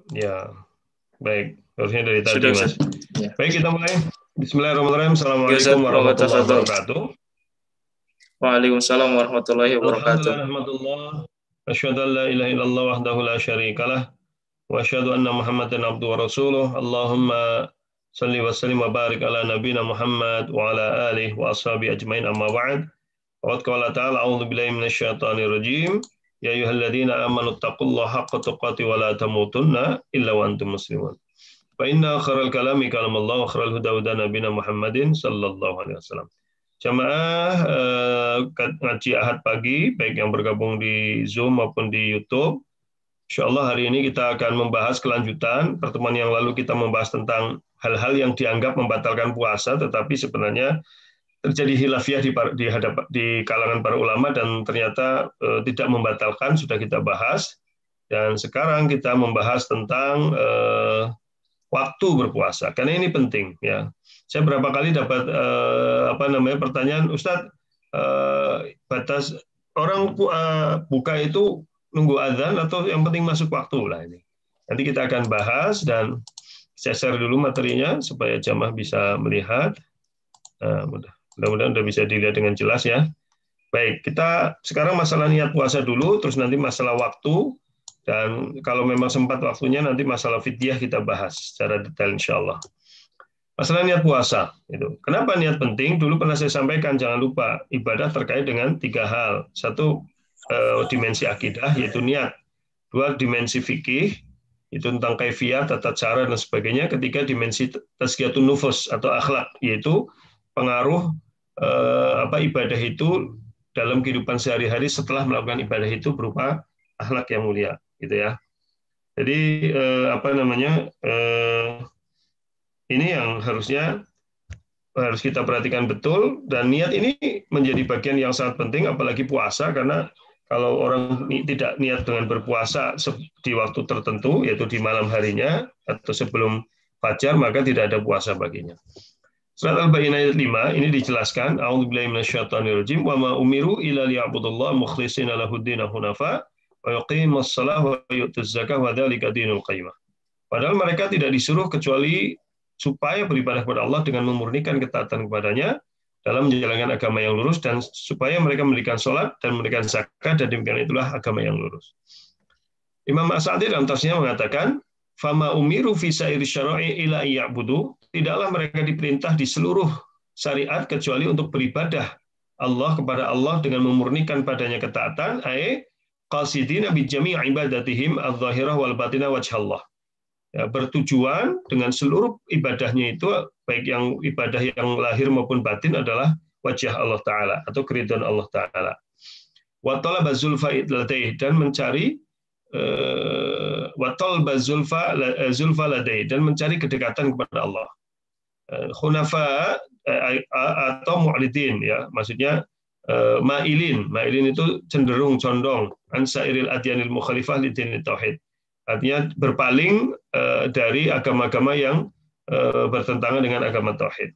Ya, baik. Harusnya dari tadi, Sudah, Mas. Ustaz. Ya. Baik, kita mulai. Bismillahirrahmanirrahim. Ya, Assalamualaikum Ustaz. warahmatullahi Tafadhol. wabarakatuh. Waalaikumsalam warahmatullahi wabarakatuh. Alhamdulillah, rahmatullah. Asyhadu an la ilaha illallah wahdahu la syarikalah. Wa asyhadu anna Muhammadan abduhu wa rasuluh. Allahumma salli wa sallim wa barik ala nabiyina Muhammad wa ala alihi wa ashabihi ajmain amma ba'd. Wa qala ta'ala a'udzu billahi minasyaitonir rajim. Ya ayyuhalladzina amanu taqullaha haqqa tuqatih wa la tamutunna illa wa antum muslimun. Fa inna khairal kalami kalamullah wa khairal huda huda nabiyina Muhammadin sallallahu alaihi wasallam. Jamaah ngaji Ahad pagi, baik yang bergabung di Zoom maupun di YouTube. Insya Allah hari ini kita akan membahas kelanjutan. Pertemuan yang lalu kita membahas tentang hal-hal yang dianggap membatalkan puasa, tetapi sebenarnya terjadi khilafiyah di kalangan para ulama dan ternyata tidak membatalkan, sudah kita bahas. Dan sekarang kita membahas tentang waktu berpuasa, karena ini penting ya. Saya berapa kali dapat pertanyaan, Ustadz, batas orang buka itu nunggu azan atau yang penting masuk waktu lah ini. Nanti kita akan bahas dan saya share dulu materinya supaya jamaah bisa melihat. Mudah-mudahan sudah bisa dilihat dengan jelas ya. Baik, kita sekarang masalah niat puasa dulu, terus nanti masalah waktu. Dan kalau memang sempat waktunya nanti masalah fidyah kita bahas secara detail insya Allah. Masalah niat puasa itu. Kenapa niat penting? Dulu pernah saya sampaikan, jangan lupa ibadah terkait dengan 3 hal. 1 dimensi akidah yaitu niat. 2 dimensi fikih itu tentang kaifiyah, tata cara dan sebagainya. 3 dimensi tazkiyatun nufus atau akhlak yaitu pengaruh ibadah itu dalam kehidupan sehari-hari setelah melakukan ibadah itu berupa akhlak yang mulia. Gitu ya. Jadi ini yang harus kita perhatikan betul, dan niat ini menjadi bagian yang sangat penting apalagi puasa, karena kalau orang tidak niat dengan berpuasa di waktu tertentu yaitu di malam harinya atau sebelum fajar maka tidak ada puasa baginya. Surat Al-Baqarah ayat 5 ini dijelaskan, a'udzubillahi minasyaitonirrajim wa ma umiru illa liya'budullaha mukhlishina lahuddin hunafa wa yuqimus shalah wa yu'tuz zakah wa dzalika dinul qayyimah. Padahal mereka tidak disuruh kecuali supaya beribadah kepada Allah dengan memurnikan ketaatan kepadanya dalam menjalankan agama yang lurus, dan supaya mereka mendirikan sholat dan memberikan zakat, dan demikian itulah agama yang lurus. Imam As-Sa'di dalam tafsirnya mengatakan, fama umiru fi sa'iri syara'i ila ya'budu, tidaklah mereka diperintah di seluruh syariat kecuali untuk beribadah Allah kepada Allah dengan memurnikan padanya ketaatan, qasidina bi jami' ibadatihim adh-dhahirah wal batinah wajhallah. Ya, bertujuan dengan seluruh ibadahnya itu, baik yang ibadah yang lahir maupun batin, adalah wajah Allah Ta'ala atau keridhaan Allah Ta'ala. Wa talaba zulfa ladai, dan mencari zulfa ladai, dan mencari kedekatan kepada Allah. Hunafa atau mu'ridin, ya, maksudnya ma'ilin itu cenderung, condong, ansairil adyanil mukhalifah lidinit tauhid. Artinya berpaling dari agama-agama yang bertentangan dengan agama tauhid.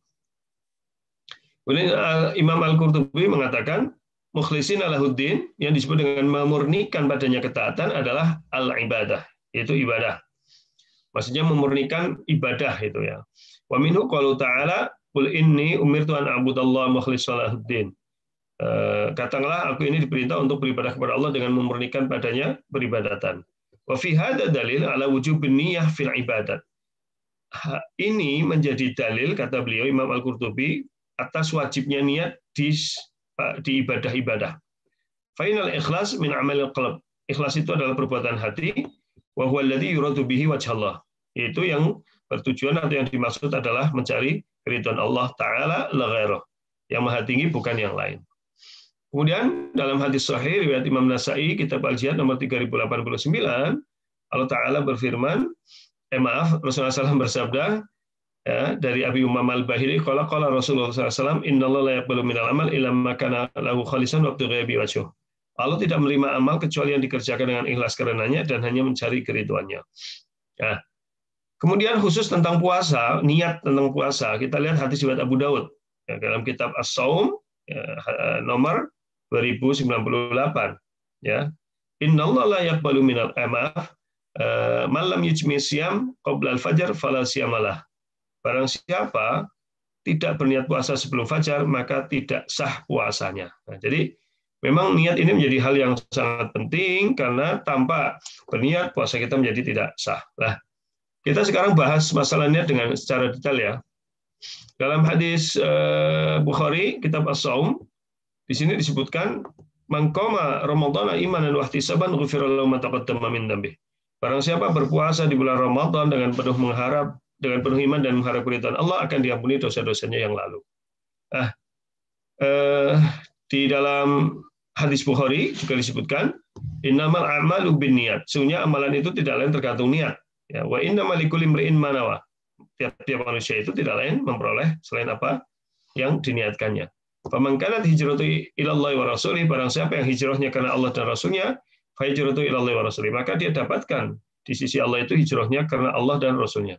Kemudian Imam Al-Qurtubi mengatakan mukhlisin lahuddin, yang disebut dengan memurnikan padanya ketaatan adalah al-ibadah, yaitu ibadah. Maksudnya memurnikan ibadah itu ya. Wa minhu qaulu ta'ala qul inni umirtu an a'budallaha mukhlishan lahuddin. Katakanlah aku ini diperintah untuk beribadah kepada Allah dengan memurnikan padanya peribadatan. Wa fi hadza dalil ala wujubin niyyah fil ibadat. Ini menjadi dalil, kata beliau Imam Al-Qurtubi, atas wajibnya niat di ibadah-ibadah. Fainal ikhlas min amalil qalb. Ikhlas itu adalah perbuatan hati, wa huwa alladhi yuradu bihi wajhallah. Yaitu yang bertujuan atau yang dimaksud adalah mencari keridhaan Allah Ta'ala la ghairah. Yang maha tinggi bukan yang lain. Kemudian dalam hadis sahih riwayat Imam Nasa'i kitab Al-Jihad nomor 3089, Allah Ta'ala berfirman, Rasulullah SAW bersabda, ya, dari Abi Umam Al-Bahili, qala Rasulullah SAW, innallaha la yaqbalu minal amal illa ma kana lahu khalisan wa ibtigha'a wajhihi. Allah tidak menerima amal kecuali yang dikerjakan dengan ikhlas karenanya dan hanya mencari keridhaannya. Nah, kemudian khusus tentang puasa, niat tentang puasa, kita lihat hadis riwayat Abu Daud ya, dalam kitab As-Shaum ya, nomor 2098 ya. Innallaha la yaqbalu minal amal, malam yujmi siyam qabla al-fajr fala siyamalah. Barang siapa tidak berniat puasa sebelum fajar, maka tidak sah puasanya. Nah, jadi memang niat ini menjadi hal yang sangat penting karena tanpa berniat puasa kita menjadi tidak sah. Nah, kita sekarang bahas masalah niat dengan secara detail ya. Dalam hadis Bukhari, kitab As-Shaum, di sini disebutkan man qama ramadhana imanan wa ihtisaban ghufira lahu ma taqaddama min dzambi. Barang siapa berpuasa di bulan Ramadan dengan penuh iman dan mengharap keridhaan Allah, akan diampuni dosa-dosanya yang lalu. Nah, di dalam hadis Bukhari juga disebutkan innamal a'malu binniyat. Sesungguhnya amalan itu tidak lain tergantung niat. Ya, wa innamal likulli imri'in ma nawa. Tiap-tiap manusia itu tidak lain memperoleh selain apa yang diniatkannya. Faman kanat hijratu ilallahi wa rasulih, barang siapa yang hijrahnya karena Allah dan Rasulnya, fa hijratu ilallahi wa rasulih, maka dia dapatkan di sisi Allah itu hijrahnya karena Allah dan Rasulnya.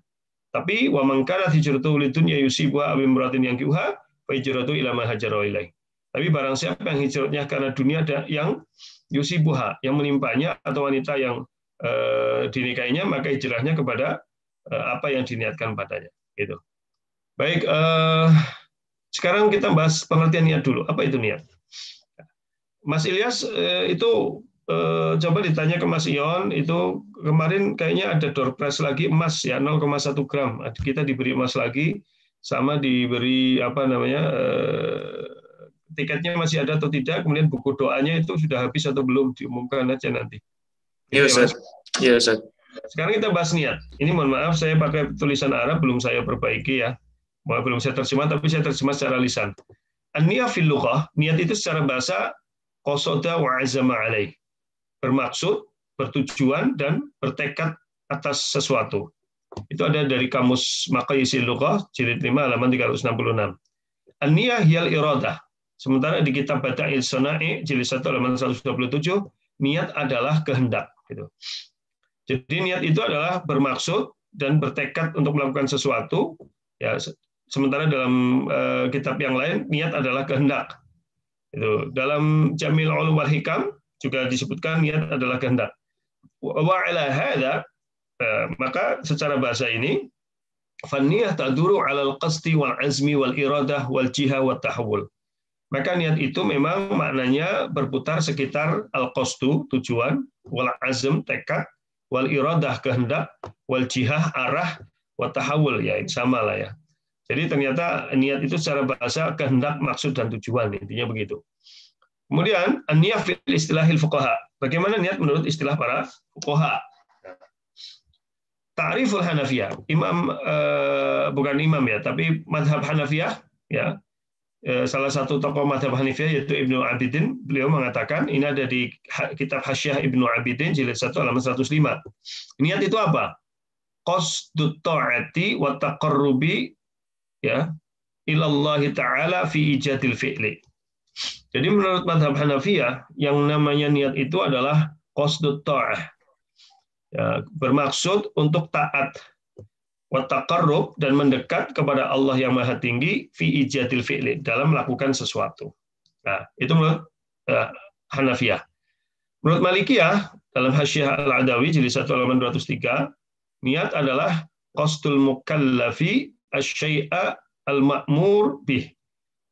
Tapi wa man kanat hijratu lidunya yusibuha aw imratin yankihuha, fa hijratu ila ma hajara ilaih. Tapi barang siapa yang hijrahnya karena dunia yang yusibuha, yang menimpanya, atau wanita yang dinikahinya, maka hijrahnya kepada apa yang diniatkan padanya. Gitu. Baik, sekarang kita bahas pengertian niat dulu. Apa itu niat? Mas Ilyas itu coba ditanya ke Mas Ion, itu kemarin kayaknya ada door prize lagi emas ya, 0,1 gram. Kita diberi emas lagi, sama diberi apa namanya tiketnya masih ada atau tidak, kemudian buku doanya itu sudah habis atau belum, diumumkan aja nanti. Iya, Ustaz. Iya, Ustaz. Sekarang kita bahas niat. Ini mohon maaf saya pakai tulisan Arab, belum saya perbaiki ya. Belum saya terjemah, tapi saya terjemah secara lisan. An-niyah fil lughah, niat itu secara bahasa qasada wa azama alaih. Bermaksud, bertujuan, dan bertekad atas sesuatu. Itu ada dari Kamus Maqayisil Lughah, jilid 5, halaman 366. An-niyah hiyal iradah. Sementara di kitab Bada'il Sana'i, jilid 1, halaman 127, niat adalah kehendak. Gitu. Jadi niat itu adalah bermaksud dan bertekad untuk melakukan sesuatu. Ya, sementara dalam kitab yang lain niat adalah kehendak. Itu dalam Jamil Ulum wal Hikam juga disebutkan niat adalah kehendak. Wa ala hadza, maka secara bahasa ini fanniyah taduru 'alal qasdi wal azmi wal iradah wal jihah wat tahawul. Maka niat itu memang maknanya berputar sekitar al-qasdu, tujuan, wal azm, tekad, wal iradah, kehendak, wal jihah, arah, wa tahawul, ya sama lah ya. Jadi ternyata niat itu secara bahasa kehendak, maksud, dan tujuan, intinya begitu. Kemudian an-niyah fil istilahil fuqaha. Bagaimana niat menurut istilah para fuqaha? Ta'riful Hanafiyah, bukan imam ya, tapi madhab Hanafiyah ya. Salah satu tokoh madhab Hanifiyah yaitu Ibnu Abidin, beliau mengatakan, ini ada di kitab Hasyiah Ibnu Abidin jilid 1 halaman 105. Niat itu apa? Qasdut ta'ati wa taqarrubi ya ilallahi ta'ala fi ijadil fi'li. Jadi menurut madhab Hanafiyah, yang namanya niat itu adalah qasdut ta'ah. Ya, bermaksud untuk taat, wa taqarrub, dan mendekat kepada Allah yang Maha Tinggi fi ijadil fi'li, dalam melakukan sesuatu. Nah, itu menurut Hanafiyah. Menurut Malikiyah, dalam Hasyiah Al-Adawi jilid 1 halaman 203, niat adalah qasdul mukallafi asy-syai'a al-ma'mur bih.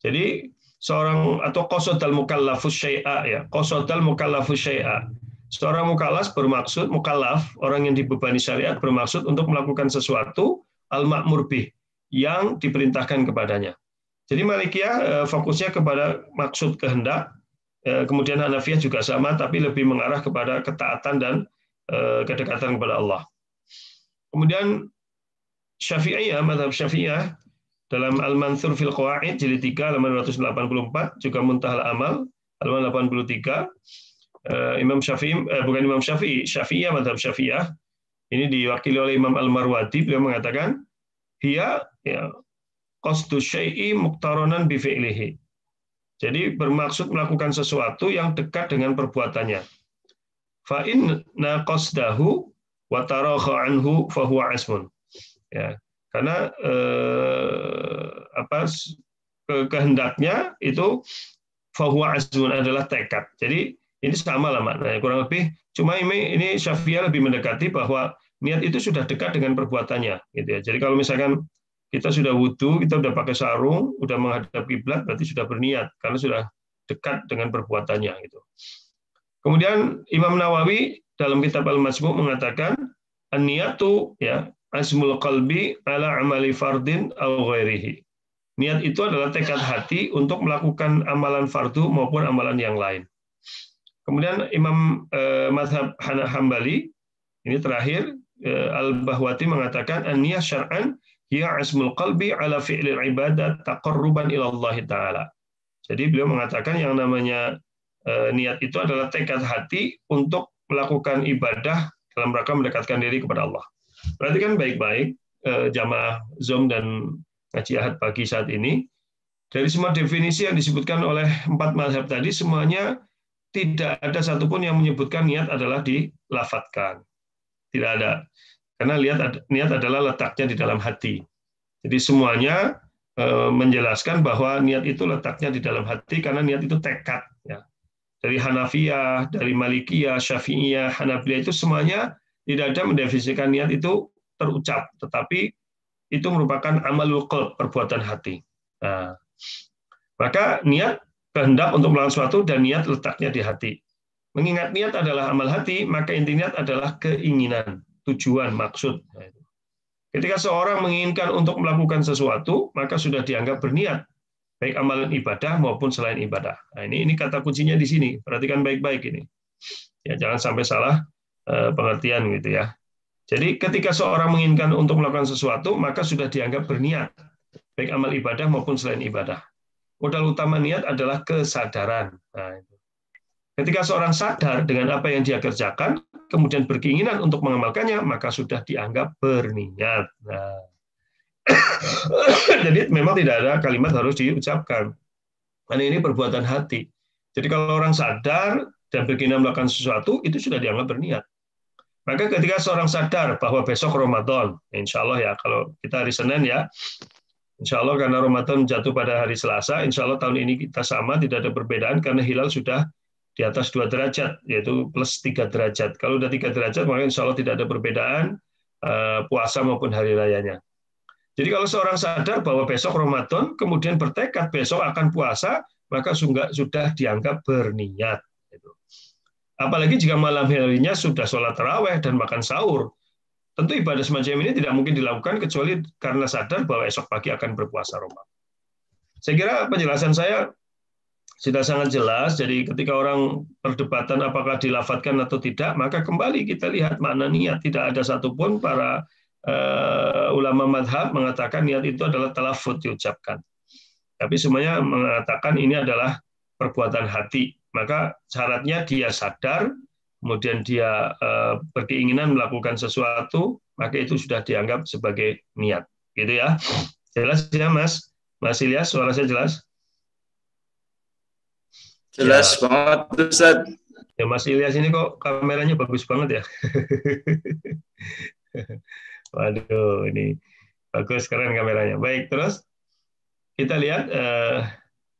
Jadi seorang, atau qasadal mukallafus syai'a ya, qasadal mukallafus syai'a. Seorang mukallaf bermaksud, mukallaf, orang yang dibebani syariat, bermaksud untuk melakukan sesuatu al-ma'mur bih, yang diperintahkan kepadanya. Jadi Malikiyah fokusnya kepada maksud, kehendak, kemudian Hanafiyah juga sama, tapi lebih mengarah kepada ketaatan dan kedekatan kepada Allah. Kemudian Syafi'iyah, madhab Syafi'iyah, dalam Al-Mansur fil Qawaid jilid 3 halaman 284, juga Muntahal Amal halaman 83, Imam Syafi'i, bukan Imam Syafi'i, Syafi'iyah, madhab Syafi'iyah, ini diwakili oleh Imam Al-Marwadi, beliau mengatakan, hiya ya, qasdu syai'i muqtaranan bi fi'lihi. Jadi bermaksud melakukan sesuatu yang dekat dengan perbuatannya. Fa inna qasdahu wa tarakha anhu fa huwa asmun. Ya, karena kehendaknya itu fa huwa asmun adalah tekad. Jadi Ini sama lah maknanya, kurang lebih. Cuma ini Syafi'iyah lebih mendekati bahwa niat itu sudah dekat dengan perbuatannya, gitu ya. Jadi kalau misalkan kita sudah wudhu, kita sudah pakai sarung, sudah menghadap kiblat, berarti sudah berniat karena sudah dekat dengan perbuatannya, gitu. Kemudian Imam Nawawi dalam kitab Al-Majmu' mengatakan an-niyatu ya azmul qalbi ala amali fardin aw ghairihi. Niat itu adalah tekad hati untuk melakukan amalan fardu maupun amalan yang lain. Kemudian Imam mazhab Hambali ini terakhir Al-Bahwati mengatakan an-niyah syar'an hiya azmul qalbi ala fi'lil ibadat taqarruban ila Allah taala. Jadi beliau mengatakan yang namanya niat itu adalah tekad hati untuk melakukan ibadah dalam rangka mendekatkan diri kepada Allah. Perhatikan baik-baik jamaah Zoom dan ngaji Ahad pagi saat ini. Dari semua definisi yang disebutkan oleh 4 mazhab tadi, semuanya tidak ada satupun yang menyebutkan niat adalah dilafatkan. Tidak ada. Karena niat adalah letaknya di dalam hati. Jadi semuanya menjelaskan bahwa niat itu letaknya di dalam hati karena niat itu tekad. Ya. Dari Hanafiyah, dari Malikiyah, Syafi'iyah, Hanabiliyah itu semuanya tidak ada mendefinisikan niat itu terucap, tetapi itu merupakan amalul qalb, perbuatan hati. Nah, maka niat kehendak untuk melakukan sesuatu dan niat letaknya di hati. Mengingat niat adalah amal hati, maka inti niat adalah keinginan, tujuan, maksud. Ketika seorang menginginkan untuk melakukan sesuatu, maka sudah dianggap berniat, baik amalan ibadah maupun selain ibadah. Nah, ini kata kuncinya di sini. Perhatikan baik-baik ini. Ya, jangan sampai salah pengertian gitu ya. Jadi ketika seorang menginginkan untuk melakukan sesuatu, maka sudah dianggap berniat, baik amal ibadah maupun selain ibadah. Modal utama niat adalah kesadaran. Nah, ketika seorang sadar dengan apa yang dia kerjakan, kemudian berkeinginan untuk mengamalkannya, maka sudah dianggap berniat. Nah, jadi memang tidak ada kalimat harus diucapkan. Karena ini perbuatan hati. Jadi kalau orang sadar dan berkeinginan melakukan sesuatu, itu sudah dianggap berniat. Maka ketika seorang sadar bahwa besok Ramadan, insya Allah ya, kalau kita hari Senin ya, insya Allah karena Ramadan jatuh pada hari Selasa, insya Allah tahun ini kita sama, tidak ada perbedaan karena hilal sudah di atas 2 derajat, yaitu plus 3 derajat. Kalau udah 3 derajat, maka insya Allah tidak ada perbedaan puasa maupun hari rayanya. Jadi kalau seorang sadar bahwa besok Ramadan, kemudian bertekad besok akan puasa, maka sudah dianggap berniat. Apalagi jika malam harinya sudah sholat tarawih dan makan sahur. Tentu ibadah semacam ini tidak mungkin dilakukan kecuali karena sadar bahwa esok pagi akan berpuasa Ramadan. Saya kira penjelasan saya sudah sangat jelas. Jadi ketika orang perdebatan apakah dilafatkan atau tidak, maka kembali kita lihat makna niat. Tidak ada satupun para ulama madhab mengatakan niat itu adalah talafut diucapkan. Tapi semuanya mengatakan ini adalah perbuatan hati. Maka syaratnya dia sadar, kemudian dia berkeinginan melakukan sesuatu, maka itu sudah dianggap sebagai niat. Gitu ya. Jelas ya Mas? Mas Ilyas, suara saya jelas? Jelas ya. Banget, Ustaz. Ya Mas Ilyas ini kok kameranya bagus banget ya. Waduh, ini bagus, keren kameranya. Baik, terus kita lihat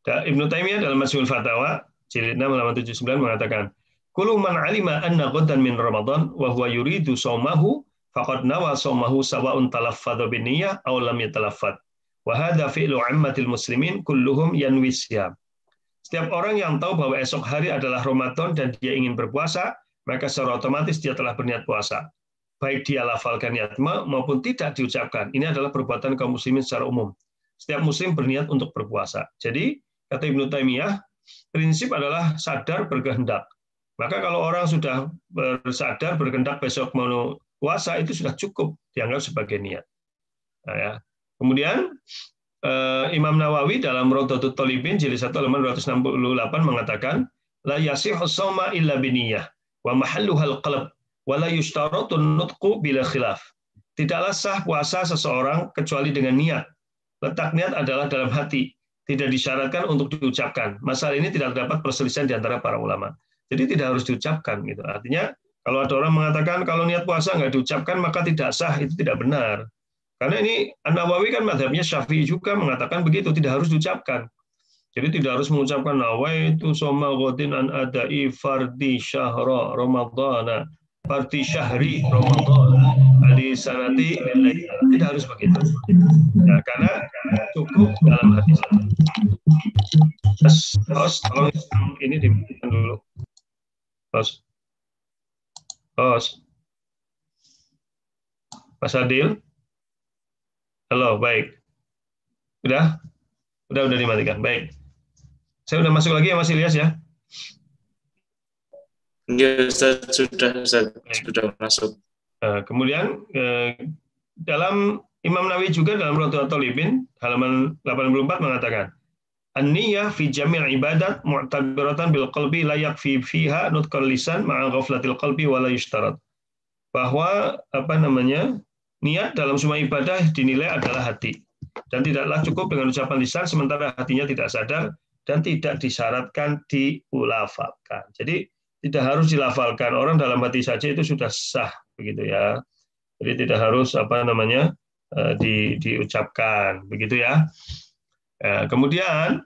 Ibnu Taimiyah dalam Majmu'ul Fatawa jilid 6 halaman 79 mengatakan, "Kullu man 'alima anna ghadan min Ramadan wa huwa yuridu shaumahu faqad nawa shaumahu sawa'un talaffadha bin niyyah aw lam yatalaffadh. Wa hadha fi'lu 'ammatil muslimin kulluhum yanwi syam." Setiap orang yang tahu bahwa esok hari adalah Ramadan dan dia ingin berpuasa, maka secara otomatis dia telah berniat puasa. Baik dia lafalkan niat maupun tidak diucapkan. Ini adalah perbuatan kaum muslimin secara umum. Setiap muslim berniat untuk berpuasa. Jadi, kata Ibnu Taimiyah, prinsip adalah sadar berkehendak. Maka kalau orang sudah bersadar berkehendak besok mau puasa, itu sudah cukup dianggap sebagai niat. Nah, ya. Kemudian Imam Nawawi dalam Rawdatut Thalibin jilid 1 halaman 268 mengatakan, la yasihhu shauma illa biniyah wa mahalluhal qalb wa la yushtaratu nutqu bila khilaf. Tidaklah sah puasa seseorang kecuali dengan niat. Letak niat adalah dalam hati. Tidak disyaratkan untuk diucapkan. Masalah ini tidak dapat perselisihan di antara para ulama. Jadi tidak harus diucapkan. Gitu. Artinya kalau ada orang mengatakan kalau niat puasa nggak diucapkan maka tidak sah, itu tidak benar. Karena ini An-Nawawi kan madhabnya Syafi'i juga mengatakan begitu, tidak harus diucapkan. Jadi tidak harus mengucapkan nawaitu soma ghadin an adai fardi syahra ramadhana, fardi syahri ramadhana, adi sanati lillahi. Tidak harus begitu. Ya, karena cukup dalam hati saja. Host, tolong ini dimatikan dulu. Host. Mas Adil. Halo, baik. Udah dimatikan. Baik. Saya udah masuk lagi ya Mas Ilyas ya? Ya, sudah masuk. Kemudian dalam Imam Nawawi juga dalam Riyadhut Thalibin halaman 84 mengatakan, an-niyah fi jami' ibadat mu'tabiratan bil qalbi la yakfi fiha nutqul lisan ma'a ghaflatil qalbi wa la yushtarat. Bahwa niat dalam semua ibadah dinilai adalah hati dan tidaklah cukup dengan ucapan lisan sementara hatinya tidak sadar dan tidak disyaratkan diulafalkan. Jadi tidak harus dilafalkan, orang dalam hati saja itu sudah sah begitu ya. Jadi tidak harus diucapkan begitu ya. Kemudian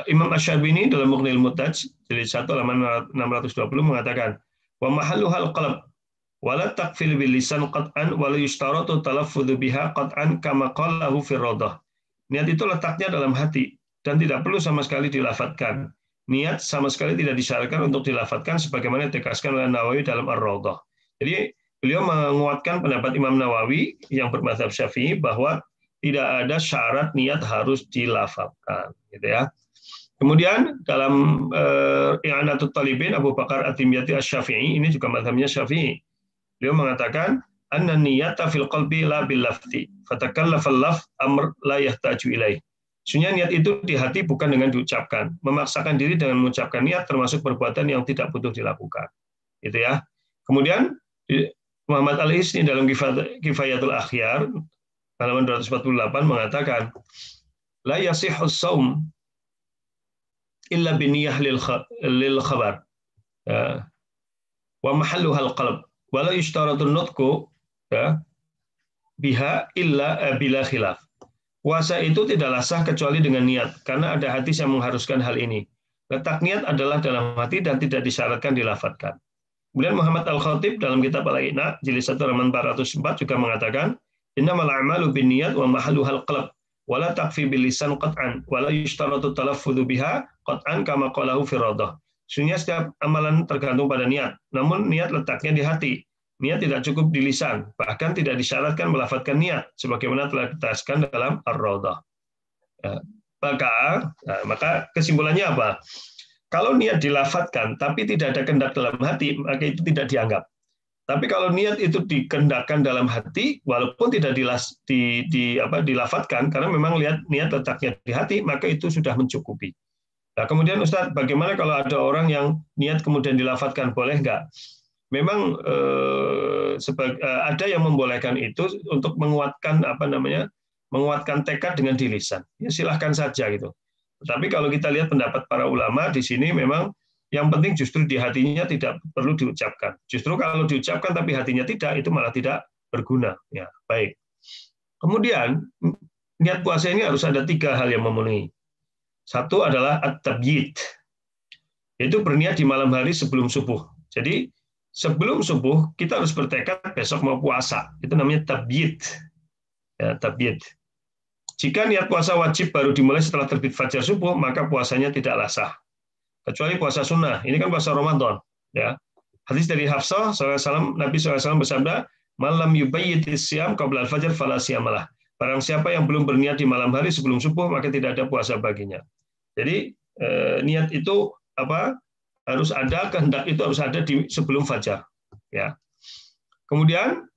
Imam Asy-Syarbini dalam Mughnil Muhtaj jilid 1 halaman 620 mengatakan wa mahalluhal qalb wala taqfil bil lisan qat'an wala yushtaratu talaffudzu biha qat'an kama qalahu fi Rawdah. Niat itu letaknya dalam hati dan tidak perlu sama sekali dilafadzkan. Niat sama sekali tidak disyaratkan untuk dilafadzkan sebagaimana ditegaskan oleh Nawawi dalam Ar-Rawdah. Jadi beliau menguatkan pendapat Imam Nawawi yang bermadzhab Syafi'i bahwa tidak ada syarat niat harus dilafadzkan, gitu ya. Kemudian dalam I'anatut Talibin Abu Bakar At-Timyati Asy-Syafi'i, ini juga mazhabnya Syafi'i. Beliau mengatakan anna niyata fil qalbi la bil lafzi fatakallafal lafz amr la yahtaju ilaih. Sebenarnya niat itu di hati bukan dengan diucapkan. Memaksakan diri dengan mengucapkan niat termasuk perbuatan yang tidak butuh dilakukan. Gitu ya. Kemudian Muhammad Al-Hisni dalam Kifayatul Akhyar halaman 248 mengatakan la yasihhus shaum illa biniyah lil khabar. Wa mahalluhal qalb wa la yushtaratun nutqu biha illa bila khilaf. Puasa itu tidaklah sah kecuali dengan niat, karena ada hadis yang mengharuskan hal ini. Letak niat adalah dalam hati dan tidak disyaratkan dilafadzkan. Kemudian Muhammad Al-Khatib dalam kitab Al-Iqna jilid 1 halaman 404 juga mengatakan, innamal a'malu binniyat wa mahalluhal qalb wa la taqfi bil lisan qat'an wa la yushtaratu talaffudzu biha qat'an kama qalahu fi Rawdah. Sesungguhnya setiap amalan tergantung pada niat, namun niat letaknya di hati. Niat tidak cukup di lisan, bahkan tidak disyaratkan melafadzkan niat, sebagaimana telah ditegaskan dalam Ar-Rawdah. Maka kesimpulannya apa? Kalau niat dilafadzkan, tapi tidak ada kehendak dalam hati, maka itu tidak dianggap. Tapi kalau niat itu dikehendakkan dalam hati, walaupun tidak dilafadzkan, karena memang niat letaknya di hati, maka itu sudah mencukupi. Nah, kemudian Ustaz, bagaimana kalau ada orang yang niat kemudian dilafadzkan, boleh nggak? Memang ada yang membolehkan itu untuk menguatkan menguatkan tekad dengan di lisan. Ya silahkan saja gitu. Tapi kalau kita lihat pendapat para ulama di sini memang yang penting justru di hatinya tidak perlu diucapkan. Justru kalau diucapkan tapi hatinya tidak, itu malah tidak berguna. Ya, baik. Kemudian niat puasa ini harus ada 3 hal yang memenuhi. Satu adalah at-tabyid, yaitu berniat di malam hari sebelum subuh. Jadi sebelum subuh kita harus bertekad besok mau puasa. Itu namanya tabyid. Ya, tabyid. Jika niat puasa wajib baru dimulai setelah terbit fajar subuh, maka puasanya tidaklah sah. Kecuali puasa sunnah. Ini kan puasa Ramadan. Ya. Hadis dari Hafsah SAW, Nabi SAW bersabda, "Malam yubayyitis siyam qabla al-fajr fala siyamalah." Barang siapa yang belum berniat di malam hari sebelum subuh, maka tidak ada puasa baginya. Jadi niat itu harus ada, kehendak itu harus ada sebelum fajar. Ya. Kemudian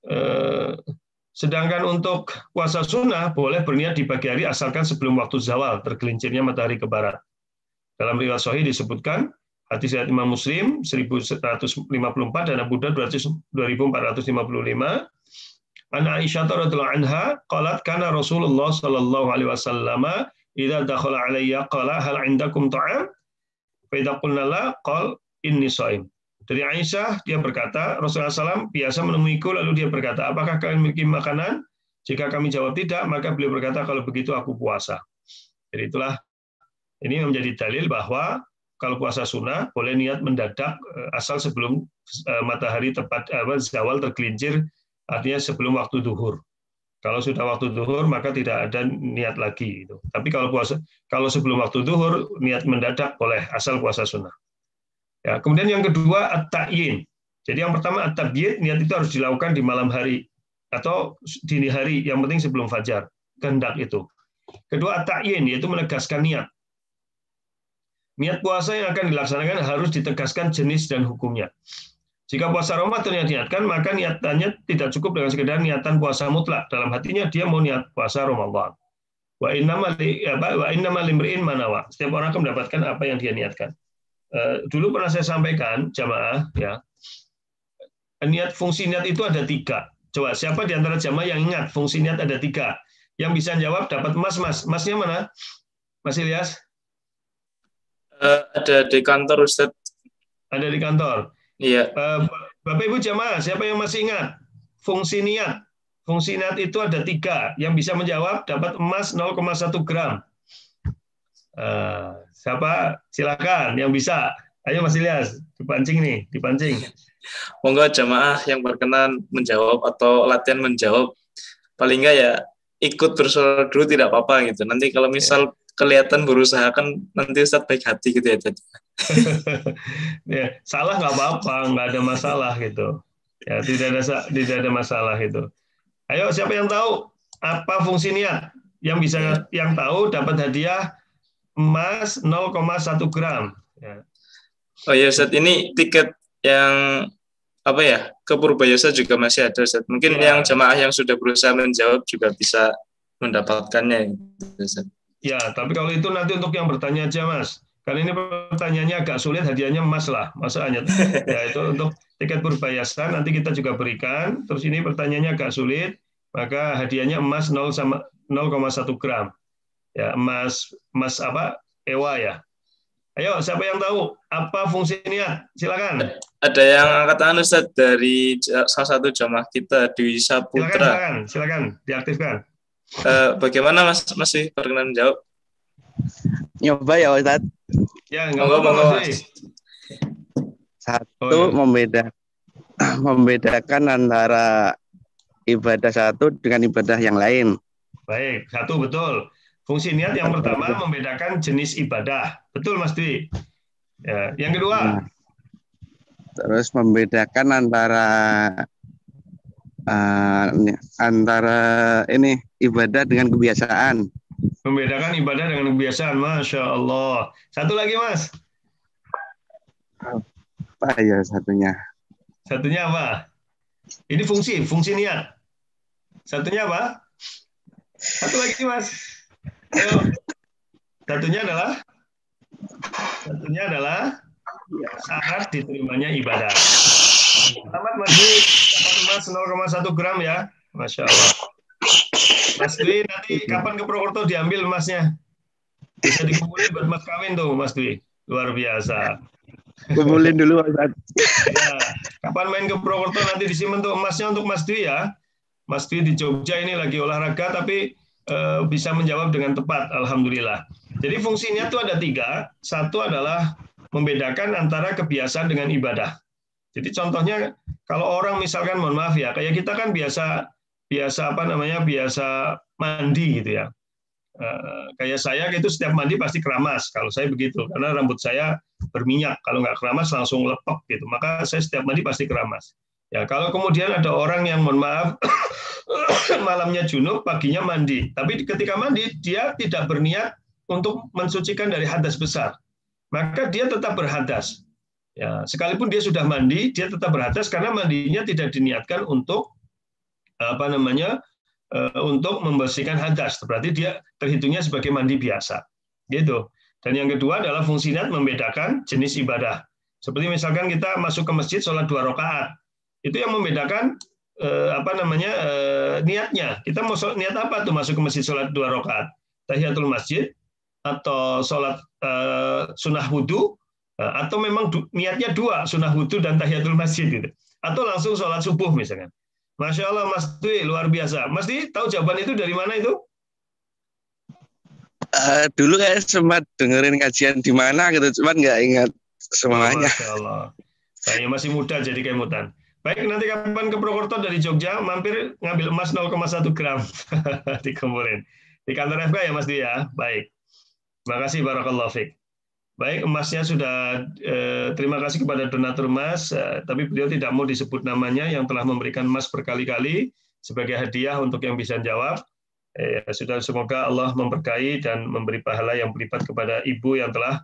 sedangkan untuk puasa sunnah boleh berniat di pagi hari asalkan sebelum waktu zawal, tergelincirnya matahari ke barat. Dalam riwayat Sahih disebutkan hadis riwayat Imam Muslim 1154 dan Abu Dawud 2455. An Aisyah radhiyallahu anha qalat kana Rasulullah sallallahu alaihi wasallam idza dakhala alayya qala hal 'indakum ta'am? Fa idza qulna la qala inni shaim. Dari Aisyah dia berkata, Rasulullah SAW biasa menemuiku lalu dia berkata, apakah kalian memiliki makanan? Jika kami jawab tidak, maka beliau berkata, kalau begitu aku puasa. Jadi itulah ini menjadi dalil bahwa kalau puasa sunnah boleh niat mendadak asal sebelum matahari tepat zawal tergelincir, artinya sebelum waktu duhur. Kalau sudah waktu duhur maka tidak ada niat lagi. Gitu. Tapi kalau sebelum waktu duhur niat mendadak boleh asal puasa sunnah. Ya, kemudian yang kedua at-ta'yin. Jadi yang pertama at-tabyid, niat itu harus dilakukan di malam hari atau dini hari, yang penting sebelum fajar, kehendak itu. Kedua at-ta'yin, yaitu menegaskan niat. Niat puasa yang akan dilaksanakan harus ditegaskan jenis dan hukumnya. Jika puasa Ramadan yang diniatkan, maka niatannya tidak cukup dengan sekedar niatan puasa mutlak. Dalam hatinya dia mau niat puasa Ramadan. Wa innamal limri'in manawa. Setiap orang akan mendapatkan apa yang dia niatkan. Dulu pernah saya sampaikan, jamaah, ya, fungsi niat itu ada 3. Coba siapa di antara jamaah yang ingat fungsi niat ada 3? Yang bisa jawab dapat emas, Mas. Masnya mana? Mas Ilyas? Ada di kantor, Ustaz. Ada di kantor. Iya. Bapak Ibu jamaah, siapa yang masih ingat fungsi niat? Fungsi niat itu ada 3. Yang bisa menjawab dapat emas 0,1 gram. Siapa? Silakan yang bisa. Ayo Mas Ilyas, dipancing nih, dipancing. Monggo jamaah yang berkenan menjawab atau latihan menjawab. Paling enggak ya ikut bersuara dulu tidak apa-apa gitu. Nanti kalau misal kelihatan berusaha kan nanti Ustaz baik hati gitu ya. Ya, salah nggak apa-apa, nggak ada masalah gitu. Ya, tidak ada masalah itu. Ayo siapa yang tahu apa fungsi niat? Yang bisa yang tahu dapat hadiah emas 0,1 gram. Ya. Oh ya Ustaz, ini tiket yang apa ya? Ke Purbayasa juga masih ada Ustaz. Mungkin yang jemaah yang sudah berusaha menjawab juga bisa mendapatkannya Ustaz. Ya, tapi kalau itu nanti untuk yang bertanya aja, Mas. Karena ini pertanyaannya agak sulit, hadiahnya emas lah. Masa hanya ya itu untuk tiket Purbayasa nanti kita juga berikan. Terus ini pertanyaannya agak sulit, maka hadiahnya emas 0,1 gram. Ya, emas apa? Ewa ya. Ayo, siapa yang tahu apa fungsi niat? Silakan. Ada yang angkat tangan Ustaz dari salah satu jamaah kita Dwi Saputra. Silakan, diaktifkan. Bagaimana Mas masih berkenan menjawab? Nyoba ya Ustaz. Ya, nggak apa-apa Mas. Satu, membedakan antara ibadah satu dengan ibadah yang lain. Baik, satu betul. Fungsi niat yang pertama membedakan jenis ibadah. Betul Mas Dwi. Ya, yang kedua. Terus membedakan antara ini ibadah dengan kebiasaan. Membedakan ibadah dengan kebiasaan, Masya Allah. Satu lagi Mas. Apa ya satunya? Satunya apa? Ini fungsi niat. Satunya apa? Satu lagi Mas. Ayo. Satunya adalah syarat diterimanya ibadah. Selamat Mas Dwi, dapat emas 0,1 gram ya. Masya Allah. Mas Dwi, nanti kapan ke Purwokerto diambil emasnya? Bisa dikumpulin buat mas kawin tuh Mas Dwi. Luar biasa. Kumpulin dulu Ustaz. Ya, kapan main ke Purwokerto nanti disimpan tuh emasnya untuk Mas Dwi ya. Mas Dwi di Jogja ini lagi olahraga tapi bisa menjawab dengan tepat, alhamdulillah. Jadi fungsi niat itu ada 3. Satu adalah membedakan antara kebiasaan dengan ibadah. Jadi contohnya kalau orang misalkan mohon maaf ya, kayak kita kan biasa mandi gitu ya. Kayak saya gitu setiap mandi pasti keramas. Kalau saya begitu karena rambut saya berminyak. Kalau nggak keramas langsung lepek gitu. Maka saya setiap mandi pasti keramas. Ya, kalau kemudian ada orang yang mohon maaf malamnya junub, paginya mandi. Tapi ketika mandi dia tidak berniat untuk mensucikan dari hadas besar. Maka dia tetap berhadas. Ya, sekalipun dia sudah mandi, dia tetap berhadas karena mandinya tidak diniatkan untuk untuk membersihkan hadas. Berarti dia terhitungnya sebagai mandi biasa. Gitu. Dan yang kedua adalah fungsi niat membedakan jenis ibadah. Seperti misalkan kita masuk ke masjid sholat 2 rakaat. Itu yang membedakan niatnya. Kita mau niat apa tuh masuk ke masjid sholat 2 rakaat? Tahiyatul masjid atau sholat sunnah wudu, atau memang niatnya 2, sunnah wudu dan tahiyatul masjid gitu. Atau langsung sholat subuh misalkan. Masya Allah Mas Dwi, luar biasa. Mas Dwi tahu jawaban itu dari mana itu? Dulu kayak sempat dengerin kajian di mana gitu, cuman nggak ingat semuanya. Masya Allah. Saya masih muda jadi kemutan. Baik, nanti kapan ke Purwokerto dari Jogja, mampir ngambil emas 0,1 gram. Dikumpulin. Di kantor FK ya Mas Dwi ya? Baik. Terima kasih, Barakallahu Fik. Baik, emasnya sudah, terima kasih kepada donatur emas, tapi beliau tidak mau disebut namanya yang telah memberikan emas berkali-kali sebagai hadiah untuk yang bisa jawab. Sudah, semoga Allah memberkahi dan memberi pahala yang berlipat kepada ibu yang telah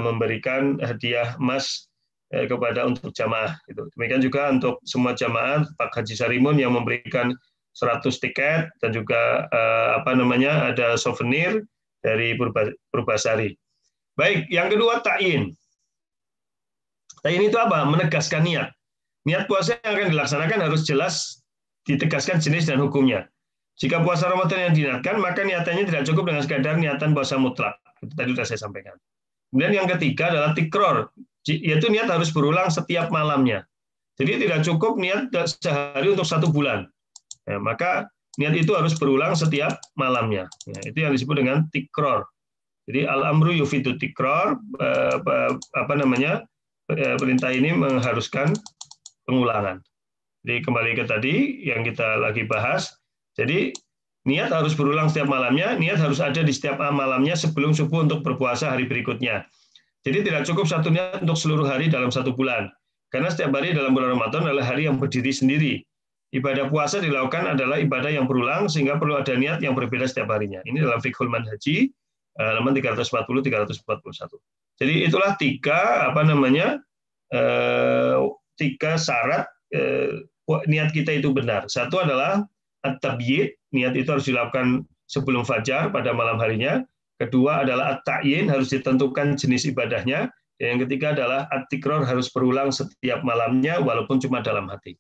memberikan hadiah emas kepada untuk jamaah. Demikian juga untuk semua jamaah Pak Haji Sarimun yang memberikan 100 tiket dan juga ada souvenir dari Purbasari. Baik, yang kedua ta'yin. Ta'yin itu apa? Menegaskan niat. Niat puasa yang akan dilaksanakan harus jelas ditegaskan jenis dan hukumnya. Jika puasa Ramadan yang diniatkan, maka niatannya tidak cukup dengan sekadar niatan puasa mutlak. Itu tadi sudah saya sampaikan. Kemudian yang ketiga adalah tikror, yaitu niat harus berulang setiap malamnya. Jadi tidak cukup niat sehari untuk 1 bulan. Ya, maka niat itu harus berulang setiap malamnya. Ya, itu yang disebut dengan tikror. Jadi al-amru yufidu tikror, perintah ini mengharuskan pengulangan. Jadi kembali ke tadi yang kita lagi bahas. Jadi niat harus berulang setiap malamnya, niat harus ada di setiap malamnya sebelum subuh untuk berpuasa hari berikutnya. Jadi tidak cukup satu niat untuk seluruh hari dalam 1 bulan. Karena setiap hari dalam bulan Ramadan adalah hari yang berdiri sendiri. Ibadah puasa dilakukan adalah ibadah yang berulang sehingga perlu ada niat yang berbeda setiap harinya. Ini dalam Fiqhul Manhaji halaman 340-341. Jadi itulah tiga syarat niat kita itu benar. Satu adalah at-tabyid, niat itu harus dilakukan sebelum fajar pada malam harinya. Kedua adalah at-ta'yin, harus ditentukan jenis ibadahnya. Dan yang ketiga adalah at-tikror, harus berulang setiap malamnya walaupun cuma dalam hati.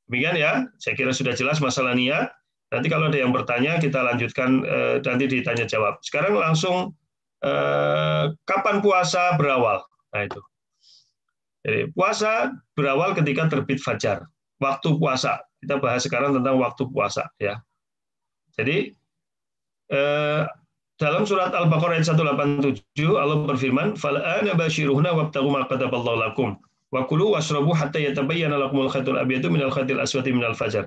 Demikian ya, saya kira sudah jelas masalah niat. Nanti kalau ada yang bertanya, kita lanjutkan nanti ditanya jawab. Sekarang langsung kapan puasa berawal? Nah itu. Jadi puasa berawal ketika terbit fajar. Waktu puasa. Kita bahas sekarang tentang waktu puasa ya. Jadi dalam surat Al-Baqarah ayat 187 Allah berfirman, "Fal'ana basyiruhunna wabtaghu ma kataballahu lakum wa kulu washrabu hatta yatabayyana lakumul khaytul abyadu minal khaytil aswadi minal fajr."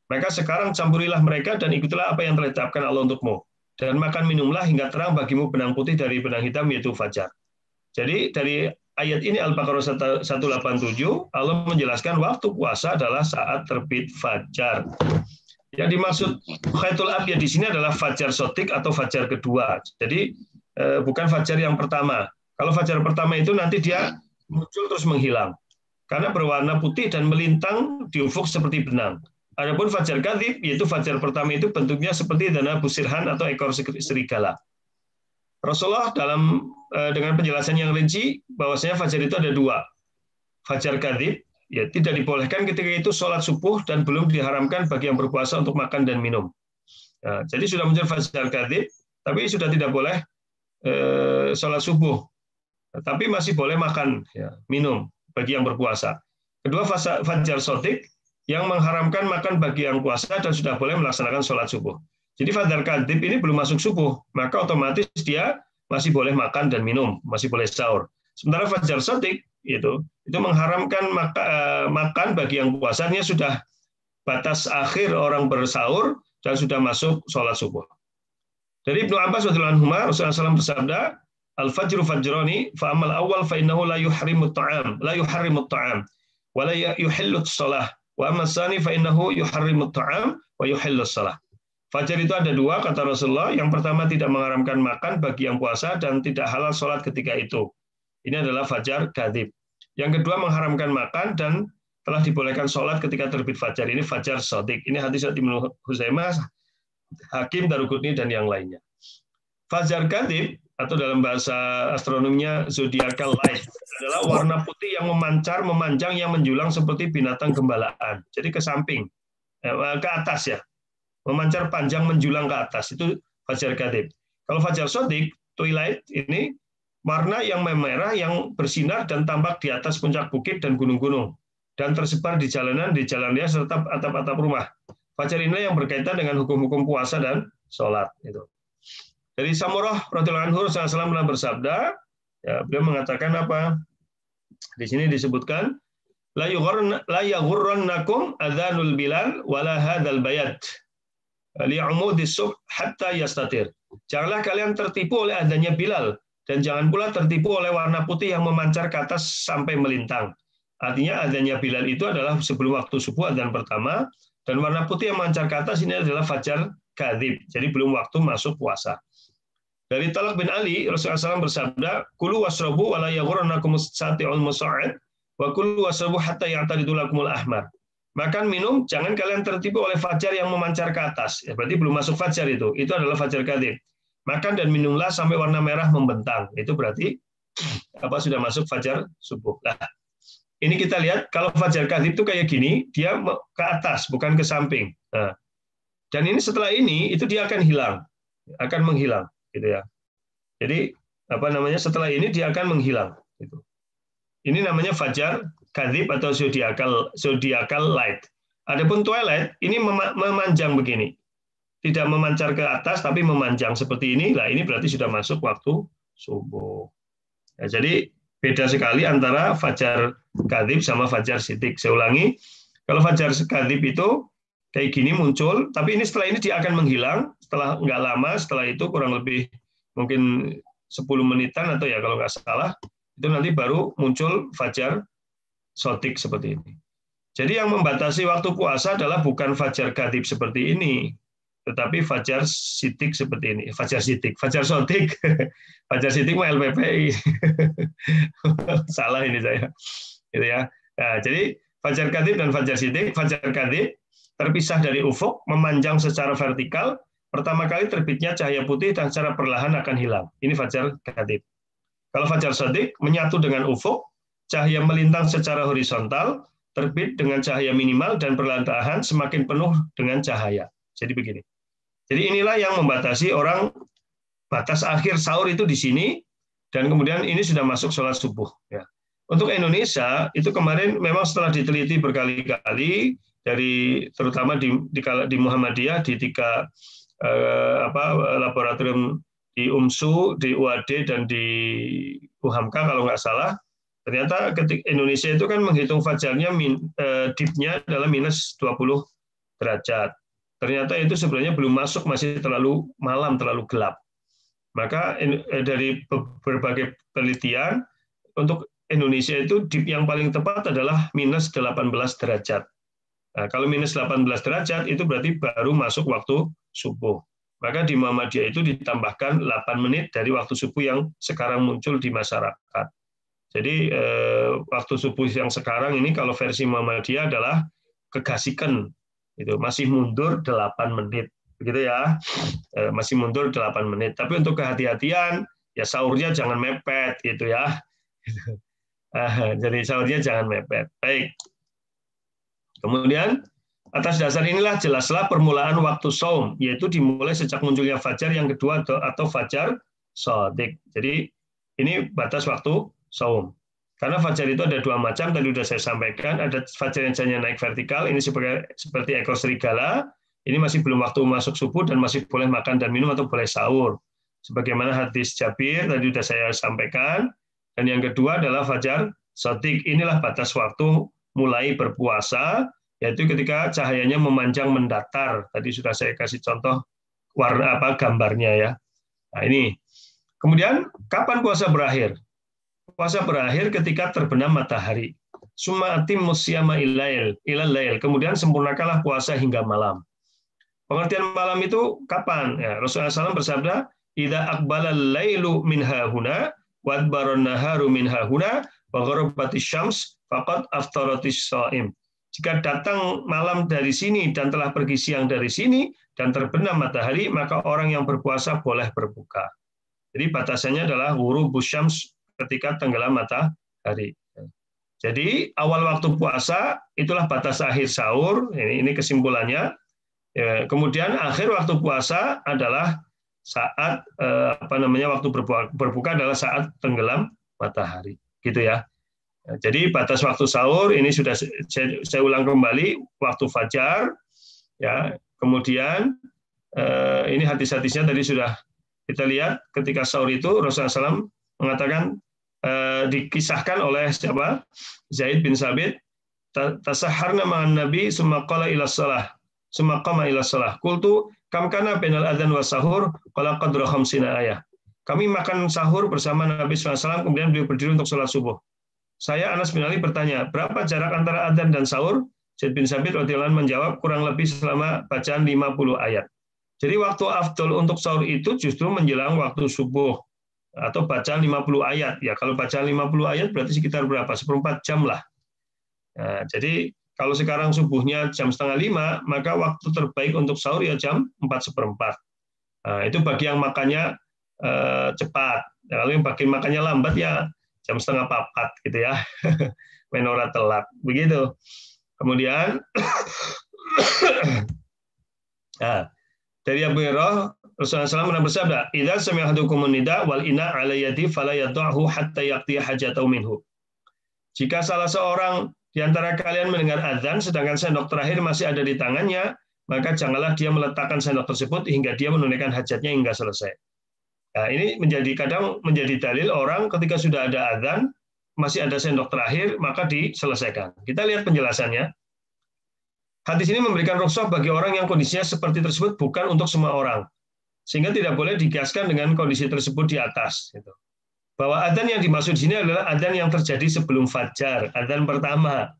Maka sekarang campurilah mereka dan ikutilah apa yang telah ditetapkan Allah untukmu. Dan makan minumlah hingga terang bagimu benang putih dari benang hitam yaitu fajar. Jadi dari ayat ini Al-Baqarah 187 Allah menjelaskan waktu puasa adalah saat terbit fajar. Yang dimaksud khaytul abyad di sini adalah fajar sotik atau fajar kedua. Jadi bukan fajar yang pertama. Kalau fajar pertama itu nanti dia muncul terus menghilang. Karena berwarna putih dan melintang di ufuk seperti benang. Adapun fajar kadzib, yaitu fajar pertama itu bentuknya seperti dana busirhan atau ekor serigala. Rasulullah dengan penjelasan yang rinci bahwasanya fajar itu ada 2. Fajar kadzib, ya tidak dibolehkan ketika itu sholat subuh dan belum diharamkan bagi yang berpuasa untuk makan dan minum. Nah, jadi sudah muncul fajar kadzib, tapi sudah tidak boleh sholat subuh, tapi masih boleh makan, ya, minum bagi yang berpuasa. Kedua fajar sotik yang mengharamkan makan bagi yang puasa dan sudah boleh melaksanakan sholat subuh. Jadi fajar kadzib ini belum masuk subuh, maka otomatis dia masih boleh makan dan minum, masih boleh sahur. Sementara fajar sotik itu mengharamkan makan bagi yang puasanya sudah batas akhir orang bersahur dan sudah masuk sholat subuh. Dari Ibnu Abbas radhiyallahu anhu, Rasulullah SAW bersabda, "Al-fajru fajrani, fa amal awal fa innahu la yuharrimut ta'am, wa la yuhillut shalah. Wa amma tsani fa innahu yuharrimut ta'am wa yuhillus shalah." Fajar itu ada 2 kata Rasulullah. Yang pertama tidak mengharamkan makan bagi yang puasa dan tidak halal sholat ketika itu. Ini adalah fajar kadzib. Yang kedua mengharamkan makan dan telah dibolehkan sholat ketika terbit fajar. Ini fajar shadiq. Ini hadis Ibnu Huzaimah, Hakim, Daruqutni dan yang lainnya. Fajar kadzib atau dalam bahasa astronominya zodiacal light adalah warna putih yang memanjang yang menjulang seperti binatang gembalaan. Jadi ke samping, ke atas ya. Memancar panjang menjulang ke atas, itu fajar kadzib. Kalau fajar shadiq, twilight, ini warna yang memerah yang bersinar dan tampak di atas puncak bukit dan gunung-gunung dan tersebar di jalanan, di jalan raya serta atap-atap rumah. Fajar inilah yang berkaitan dengan hukum-hukum puasa dan sholat. Itu. Dari Samurah radhiyallahu anhu Rasulullah SAW pernah bersabda, ya, beliau mengatakan apa? Di sini disebutkan la yaghurrannakum adzanul bilal wala hadzal bayat li'umudis subh hatta yastatir. Janganlah kalian tertipu oleh adanya Bilal dan jangan pula tertipu oleh warna putih yang memancar ke atas sampai melintang. Artinya adanya Bilal itu adalah sebelum waktu subuh adzan pertama, dan warna putih yang memancar ke atas ini adalah fajar kadzib. Jadi belum waktu masuk puasa. Dari Talak bin Ali, Rasulullah SAW bersabda, "Kulu wasrabu wa la yaghurrannakumus sati'ul musa'id wa kulu wasrabu hatta ya'taridu lakumul ahmar." Makan minum, jangan kalian tertipu oleh fajar yang memancar ke atas. Ya, berarti belum masuk fajar itu. Itu adalah fajar kadzib. Makan dan minumlah sampai warna merah membentang. Itu berarti apa sudah masuk fajar subuh. Nah, ini kita lihat kalau fajar kadzib itu kayak gini, dia ke atas bukan ke samping. Nah, dan ini setelah ini itu dia akan hilang, akan menghilang, gitu ya. Jadi apa namanya? Setelah ini dia akan menghilang. Gitu. Ini namanya fajar kadzib atau zodiacal light. Adapun twilight ini memanjang begini, tidak memancar ke atas tapi memanjang seperti ini. Lah ini berarti sudah masuk waktu subuh. Ya, jadi beda sekali antara fajar kadzib sama fajar sidik. Saya ulangi, kalau fajar kadzib itu kayak gini muncul, tapi ini setelah ini dia akan menghilang. Setelah nggak lama, setelah itu kurang lebih mungkin 10 menitan atau ya kalau nggak salah, itu nanti baru muncul fajar sotik seperti ini. Jadi yang membatasi waktu puasa adalah bukan fajar kadzib seperti ini, tetapi fajar sidik seperti ini. Fajar sidik, fajar sotik, fajar sidik mah LPPI. Salah ini saya, gitu ya. Nah, jadi fajar kadzib dan fajar sidik. Fajar kadzib terpisah dari ufuk, memanjang secara vertikal. Pertama kali terbitnya cahaya putih dan secara perlahan akan hilang. Ini fajar kadzib. Kalau fajar sotik menyatu dengan ufuk, cahaya melintang secara horizontal, terbit dengan cahaya minimal dan perlahan semakin penuh dengan cahaya. Jadi begini. Jadi inilah yang membatasi orang, batas akhir sahur itu di sini, dan kemudian ini sudah masuk sholat subuh. Ya. Untuk Indonesia itu kemarin memang setelah diteliti berkali-kali dari terutama di Muhammadiyah di 3 laboratorium di UMSU, di UAD dan di UHAMKA kalau nggak salah. Ternyata ketika Indonesia itu kan menghitung fajarnya dipnya adalah minus 20 derajat. Ternyata itu sebenarnya belum masuk, masih terlalu malam, terlalu gelap. Maka dari berbagai penelitian, untuk Indonesia itu dip yang paling tepat adalah minus 18 derajat. Nah, kalau minus 18 derajat itu berarti baru masuk waktu subuh. Maka di Muhammadiyah itu ditambahkan 8 menit dari waktu subuh yang sekarang muncul di masyarakat. Jadi waktu subuh yang sekarang ini kalau versi Muhammadiyah adalah kegasikan, itu masih mundur 8 menit, begitu ya, masih mundur 8 menit. Tapi untuk kehati-hatian, ya sahurnya jangan mepet, gitu ya. Jadi sahurnya jangan mepet. Baik. Kemudian atas dasar inilah jelaslah permulaan waktu saum, yaitu dimulai sejak munculnya fajar yang kedua atau fajar sodik. Jadi ini batas waktu saum. Karena fajar itu ada 2 macam, tadi sudah saya sampaikan. Ada fajar yang hanya naik vertikal, ini seperti ekor serigala. Ini masih belum waktu masuk subuh dan masih boleh makan dan minum atau boleh sahur. Sebagaimana hadis Jabir tadi sudah saya sampaikan. Dan yang kedua adalah fajar sodik. Inilah batas waktu mulai berpuasa, yaitu ketika cahayanya memanjang mendatar. Tadi sudah saya kasih contoh warna gambarnya ya. Nah ini. Kemudian kapan puasa berakhir? Puasa berakhir ketika terbenam matahari. Summa atimmus siyama ilal lail. Kemudian sempurnakanlah puasa hingga malam. Pengertian malam itu kapan? Ya, Rasulullah SAW bersabda, "Idza aqbala al-lailu min hahuna wa adbara an-naharu min hahuna wa gharabatis syams faqad aftaratis shaim." Jika datang malam dari sini dan telah pergi siang dari sini dan terbenam matahari, maka orang yang berpuasa boleh berbuka. Jadi batasannya adalah ghurubus syams, ketika tenggelam matahari. Jadi awal waktu puasa itulah batas akhir sahur. Ini kesimpulannya. Kemudian akhir waktu puasa adalah saat waktu berbuka adalah saat tenggelam matahari. Gitu ya. Jadi batas waktu sahur ini sudah saya ulang kembali, waktu fajar, ya. Kemudian ini hadis-hadisnya tadi sudah Kita lihat ketika sahur itu Rasulullah SAW mengatakan, dikisahkan oleh siapa? Zaid bin Sabit, tasaharna ma'an Nabi summa qala ila shalah summa qama ila shalah qultu kam kana bainal adzan was sahur qala qadra 50 ayah. Kami makan sahur bersama Nabi SAW, kemudian beliau berdiri untuk sholat subuh. Saya, Anas bin Ali, bertanya, berapa jarak antara adzan dan sahur? Zaid bin Sabit radhiyallahu anhu menjawab, kurang lebih selama bacaan 50 ayat. Jadi waktu afdol untuk sahur itu justru menjelang waktu subuh atau bacaan 50 ayat. Ya, kalau bacaan 50 ayat berarti sekitar berapa? 1/4 jam lah. Nah, jadi kalau sekarang subuhnya jam 4:30, maka waktu terbaik untuk sahur ya jam 4:15. Nah, itu bagi yang makannya cepat. Nah, kalau yang bagi makannya lambat ya jam 3:30 gitu ya. Menora telat. Begitu. Kemudian nah, dari Abu Hurairah, Rasulullah SAW pernah bersabda, "Idza sami'a ahadukumun nida wal ina 'ala yadi fala yad'ahu hatta yaqdiya hajatahu minhu." Jika salah seorang di antara kalian mendengar azan sedangkan sendok terakhir masih ada di tangannya, maka janganlah dia meletakkan sendok tersebut hingga dia menunaikan hajatnya hingga selesai. Nah, ini kadang menjadi dalil orang ketika sudah ada azan, masih ada sendok terakhir, maka diselesaikan. Kita lihat penjelasannya. Hadis ini memberikan rukhsah bagi orang yang kondisinya seperti tersebut bukan untuk semua orang. Sehingga tidak boleh dikiaskan dengan kondisi tersebut di atas. Bahwa adzan yang dimaksud di sini adalah adzan yang terjadi sebelum fajar, adzan pertama.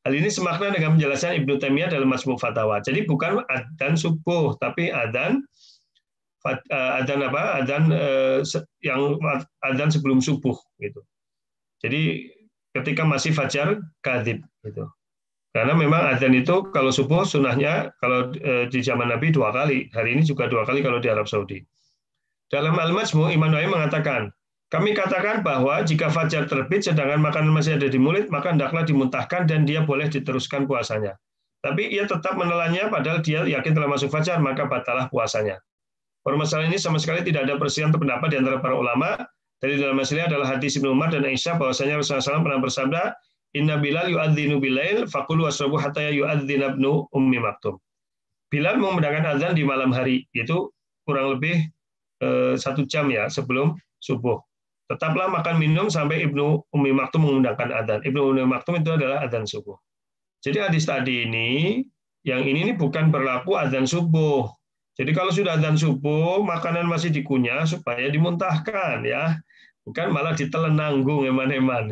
Hal ini semakna dengan penjelasan Ibnu Taimiyah dalam Majmu' Fatawa. Jadi bukan adzan subuh, tapi adzan adzan sebelum subuh gitu. Jadi ketika masih fajar kadzib gitu. Karena memang adzan itu kalau subuh sunahnya kalau di zaman Nabi 2 kali, hari ini juga 2 kali kalau di Arab Saudi. Dalam Al-Majmu' Imam Nawawi mengatakan, kami katakan bahwa jika fajar terbit sedangkan makanan masih ada di mulut, maka hendaklah dimuntahkan dan dia boleh diteruskan puasanya. Tapi ia tetap menelannya padahal dia yakin telah masuk fajar, maka batalah puasanya. Permasalahan ini sama sekali tidak ada perselisihan pendapat di antara para ulama. Dari dalam masalah adalah hadis Ibnu Umar dan Aisyah bahwasanya Rasulullah SAW pernah bersabda, Inna Bilal yu'adzinu bilail faqulu wasrabu hatta yu'adzina ibnu Ummi Maktum. Bilal mengumandangkan azan di malam hari, itu kurang lebih 1 jam ya sebelum subuh. Tetaplah makan minum sampai Ibnu Ummi Maktum mengundangkan azan. Ibnu Ummi Maktum itu adalah azan subuh. Jadi hadis tadi ini, yang ini bukan berlaku azan subuh. Jadi kalau sudah azan subuh, makanan masih dikunyah supaya dimuntahkan ya. Bukan malah ditelan nanggung eman-eman.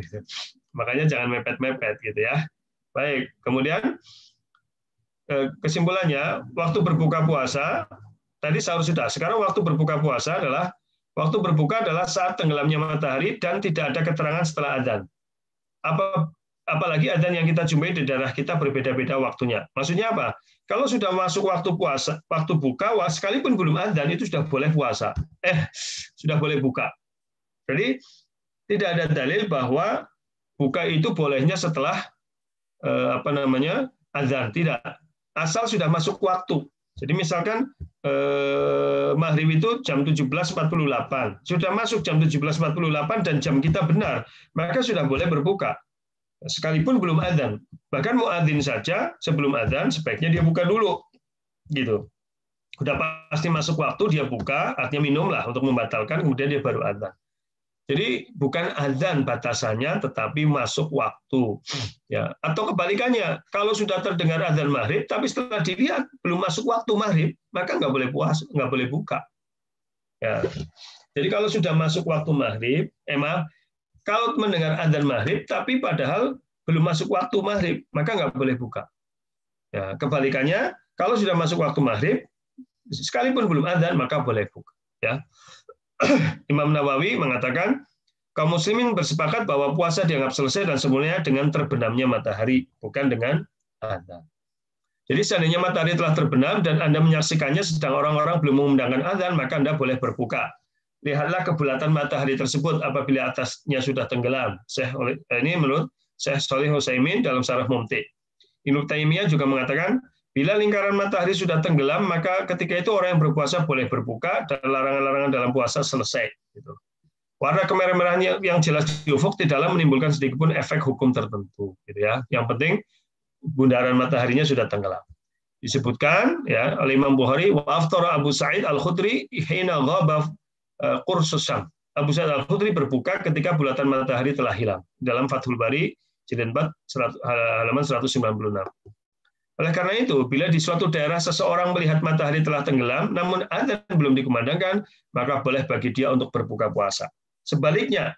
Makanya jangan mepet-mepet gitu ya. Baik, kemudian kesimpulannya, waktu berbuka puasa, tadi sahur sudah. Sekarang waktu berbuka puasa adalah saat tenggelamnya matahari dan tidak ada keterangan setelah azan. Apalagi azan yang kita jumpai di daerah kita berbeda-beda waktunya. Maksudnya apa? Kalau sudah masuk waktu puasa, waktu buka, sekalipun belum azan itu sudah boleh puasa. Sudah boleh buka. Jadi tidak ada dalil bahwa buka itu bolehnya setelah azan, tidak. Asal sudah masuk waktu. Jadi misalkan maghrib itu jam 17.48, sudah masuk jam 17.48 dan jam kita benar, maka sudah boleh berbuka. Sekalipun belum azan. Bahkan muadzin saja sebelum azan sebaiknya dia buka dulu. Gitu. Udah pasti masuk waktu dia buka, artinya minumlah untuk membatalkan, kemudian dia baru azan. Jadi bukan azan batasannya, tetapi masuk waktu. Ya, atau kebalikannya, kalau sudah terdengar azan maghrib, tapi setelah dilihat belum masuk waktu maghrib, maka nggak boleh puasa, nggak boleh buka. Ya. Jadi kalau sudah masuk waktu maghrib, kalau mendengar azan maghrib, tapi padahal belum masuk waktu maghrib, maka nggak boleh buka. Ya, kebalikannya, kalau sudah masuk waktu maghrib, sekalipun belum azan, maka boleh buka. Ya. Imam Nawawi mengatakan, kaum muslimin bersepakat bahwa puasa dianggap selesai dan semulanya dengan terbenamnya matahari, bukan dengan azan. Jadi seandainya matahari telah terbenam dan Anda menyaksikannya sedang orang-orang belum mengumandangkan azan, maka Anda boleh berbuka. Lihatlah kebulatan matahari tersebut apabila atasnya sudah tenggelam. Ini menurut Syekh Shalih Utsaimin dalam Syarah Mumti'. Ibnu Taimiyah juga mengatakan, bila lingkaran matahari sudah tenggelam, maka ketika itu orang yang berpuasa boleh berbuka dan larangan-larangan dalam puasa selesai. Warna kemerah-merahan yang jelas di ufuk tidaklah menimbulkan sedikitpun efek hukum tertentu. Gitu ya. Yang penting bundaran mataharinya sudah tenggelam. Disebutkan ya oleh Imam Bukhari, wa aftara Abu Sa'id Al-Khudri hina ghaba qursus syams. Abu Sa'id Al-Khudri berbuka ketika bulatan matahari telah hilang. Dalam Fathul Bari, jilid 4, halaman 196. Oleh karena itu, bila di suatu daerah seseorang melihat matahari telah tenggelam, namun adzan belum dikumandangkan, maka boleh bagi dia untuk berbuka puasa. Sebaliknya,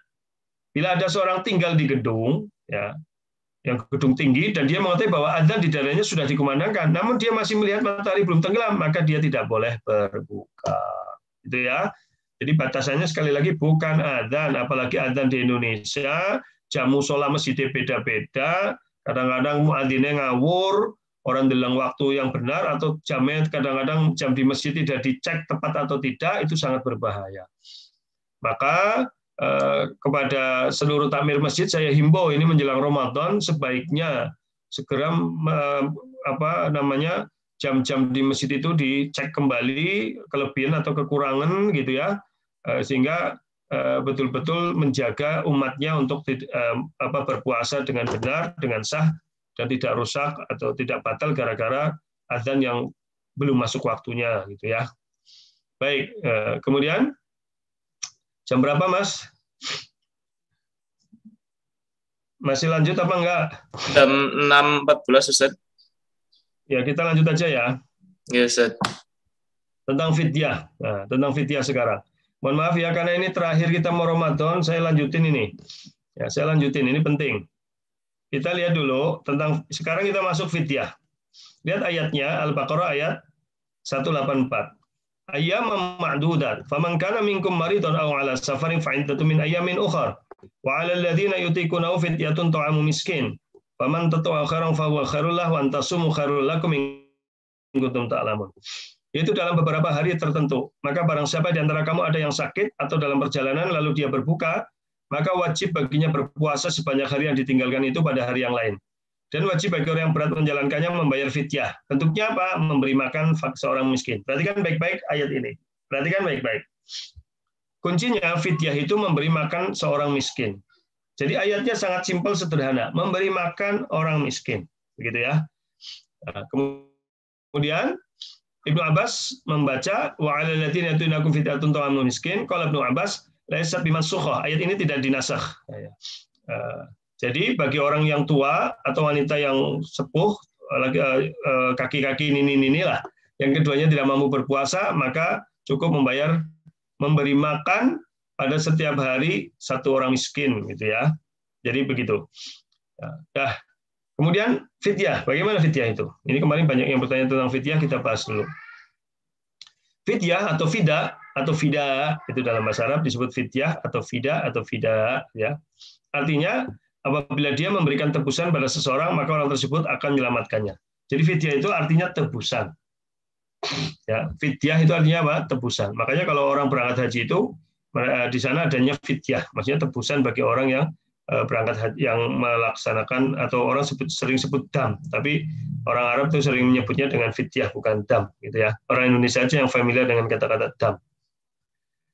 bila ada seorang tinggal di gedung, ya, yang gedung tinggi, dan dia mengetahui bahwa adzan di daerahnya sudah dikumandangkan, namun dia masih melihat matahari belum tenggelam, maka dia tidak boleh berbuka. Itu ya. Jadi batasannya sekali lagi bukan adzan, apalagi adzan di Indonesia, jam mushola masjidnya beda-beda, kadang-kadang muadzinnya ngawur, orang bilang waktu yang benar, atau jamnya kadang-kadang jam di masjid tidak dicek tepat atau tidak, itu sangat berbahaya. Maka kepada seluruh takmir masjid saya himbau ini menjelang Ramadan sebaiknya segera jam-jam di masjid itu dicek kembali kelebihan atau kekurangan gitu ya, sehingga betul-betul menjaga umatnya untuk berpuasa dengan benar, dengan sah, dan tidak rusak atau tidak batal gara-gara azan yang belum masuk waktunya gitu ya. Baik, kemudian jam berapa, Mas? Masih lanjut apa enggak? Jam 6.14, Ustaz. Ya, kita lanjut aja ya. Ya, Ustaz. Tentang fidyah. Nah, tentang fidyah sekarang. Mohon maaf ya, karena ini terakhir kita mau Ramadan, saya lanjutin ini. Ya, saya lanjutin, ini penting. Kita lihat dulu tentang, sekarang kita masuk fidyah. Lihat ayatnya, Al-Baqarah ayat 184. Ayyam ma'dudat, faman kana minkum maridun aw 'ala safarin fa 'iddatun min ayyamin ukhra, wa 'alal ladzina yutiqunahu fidyatun ta'amu miskin, faman tatawwa khairan fa huwa khairul lahu wa an tasumu khairul lakum in kuntum ta'lamun. Itu dalam beberapa hari tertentu. Maka barang siapa di antara kamu ada yang sakit atau dalam perjalanan lalu dia berbuka, maka wajib baginya berpuasa sebanyak hari yang ditinggalkan itu pada hari yang lain. Dan wajib bagi orang yang berat menjalankannya membayar fidyah. Bentuknya apa? Memberi makan seorang miskin. Perhatikan baik-baik ayat ini. Perhatikan baik-baik. Kuncinya fidyah itu memberi makan seorang miskin. Jadi ayatnya sangat simpel, sederhana. Memberi makan orang miskin. Begitu ya. Nah, kemudian Ibnu Abbas membaca wa 'alal ladzina yatunakum fidyatun ta'amu miskin. Qala Ibnu Abbas laysat bimansukha. Ayat ini tidak dinasakh. Jadi bagi orang yang tua atau wanita yang sepuh, kaki-kaki nini lah, yang keduanya tidak mampu berpuasa, maka cukup memberi makan pada setiap hari satu orang miskin, gitu ya. Jadi begitu. Nah, kemudian fidyah, bagaimana fidyah itu? Ini kemarin banyak yang bertanya tentang fidyah, kita bahas dulu. Fidyah atau fida atau fida itu dalam bahasa Arab disebut fidyah atau fida, ya. Artinya apabila dia memberikan tebusan pada seseorang, maka orang tersebut akan menyelamatkannya. Jadi fidyah itu artinya tebusan. Ya, fidyah itu artinya apa? Tebusan. Makanya kalau orang berangkat haji itu di sana adanya fidyah, maksudnya tebusan bagi orang yang berangkat haji, yang melaksanakan, atau orang sering sebut dam, tapi orang Arab itu sering menyebutnya dengan fidyah, bukan dam, gitu ya. Orang Indonesia aja yang familiar dengan kata-kata dam.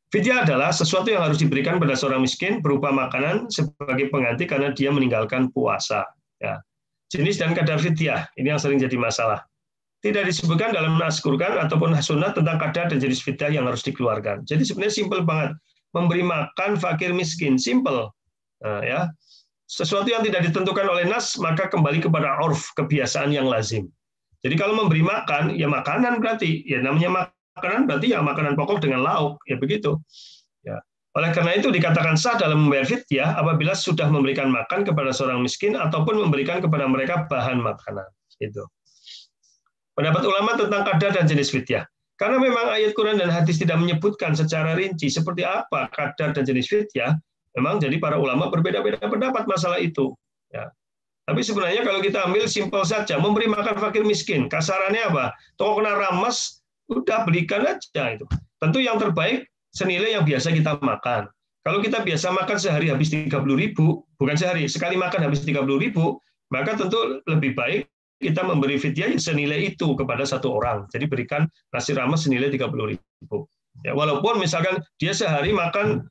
Fidyah adalah sesuatu yang harus diberikan pada seorang miskin berupa makanan sebagai pengganti karena dia meninggalkan puasa. Ya. Jenis dan kadar fidyah, ini yang sering jadi masalah. Tidak disebutkan dalam nas Quran ataupun sunnah tentang kadar dan jenis fidyah yang harus dikeluarkan. Jadi sebenarnya simpel banget. Memberi makan fakir miskin, simpel. Nah, ya. Sesuatu yang tidak ditentukan oleh nas, maka kembali kepada urf, kebiasaan yang lazim. Jadi kalau memberi makan, ya makanan berarti, ya namanya makanan berarti ya makanan pokok dengan lauk, ya begitu. Ya. Oleh karena itu dikatakan sah dalam membayar fidyah apabila sudah memberikan makan kepada seorang miskin ataupun memberikan kepada mereka bahan makanan. Itu. Pendapat ulama tentang kadar dan jenis fidyah. Karena memang ayat Quran dan hadis tidak menyebutkan secara rinci seperti apa kadar dan jenis fidyah, memang jadi para ulama berbeda-beda pendapat masalah itu. Ya. Tapi sebenarnya kalau kita ambil simpel saja, memberi makan fakir miskin, kasarannya apa? Toko kena rames, udah belikan aja itu. Tentu yang terbaik senilai yang biasa kita makan. Kalau kita biasa makan sehari habis 30.000, bukan sehari, sekali makan habis 30.000, maka tentu lebih baik kita memberi fidyah senilai itu kepada satu orang. Jadi berikan nasi rames senilai 30.000. Ya, walaupun misalkan dia sehari makan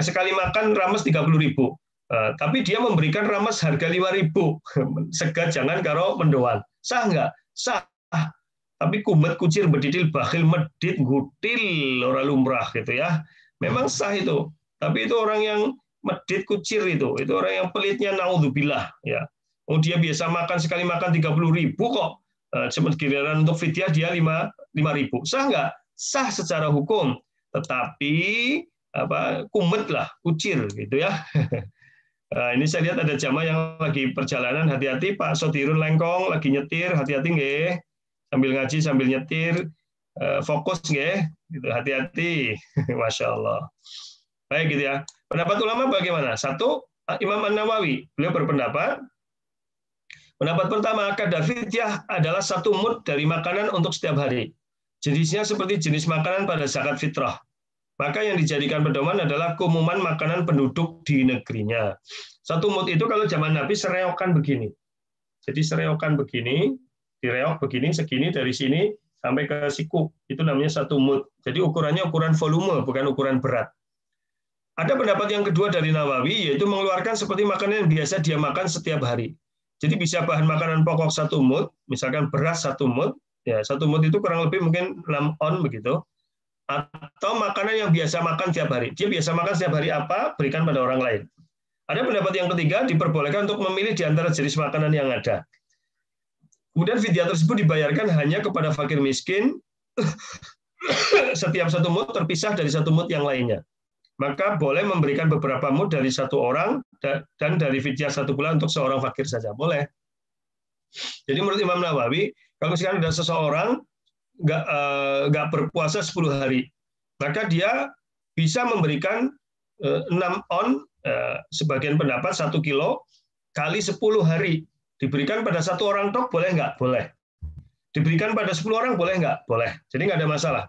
sekali makan rames 30.000, tapi dia memberikan rames harga 5.000. Segat jangan karo mendoan. Sah nggak? Sah. Tapi kumet kucir bedidil bakhil medit gutil ora lumrah gitu ya. Memang sah itu, tapi itu orang yang medit kucir itu orang yang pelitnya naudzubillah ya. Oh dia biasa makan sekali makan 30.000 kok. Giliran untuk fidyah dia 5.000. Sah nggak? Sah secara hukum, tetapi kumet lah, kucir gitu ya. Nah, ini saya lihat ada jamaah yang lagi perjalanan, hati-hati Pak Sodirun Lengkong lagi nyetir, hati-hati nggih. Sambil ngaji sambil nyetir, fokus nggih, gitu. Hati-hati. Masya Allah. Baik gitu ya. Pendapat ulama bagaimana? Satu, Imam An-Nawawi, beliau berpendapat, pendapat pertama, kadar fidyah adalah 1 mud dari makanan untuk setiap hari. Jenisnya seperti jenis makanan pada zakat fitrah. Maka yang dijadikan pedoman adalah keumuman makanan penduduk di negerinya. 1 mud itu kalau zaman Nabi sereokan begini. Jadi sereokan begini, direok begini, segini dari sini sampai ke siku. Itu namanya 1 mud. Jadi ukurannya ukuran volume, bukan ukuran berat. Ada pendapat yang kedua dari Nawawi, yaitu mengeluarkan seperti makanan yang biasa dia makan setiap hari. Jadi bisa bahan makanan pokok 1 mud, misalkan beras 1 mud, ya 1 mud itu kurang lebih mungkin 6 on begitu. Atau makanan yang biasa makan tiap hari. Dia biasa makan setiap hari apa, berikan pada orang lain. Ada pendapat yang ketiga, diperbolehkan untuk memilih di antara jenis makanan yang ada. Kemudian fidyah tersebut dibayarkan hanya kepada fakir miskin, setiap 1 mud terpisah dari 1 mud yang lainnya. Maka boleh memberikan beberapa mud dari 1 orang, dan dari fidyah 1 bulan untuk seorang fakir saja. Boleh. Jadi menurut Imam Nawawi, kalau misalkan ada seseorang nggak berpuasa 10 hari, maka dia bisa memberikan 6 on, sebagian pendapat 1 kilo kali 10 hari, diberikan pada 1 orang tok, boleh nggak? Boleh. Diberikan pada 10 orang, boleh nggak? Boleh. Jadi nggak ada masalah.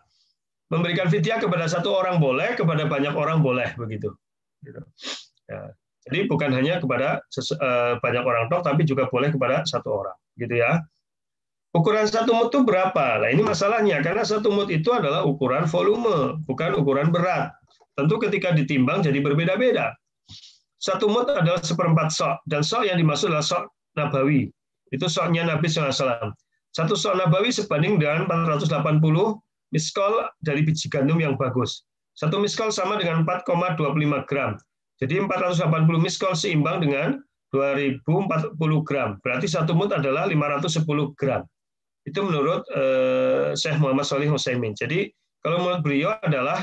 Memberikan fidyah kepada 1 orang boleh, kepada banyak orang boleh, begitu. Ya. Jadi bukan hanya kepada banyak orang tok, tapi juga boleh kepada 1 orang, gitu ya. Ukuran 1 mud itu berapa? Nah ini masalahnya, karena 1 mud itu adalah ukuran volume, bukan ukuran berat. Tentu ketika ditimbang jadi berbeda-beda. 1 mud adalah 1/4 sok, dan sok yang dimaksud adalah sok nabawi. Itu soknya Nabi SAW. 1 sok nabawi sebanding dengan 480 miskol dari biji gandum yang bagus. 1 miskol sama dengan 4,25 gram. Jadi 480 miskol seimbang dengan 2040 gram. Berarti 1 mud adalah 510 gram. Itu menurut Syekh Muhammad Shalih Utsaimin. Jadi kalau menurut beliau adalah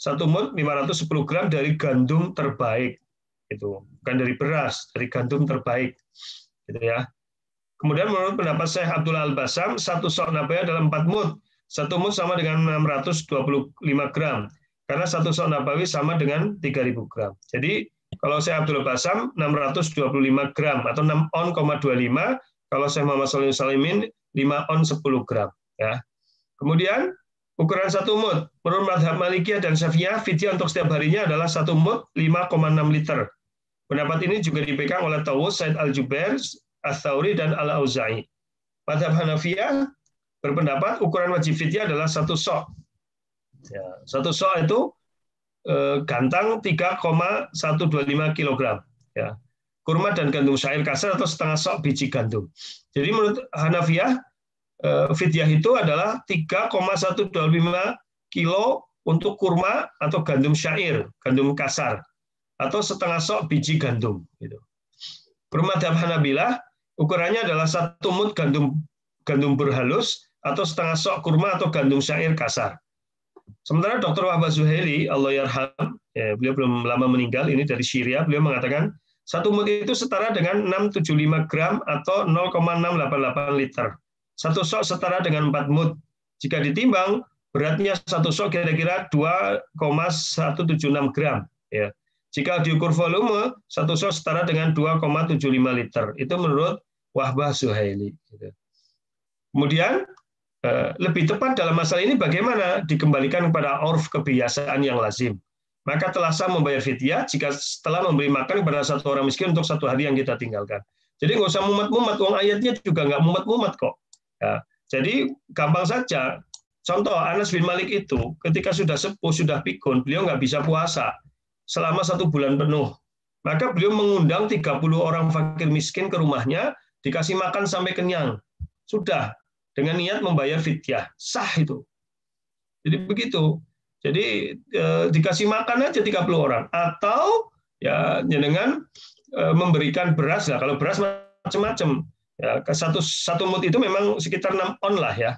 1 mud 510 gram dari gandum terbaik. Itu bukan dari beras, dari gandum terbaik. Gitu ya. Kemudian menurut pendapat Syekh Abdullah Al-Basam, 1 sok nabawi adalah 4 mud. 1 mud sama dengan 625 gram. Karena 1 sok nabawi sama dengan 3.000 gram. Jadi kalau Syekh Abdullah Basam 625 gram atau 6,25 on. Kalau Syekh Muhammad Shalih Utsaimin 5 on 10 gram. Ya. Kemudian ukuran 1 mud. Menurut mazhab Malikiyah dan Syafi'iyah, fidyah untuk setiap harinya adalah 1 mud 5,6 liter. Pendapat ini juga dipegang oleh Tawus, Said Al-Jubair, Ats-Tsauri, dan Al-Auza'i. Mazhab Hanafiyah berpendapat ukuran wajib fidyah adalah 1 sok. Ya, 1 sok itu gantang 3,125 kg. Ya. Kurma dan gandum syair kasar atau setengah sok biji gandum. Jadi menurut Hanafiyah, fidyah itu adalah 3,125 kilo untuk kurma atau gandum syair, gandum kasar, atau setengah sok biji gandum. Gitu. Mazhab Hanabilah, ukurannya adalah 1 mud gandum berhalus atau setengah sok kurma atau gandum syair kasar. Sementara Dr. Wahbah Zuhaili, Allah yarham, ya, beliau belum lama meninggal, ini dari Syria, beliau mengatakan 1 mud itu setara dengan 675 gram atau 0,688 liter. 1 sok setara dengan 4 mud. Jika ditimbang, beratnya 1 sok kira-kira 2,176 gram. Ya. Jika diukur volume, 1 sok setara dengan 2,75 liter. Itu menurut Wahbah Zuhaili. Kemudian, lebih tepat dalam masalah ini bagaimana dikembalikan kepada urf kebiasaan yang lazim. Maka telah sah membayar fidyah jika setelah memberi makan kepada 1 orang miskin untuk 1 hari yang kita tinggalkan. Jadi nggak usah mumet-mumet, wong ayatnya juga nggak mumet-mumet kok. Ya, jadi gampang saja. Contoh Anas bin Malik itu ketika sudah sepuh, sudah pikun, beliau nggak bisa puasa selama 1 bulan penuh. Maka beliau mengundang 30 orang fakir miskin ke rumahnya, dikasih makan sampai kenyang. Sudah, dengan niat membayar fidyah. Sah itu. Jadi begitu. Jadi dikasih makan aja 30 orang atau ya dengan memberikan beras. Nah, kalau beras macam-macam. Ya, satu mut itu memang sekitar 6 on lah ya.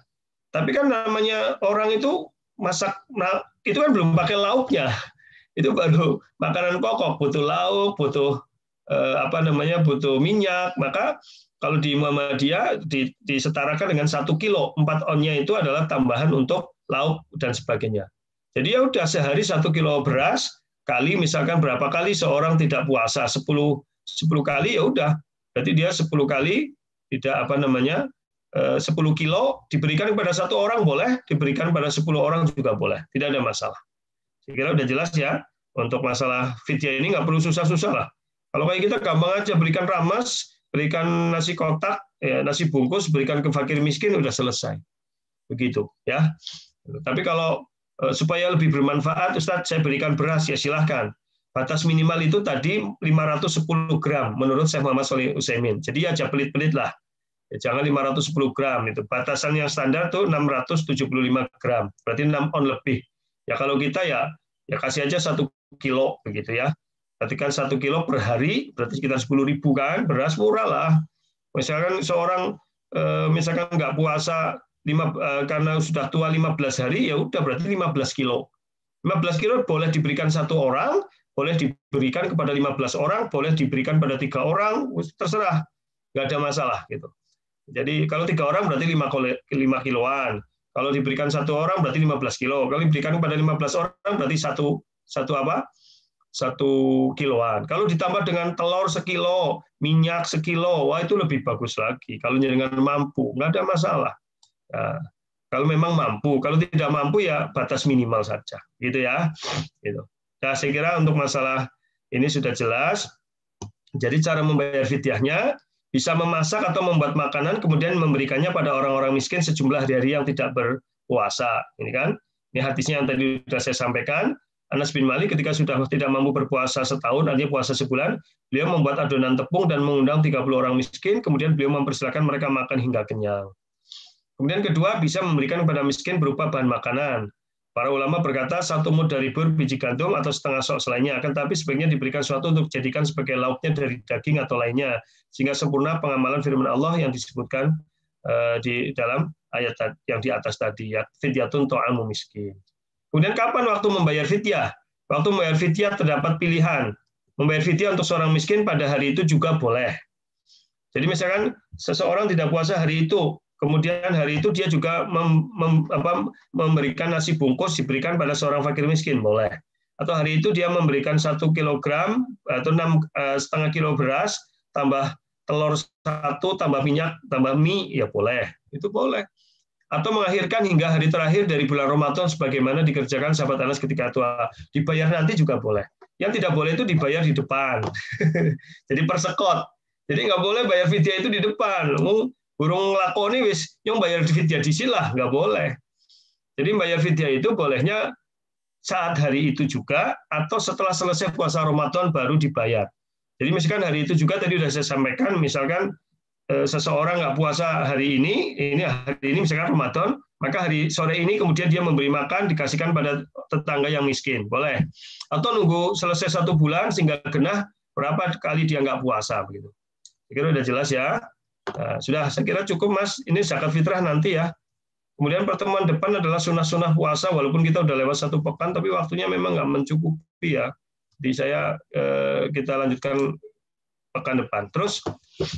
Tapi kan namanya orang itu masak, nah, itu kan belum pakai lauknya. Itu baru makanan pokok, butuh lauk, butuh butuh minyak. Maka kalau di Muhammadiyah disetarakan dengan 1 kilo, 4 onnya itu adalah tambahan untuk lauk dan sebagainya. Jadi ya udah sehari 1 kilo beras kali misalkan berapa kali seorang tidak puasa, 10 kali ya udah. Berarti dia 10 kali tidak 10 kilo diberikan kepada 1 orang boleh, diberikan pada 10 orang juga boleh, tidak ada masalah. Saya kira udah jelas ya. Untuk masalah fidyah ini nggak perlu susah-susah lah. Kalau kayak kita gampang aja, berikan ramas, berikan nasi kotak, ya, nasi bungkus, berikan ke fakir miskin, udah selesai. Begitu ya. Tapi kalau supaya lebih bermanfaat, Ustadz, saya berikan beras, ya silahkan. Batas minimal itu tadi 510 gram menurut Syekh Muhammad Shalih Utsaimin. Jadi aja pelit-pelit lah. Ya, jangan 510 gram itu. Batasan yang standar tuh 675 gram. Berarti 6 on lebih. Ya kalau kita ya kasih aja 1 kilo begitu ya. Berarti kan 1 kilo per hari berarti sekitar 10.000 kan, beras murah lah. Misalkan seorang misalkan nggak puasa karena sudah tua 15 hari, ya udah berarti 15 kilo. 15 kilo boleh diberikan 1 orang, boleh diberikan kepada 15 orang, boleh diberikan pada 3 orang, terserah, nggak ada masalah gitu. Jadi kalau 3 orang berarti 5 kiloan. Kalau diberikan 1 orang berarti 15 kilo. Kalau diberikan kepada 15 orang berarti 1 kiloan. Kalau ditambah dengan telur sekilo, minyak sekilo, wah itu lebih bagus lagi. Kalau dengan mampu, nggak ada masalah. Nah, kalau memang mampu, kalau tidak mampu ya batas minimal saja, gitu ya. Gitu. Nah, saya kira untuk masalah ini sudah jelas. Jadi cara membayar fidyahnya bisa memasak atau membuat makanan kemudian memberikannya pada orang-orang miskin sejumlah hari-hari yang tidak berpuasa. Ini kan, ini hadisnya yang tadi sudah saya sampaikan. Anas bin Malik ketika sudah tidak mampu berpuasa setahun, artinya puasa sebulan, beliau membuat adonan tepung dan mengundang 30 orang miskin, kemudian beliau mempersilakan mereka makan hingga kenyang. Kemudian kedua, bisa memberikan kepada miskin berupa bahan makanan. Para ulama berkata 1 mud dari bur biji gandum atau setengah sok selainnya, akan tapi sebaiknya diberikan suatu untuk dijadikan sebagai lauknya dari daging atau lainnya, sehingga sempurna pengamalan firman Allah yang disebutkan di dalam ayat yang di atas tadi, ya, fidyatun ta'amu miskin. Kemudian kapan waktu membayar fidyah? Waktu membayar fidyah terdapat pilihan. Membayar fidyah untuk seorang miskin pada hari itu juga boleh. Jadi misalkan seseorang tidak puasa hari itu, kemudian hari itu dia juga memberikan nasi bungkus diberikan pada seorang fakir miskin, boleh. Atau hari itu dia memberikan 1 kilogram atau 6,5 kilo beras, tambah telur 1, tambah minyak, tambah mie, ya boleh. Itu boleh. Atau mengakhirkan hingga hari terakhir dari bulan Ramadan sebagaimana dikerjakan sahabat Anas ketika tua. Dibayar nanti juga boleh. Yang tidak boleh itu dibayar di depan. Jadi persekot. Jadi nggak boleh bayar fidyah itu di depan. Burung lakoni wis yang bayar fidyah di silah, nggak boleh. Jadi bayar fidyah itu bolehnya saat hari itu juga atau setelah selesai puasa Ramadan baru dibayar. Jadi misalkan hari itu juga tadi sudah saya sampaikan, misalkan seseorang nggak puasa hari ini misalkan Ramadan, maka hari sore ini kemudian dia memberi makan dikasihkan pada tetangga yang miskin, boleh. Atau nunggu selesai 1 bulan sehingga genah berapa kali dia nggak puasa begitu. Saya kira udah jelas ya. Nah, sudah, saya kira cukup Mas. Ini zakat fitrah nanti ya. Kemudian pertemuan depan adalah sunnah-sunnah puasa, walaupun kita udah lewat 1 pekan, tapi waktunya memang nggak mencukupi ya. Jadi kita lanjutkan pekan depan. Terus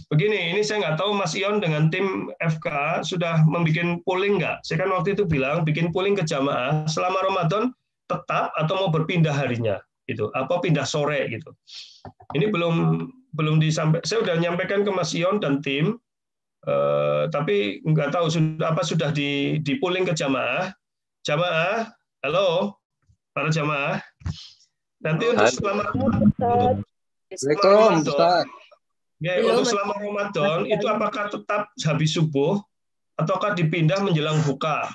begini, ini saya nggak tahu Mas Ion dengan tim FK sudah membuat polling nggak? Saya kan waktu itu bilang bikin polling ke jamaah selama Ramadan tetap atau mau berpindah harinya, gitu, apa pindah sore gitu. Ini belum disampaikan. Saya sudah menyampaikan ke Mas Ion dan tim, tapi nggak tahu sudah di polling ke jamaah. Jamaah, halo, para jamaah. Nanti untuk selama Waalaikumsalam. Untuk selama Ramadan itu apakah tetap habis subuh ataukah dipindah menjelang buka?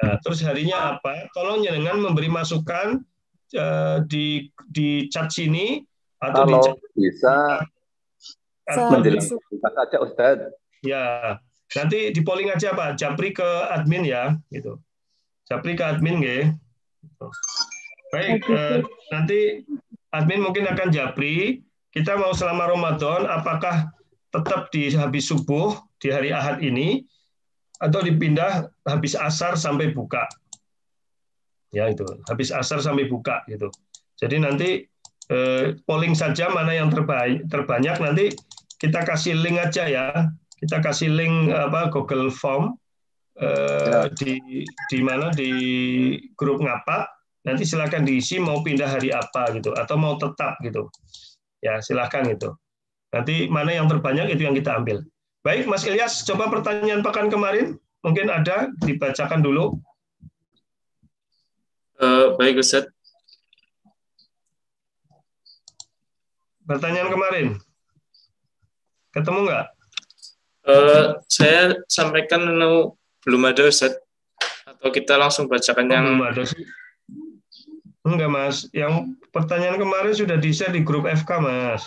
Nah, terus harinya apa? Tolong jangan memberi masukan di chat sini atau Kalau di chat bisa menjelang buka saja Ustaz. Ya, nanti di polling aja Pak, Japri ke admin ya, gitu. Japri ke admin nggih. Baik, nanti admin mungkin akan japri, kita mau selama Ramadan, apakah tetap di habis subuh di hari Ahad ini, atau dipindah habis asar sampai buka. Ya itu, habis asar sampai buka gitu. Jadi nanti polling saja mana yang terbanyak, nanti kita kasih link aja ya. Kita kasih link Google Form di mana di grup ngapak. Nanti silakan diisi mau pindah hari apa gitu atau mau tetap gitu. Ya, silakan gitu. Nanti mana yang terbanyak itu yang kita ambil. Baik, Mas Ilyas, coba pertanyaan pekan kemarin mungkin ada dibacakan dulu. Baik, Ustaz. Pertanyaan kemarin. Ketemu nggak? Saya sampaikan belum ada, Ustaz. Atau kita langsung bacakan yang belum ada sih. Enggak, Mas. Yang pertanyaan kemarin sudah di-share di grup FK, Mas.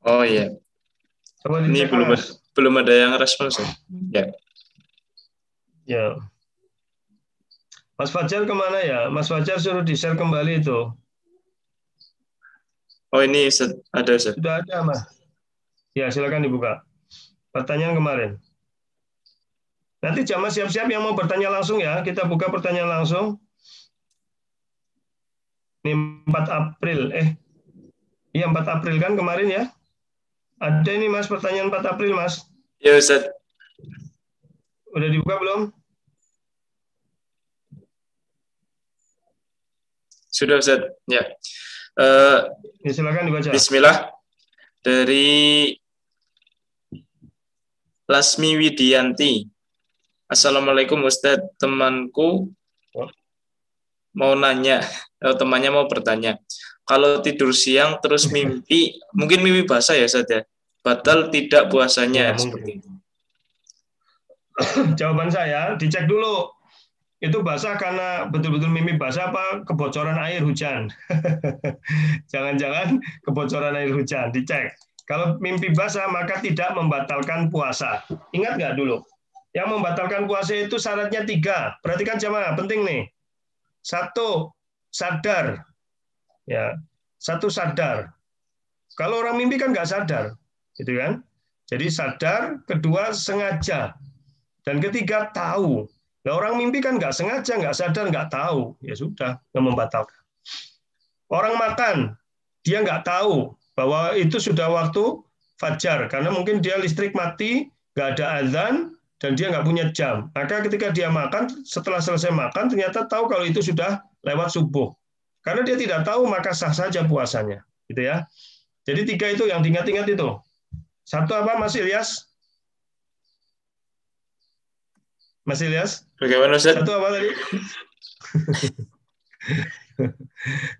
Oh iya. Coba ini dicek, belum ada yang respons. Ya. Ya. Mas Fajar kemana ya? Mas Fajar suruh di-share kembali itu. Oh ini ada, Ustaz. Sudah ada, Mas. Ya, silakan dibuka. Pertanyaan kemarin. Nanti jamaah siap-siap yang mau bertanya langsung ya. Kita buka pertanyaan langsung. Ini 4 April. Iya 4 April kan kemarin ya? Ada ini Mas pertanyaan 4 April Mas. Ya Ustaz. Udah dibuka belum? Sudah Ustaz. Ya. Ya silakan dibaca. Bismillah. Dari Lasmi Widianti. Assalamualaikum Ustaz. Temanku mau nanya, temannya mau bertanya. Kalau tidur siang terus mimpi, mungkin mimpi basah ya Ustaz ya. Batal tidak puasanya? Ya, mungkin. Jawaban saya, dicek dulu. Itu basah karena betul-betul mimpi basah apa kebocoran air hujan. Jangan-jangan kebocoran air hujan, dicek. Kalau mimpi basah maka tidak membatalkan puasa. Ingat nggak dulu? Yang membatalkan puasa itu syaratnya 3. Perhatikan jamaah, penting nih. 1, sadar. Ya, 1 sadar. Kalau orang mimpi kan nggak sadar, gitu kan? Jadi sadar, 2 sengaja, dan 3 tahu. Nah, orang mimpi kan nggak sengaja, nggak sadar, nggak tahu. Ya sudah, nggak membatalkan. Orang makan, dia nggak tahu bahwa itu sudah waktu fajar, karena mungkin dia listrik mati, nggak ada azan, dan dia nggak punya jam. Maka ketika dia makan, setelah selesai makan, ternyata tahu kalau itu sudah lewat subuh. Karena dia tidak tahu, maka sah saja puasanya. Gitu ya. Jadi 3 itu yang diingat-ingat itu. 1 apa, Mas Ilyas? Mas Ilyas? Bagaimana, Ustaz? 1 apa tadi?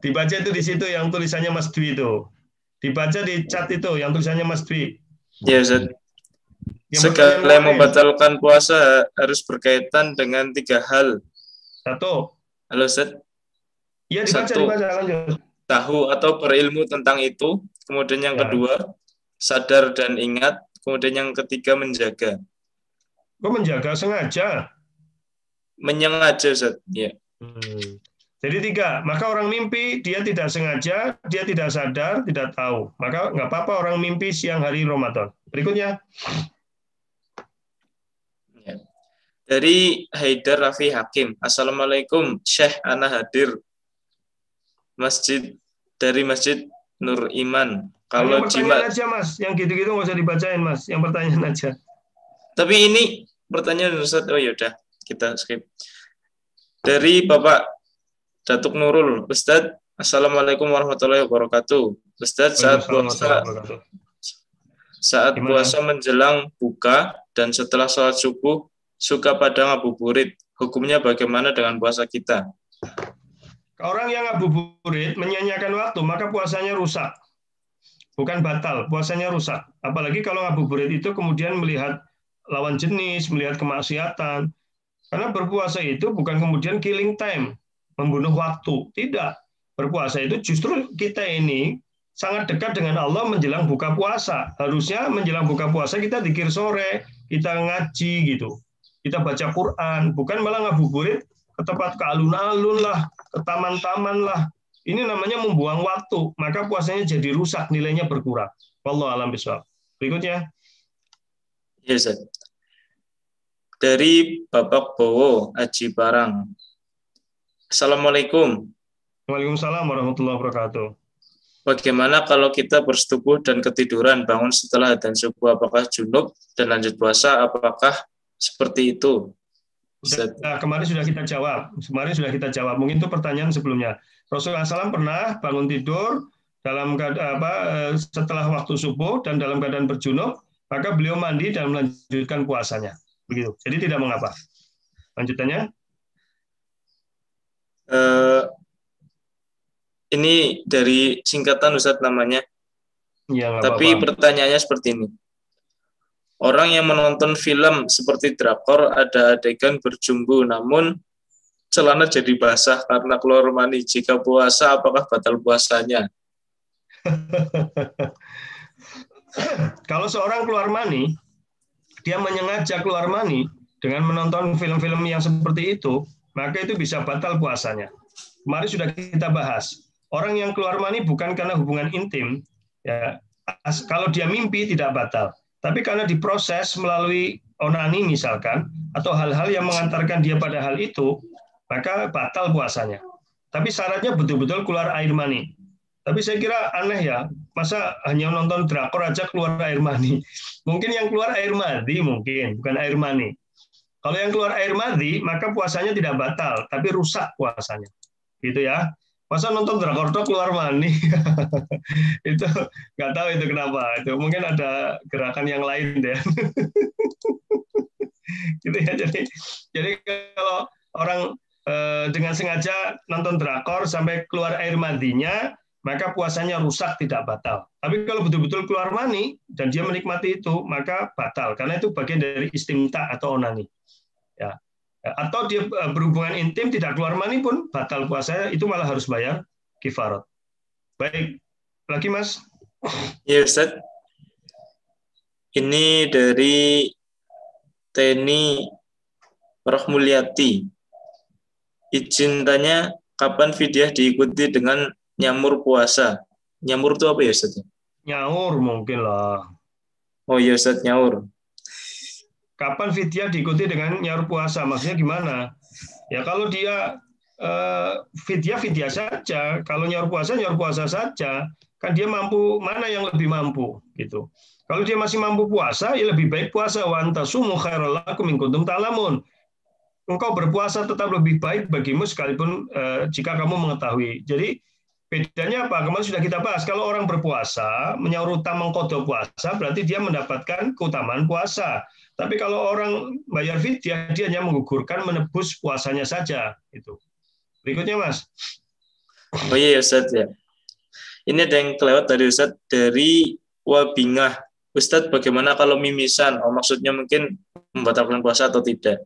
Dibaca itu di situ yang tulisannya Mas Dwi itu. Dibaca di chat itu yang tulisannya Mas Dwi. Ya, Ustaz. Segala yang membatalkan puasa harus berkaitan dengan 3 hal. 1. Halo, Ustaz. Iya, dibaca, lanjut. Tahu atau berilmu tentang itu. Kemudian yang kedua, sadar dan ingat. Kemudian yang ketiga, menjaga. Kok menjaga sengaja? Menyengaja, Ustaz. Ya. Jadi 3. Maka orang mimpi, dia tidak sengaja, dia tidak sadar, tidak tahu. Maka nggak apa-apa orang mimpi siang hari Ramadan. Berikutnya. Dari Haidar Rafi Hakim. Assalamualaikum, Syekh Ana hadir dari Masjid Nur Iman. Kalau pertanyaan aja Mas, yang gitu-gitu nggak usah dibacain Mas, yang pertanyaan aja. Tapi ini pertanyaan Ustaz, oh yaudah kita skip. Dari Bapak Datuk Nurul, Ustaz, Assalamualaikum warahmatullahi wabarakatuh. Ustaz, saat puasa menjelang buka dan setelah sholat subuh suka pada ngabuburit, hukumnya bagaimana dengan puasa kita? Orang yang ngabuburit menyanyiakan waktu, maka puasanya rusak. Bukan batal, puasanya rusak. Apalagi kalau ngabuburit itu kemudian melihat lawan jenis, melihat kemaksiatan. Karena berpuasa itu bukan kemudian killing time, membunuh waktu. Tidak. Berpuasa itu justru kita ini sangat dekat dengan Allah menjelang buka puasa. Harusnya menjelang buka puasa kita dzikir sore, kita ngaji gitu. Kita baca Quran, bukan malah ngabuburit ke tempat ke alun-alun lah, ke taman-taman lah. Ini namanya membuang waktu, maka puasanya jadi rusak, nilainya berkurang. Wallahu a'lam bishawab. Berikutnya. Ya, Ustaz. Dari Bapak Bowo Aji Parang. Assalamualaikum. Waalaikumsalam warahmatullahi wabarakatuh. Bagaimana kalau kita bersetubuh dan ketiduran bangun setelah adzan subuh? Apakah junub dan lanjut puasa? Apakah seperti itu? Kemarin sudah kita jawab. Mungkin itu pertanyaan sebelumnya. Rasulullah SAW pernah bangun tidur dalam setelah waktu subuh dan dalam keadaan berjunub, maka beliau mandi dan melanjutkan puasanya. Begitu. Jadi tidak mengapa. Lanjutannya. Ini dari singkatan Ustadz namanya. Ya, tapi pertanyaannya seperti ini. Orang yang menonton film seperti drakor ada adegan berjumbu namun celana jadi basah karena keluar mani. Jika puasa apakah batal puasanya? Kalau seorang keluar mani, dia menyengaja keluar mani dengan menonton film-film yang seperti itu, maka itu bisa batal puasanya. Kemarin sudah kita bahas. Orang yang keluar mani bukan karena hubungan intim, ya. Kalau dia mimpi tidak batal. Tapi karena diproses melalui onani misalkan, atau hal-hal yang mengantarkan dia pada hal itu, maka batal puasanya. Tapi syaratnya betul-betul keluar air mani. Tapi saya kira aneh ya, masa hanya nonton drakor aja keluar air mani. Mungkin yang keluar air madi mungkin, bukan air mani. Kalau yang keluar air madi, maka puasanya tidak batal, tapi rusak puasanya. Gitu ya. Masa nonton drakor keluar mani? Itu nggak tahu itu kenapa. Itu mungkin ada gerakan yang lain deh. Gitu ya. Jadi kalau orang dengan sengaja nonton drakor sampai keluar air madinya, maka puasanya rusak, tidak batal. Tapi kalau betul-betul keluar mani dan dia menikmati itu, maka batal karena itu bagian dari istimta atau onani. Ya. Atau dia berhubungan intim tidak keluar mani pun batal puasanya, itu malah harus bayar kifarat. Baik, lagi Mas. Iya Ustaz. Ini dari Teni Rahmulyati. Izin tanya, kapan fidyah diikuti dengan nyamur puasa? Nyamur itu apa ya Ustaz? Nyaur mungkin lah. Oh iya Ustaz, nyaur. Kapan fidyah diikuti dengan nyaur puasa? Maksudnya gimana? Ya kalau dia fidyah saja. Kalau nyaur puasa saja. Kan dia mampu, mana yang lebih mampu gitu. Kalau dia masih mampu puasa, ya lebih baik puasa. Wa antasumu khairul lakum in kuntum ta'lamun. Engkau berpuasa tetap lebih baik bagimu sekalipun jika kamu mengetahui. Jadi bedanya apa? Kemarin sudah kita bahas. Kalau orang berpuasa, menyaur utang mengqadha puasa, berarti dia mendapatkan keutamaan puasa. Tapi kalau orang bayar fidyah, dia hanya menggugurkan, menebus puasanya saja. Itu. Berikutnya, Mas. Oh iya, Ustaz ya. Ini ada yang kelewat dari Ustaz, dari Wabingah. Ustaz, bagaimana kalau mimisan? Oh, maksudnya mungkin membatalkan puasa atau tidak?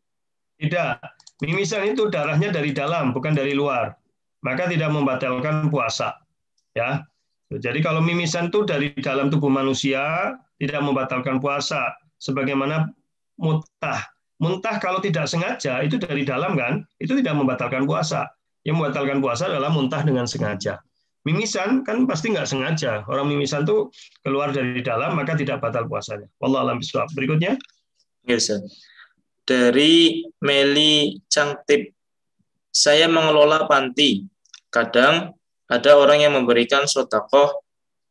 Tidak. Mimisan itu darahnya dari dalam, bukan dari luar. Maka tidak membatalkan puasa. Ya. Jadi kalau mimisan itu dari dalam tubuh manusia, tidak membatalkan puasa. Sebagaimana muntah kalau tidak sengaja itu dari dalam kan, itu tidak membatalkan puasa. Yang membatalkan puasa adalah muntah dengan sengaja. Mimisan kan pasti nggak sengaja. Orang mimisan itu keluar dari dalam maka tidak batal puasanya. Wallahu a'lam bishawab. Berikutnya. Yes, dari Meli Cangtip. Saya mengelola panti. Kadang ada orang yang memberikan sedekah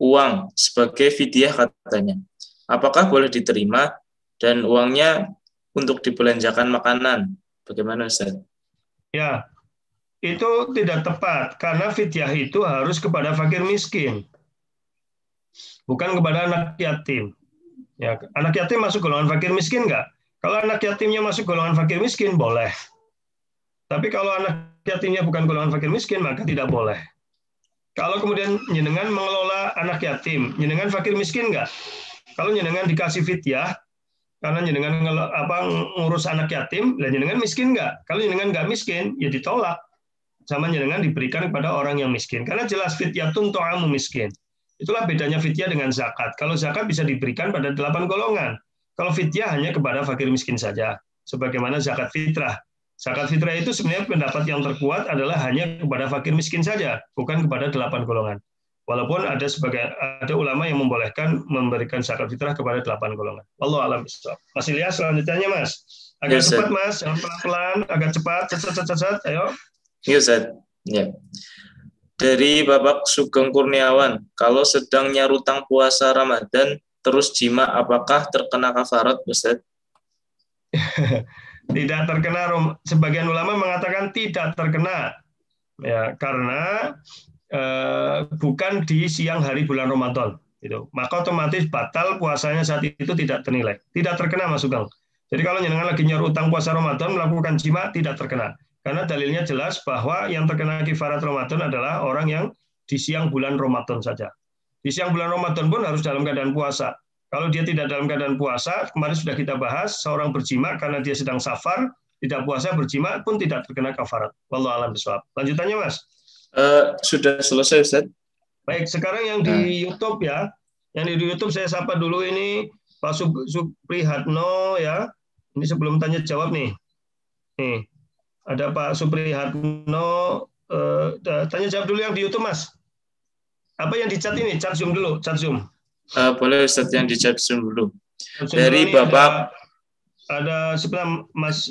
uang sebagai fidyah katanya. Apakah boleh diterima? Dan uangnya untuk dibelanjakan makanan. Bagaimana Ustaz? Ya, itu tidak tepat karena fidyah itu harus kepada fakir miskin, bukan kepada anak yatim. Ya, anak yatim masuk golongan fakir miskin nggak? Kalau anak yatimnya masuk golongan fakir miskin boleh. Tapi kalau anak yatimnya bukan golongan fakir miskin maka tidak boleh. Kalau kemudian jenengan mengelola anak yatim, jenengan fakir miskin nggak? Kalau jenengan dikasih fidyah karena jenengan ngurus anak yatim, dan jenengan miskin nggak? Kalau jenengan nggak miskin, ya ditolak. Sama jenengan diberikan kepada orang yang miskin. Karena jelas fidyatun ta'amu miskin. Itulah bedanya fidyah dengan zakat. Kalau zakat bisa diberikan pada 8 golongan. Kalau fidyah hanya kepada fakir miskin saja. Sebagaimana zakat fitrah. Zakat fitrah itu sebenarnya pendapat yang terkuat adalah hanya kepada fakir miskin saja, bukan kepada 8 golongan. Walaupun ada ulama yang membolehkan memberikan zakat fitrah kepada 8 golongan. Wallahu a'lam bishawab. Mas Ilyas, selanjutnya Mas. Agak cepat Mas, jangan pelan-pelan, agak cepat, cet, ayo. Iya Ustaz. Ya. Dari Bapak Sugeng Kurniawan, kalau sedang nyarutang puasa Ramadan terus jima, apakah terkena kafarat, Ustaz? Tidak terkena. Sebagian ulama mengatakan tidak terkena, ya, karena bukan di siang hari bulan Ramadan, gitu. Maka otomatis batal puasanya saat itu tidak ternilai, tidak terkena Mas Sugeng. Jadi kalau jenengan lagi nyarutang puasa Ramadan melakukan jima tidak terkena, karena dalilnya jelas bahwa yang terkena kifarat Ramadan adalah orang yang di siang bulan Ramadan saja. Di siang bulan Ramadan pun harus dalam keadaan puasa. Kalau dia tidak dalam keadaan puasa, kemarin sudah kita bahas, seorang berjima karena dia sedang safar, tidak puasa, berjima pun tidak terkena kafarat. Wallahu a'lam bishawab. Lanjutannya Mas. Sudah selesai Ustaz. Baik, sekarang yang di YouTube ya. Yang di YouTube saya sapa dulu ini Pak Suprihatno ya. Ini sebelum tanya jawab nih. Nih, ada Pak Suprihatno. Tanya jawab dulu yang di YouTube Mas. Apa yang di chat ini? Chat Zoom dulu, chat Zoom. Boleh Ustaz yang di chat Zoom dulu. Dari Bapak ada sebenarnya Mas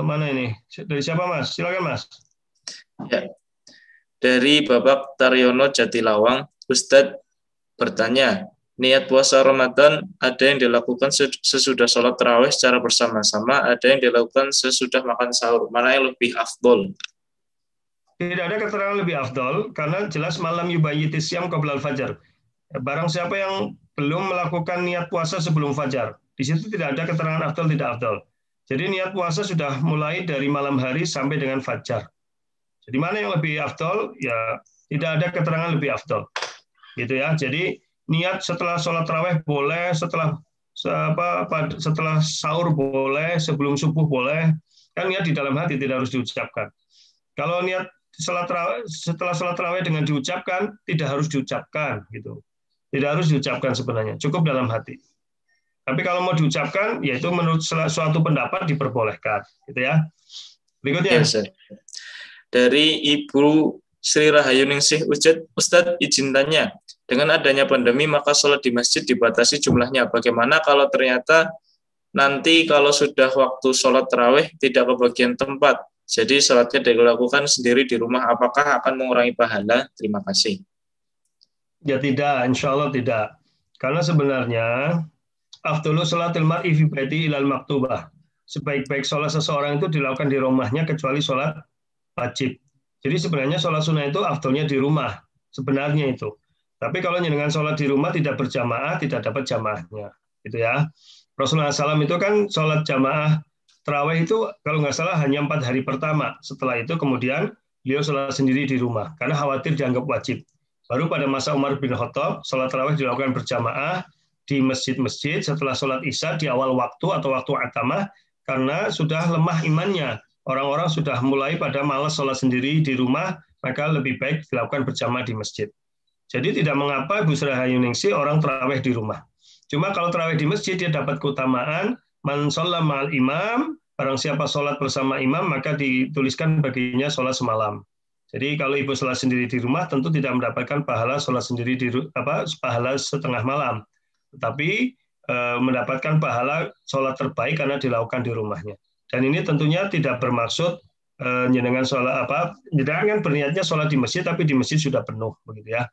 mana ini? Dari siapa Mas? Silakan Mas. Ya. Dari Bapak Taryono Jatilawang, Ustadz bertanya, niat puasa Ramadan ada yang dilakukan sesudah sholat tarawih secara bersama-sama, ada yang dilakukan sesudah makan sahur. Mana yang lebih afdol? Tidak ada keterangan lebih afdol, karena jelas malam yubayyitis syam qabla al-fajar. Barang siapa yang belum melakukan niat puasa sebelum fajar, di situ tidak ada keterangan afdol tidak afdol. Jadi niat puasa sudah mulai dari malam hari sampai dengan fajar. Jadi mana yang lebih afdol? Ya tidak ada keterangan lebih afdol. Gitu ya. Jadi niat setelah sholat tarawih boleh, setelah sahur boleh, sebelum subuh boleh. Kan niat di dalam hati tidak harus diucapkan. Kalau niat setelah sholat tarawih dengan diucapkan, tidak harus diucapkan gitu. Tidak harus diucapkan sebenarnya, cukup dalam hati. Tapi kalau mau diucapkan, yaitu menurut suatu pendapat diperbolehkan, gitu ya. Berikutnya. Yes, dari Ibu Sri Rahayu Ningsih Ustadz izin tanya, dengan adanya pandemi maka sholat di masjid dibatasi jumlahnya. Bagaimana kalau ternyata nanti kalau sudah waktu sholat tarawih tidak kebagian tempat, jadi sholatnya dilakukan sendiri di rumah, apakah akan mengurangi pahala? Terima kasih. Ya tidak, insya Allah tidak. Karena sebenarnya afdhalu sholatil mar'i fi baiti ilal maktubah. Sebaik-baik sholat seseorang itu dilakukan di rumahnya kecuali sholat wajib. Jadi sebenarnya sholat sunnah itu afdhalnya di rumah. Sebenarnya itu. Tapi kalau dengan sholat di rumah tidak berjamaah, tidak dapat jamaahnya. Gitu ya. Rasulullah SAW itu kan sholat jamaah tarawih itu kalau nggak salah hanya 4 hari pertama. Setelah itu kemudian beliau sholat sendiri di rumah. Karena khawatir dianggap wajib. Baru pada masa Umar bin Khattab, sholat tarawih dilakukan berjamaah di masjid-masjid setelah sholat isya di awal waktu atau waktu atamah, karena sudah lemah imannya. Orang-orang sudah mulai pada malas sholat sendiri di rumah, maka lebih baik dilakukan berjamaah di masjid. Jadi tidak mengapa Bu Sri Rahayu Ningsih orang tarawih di rumah. Cuma kalau tarawih di masjid dia dapat keutamaan, man shalla ma'al imam, barang siapa sholat bersama imam, maka dituliskan baginya sholat semalam. Jadi kalau ibu sholat sendiri di rumah tentu tidak mendapatkan pahala sholat sendiri pahala setengah malam, tetapi mendapatkan pahala sholat terbaik karena dilakukan di rumahnya. Dan ini tentunya tidak bermaksud jenengan sholat jenengan kan berniatnya sholat di masjid tapi di masjid sudah penuh begitu ya.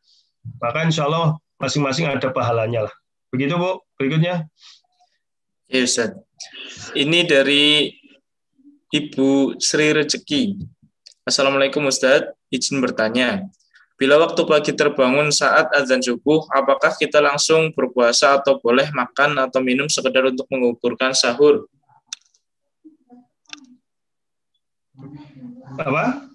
Maka insya Allah masing-masing ada pahalanya lah. Begitu Bu. Berikutnya. Ya Ustaz. Ini dari Ibu Sri Rezeki. Assalamualaikum Ustadz, izin bertanya. Bila waktu pagi terbangun saat azan subuh, apakah kita langsung berpuasa atau boleh makan atau minum sekedar untuk mengukurkan sahur? Apa?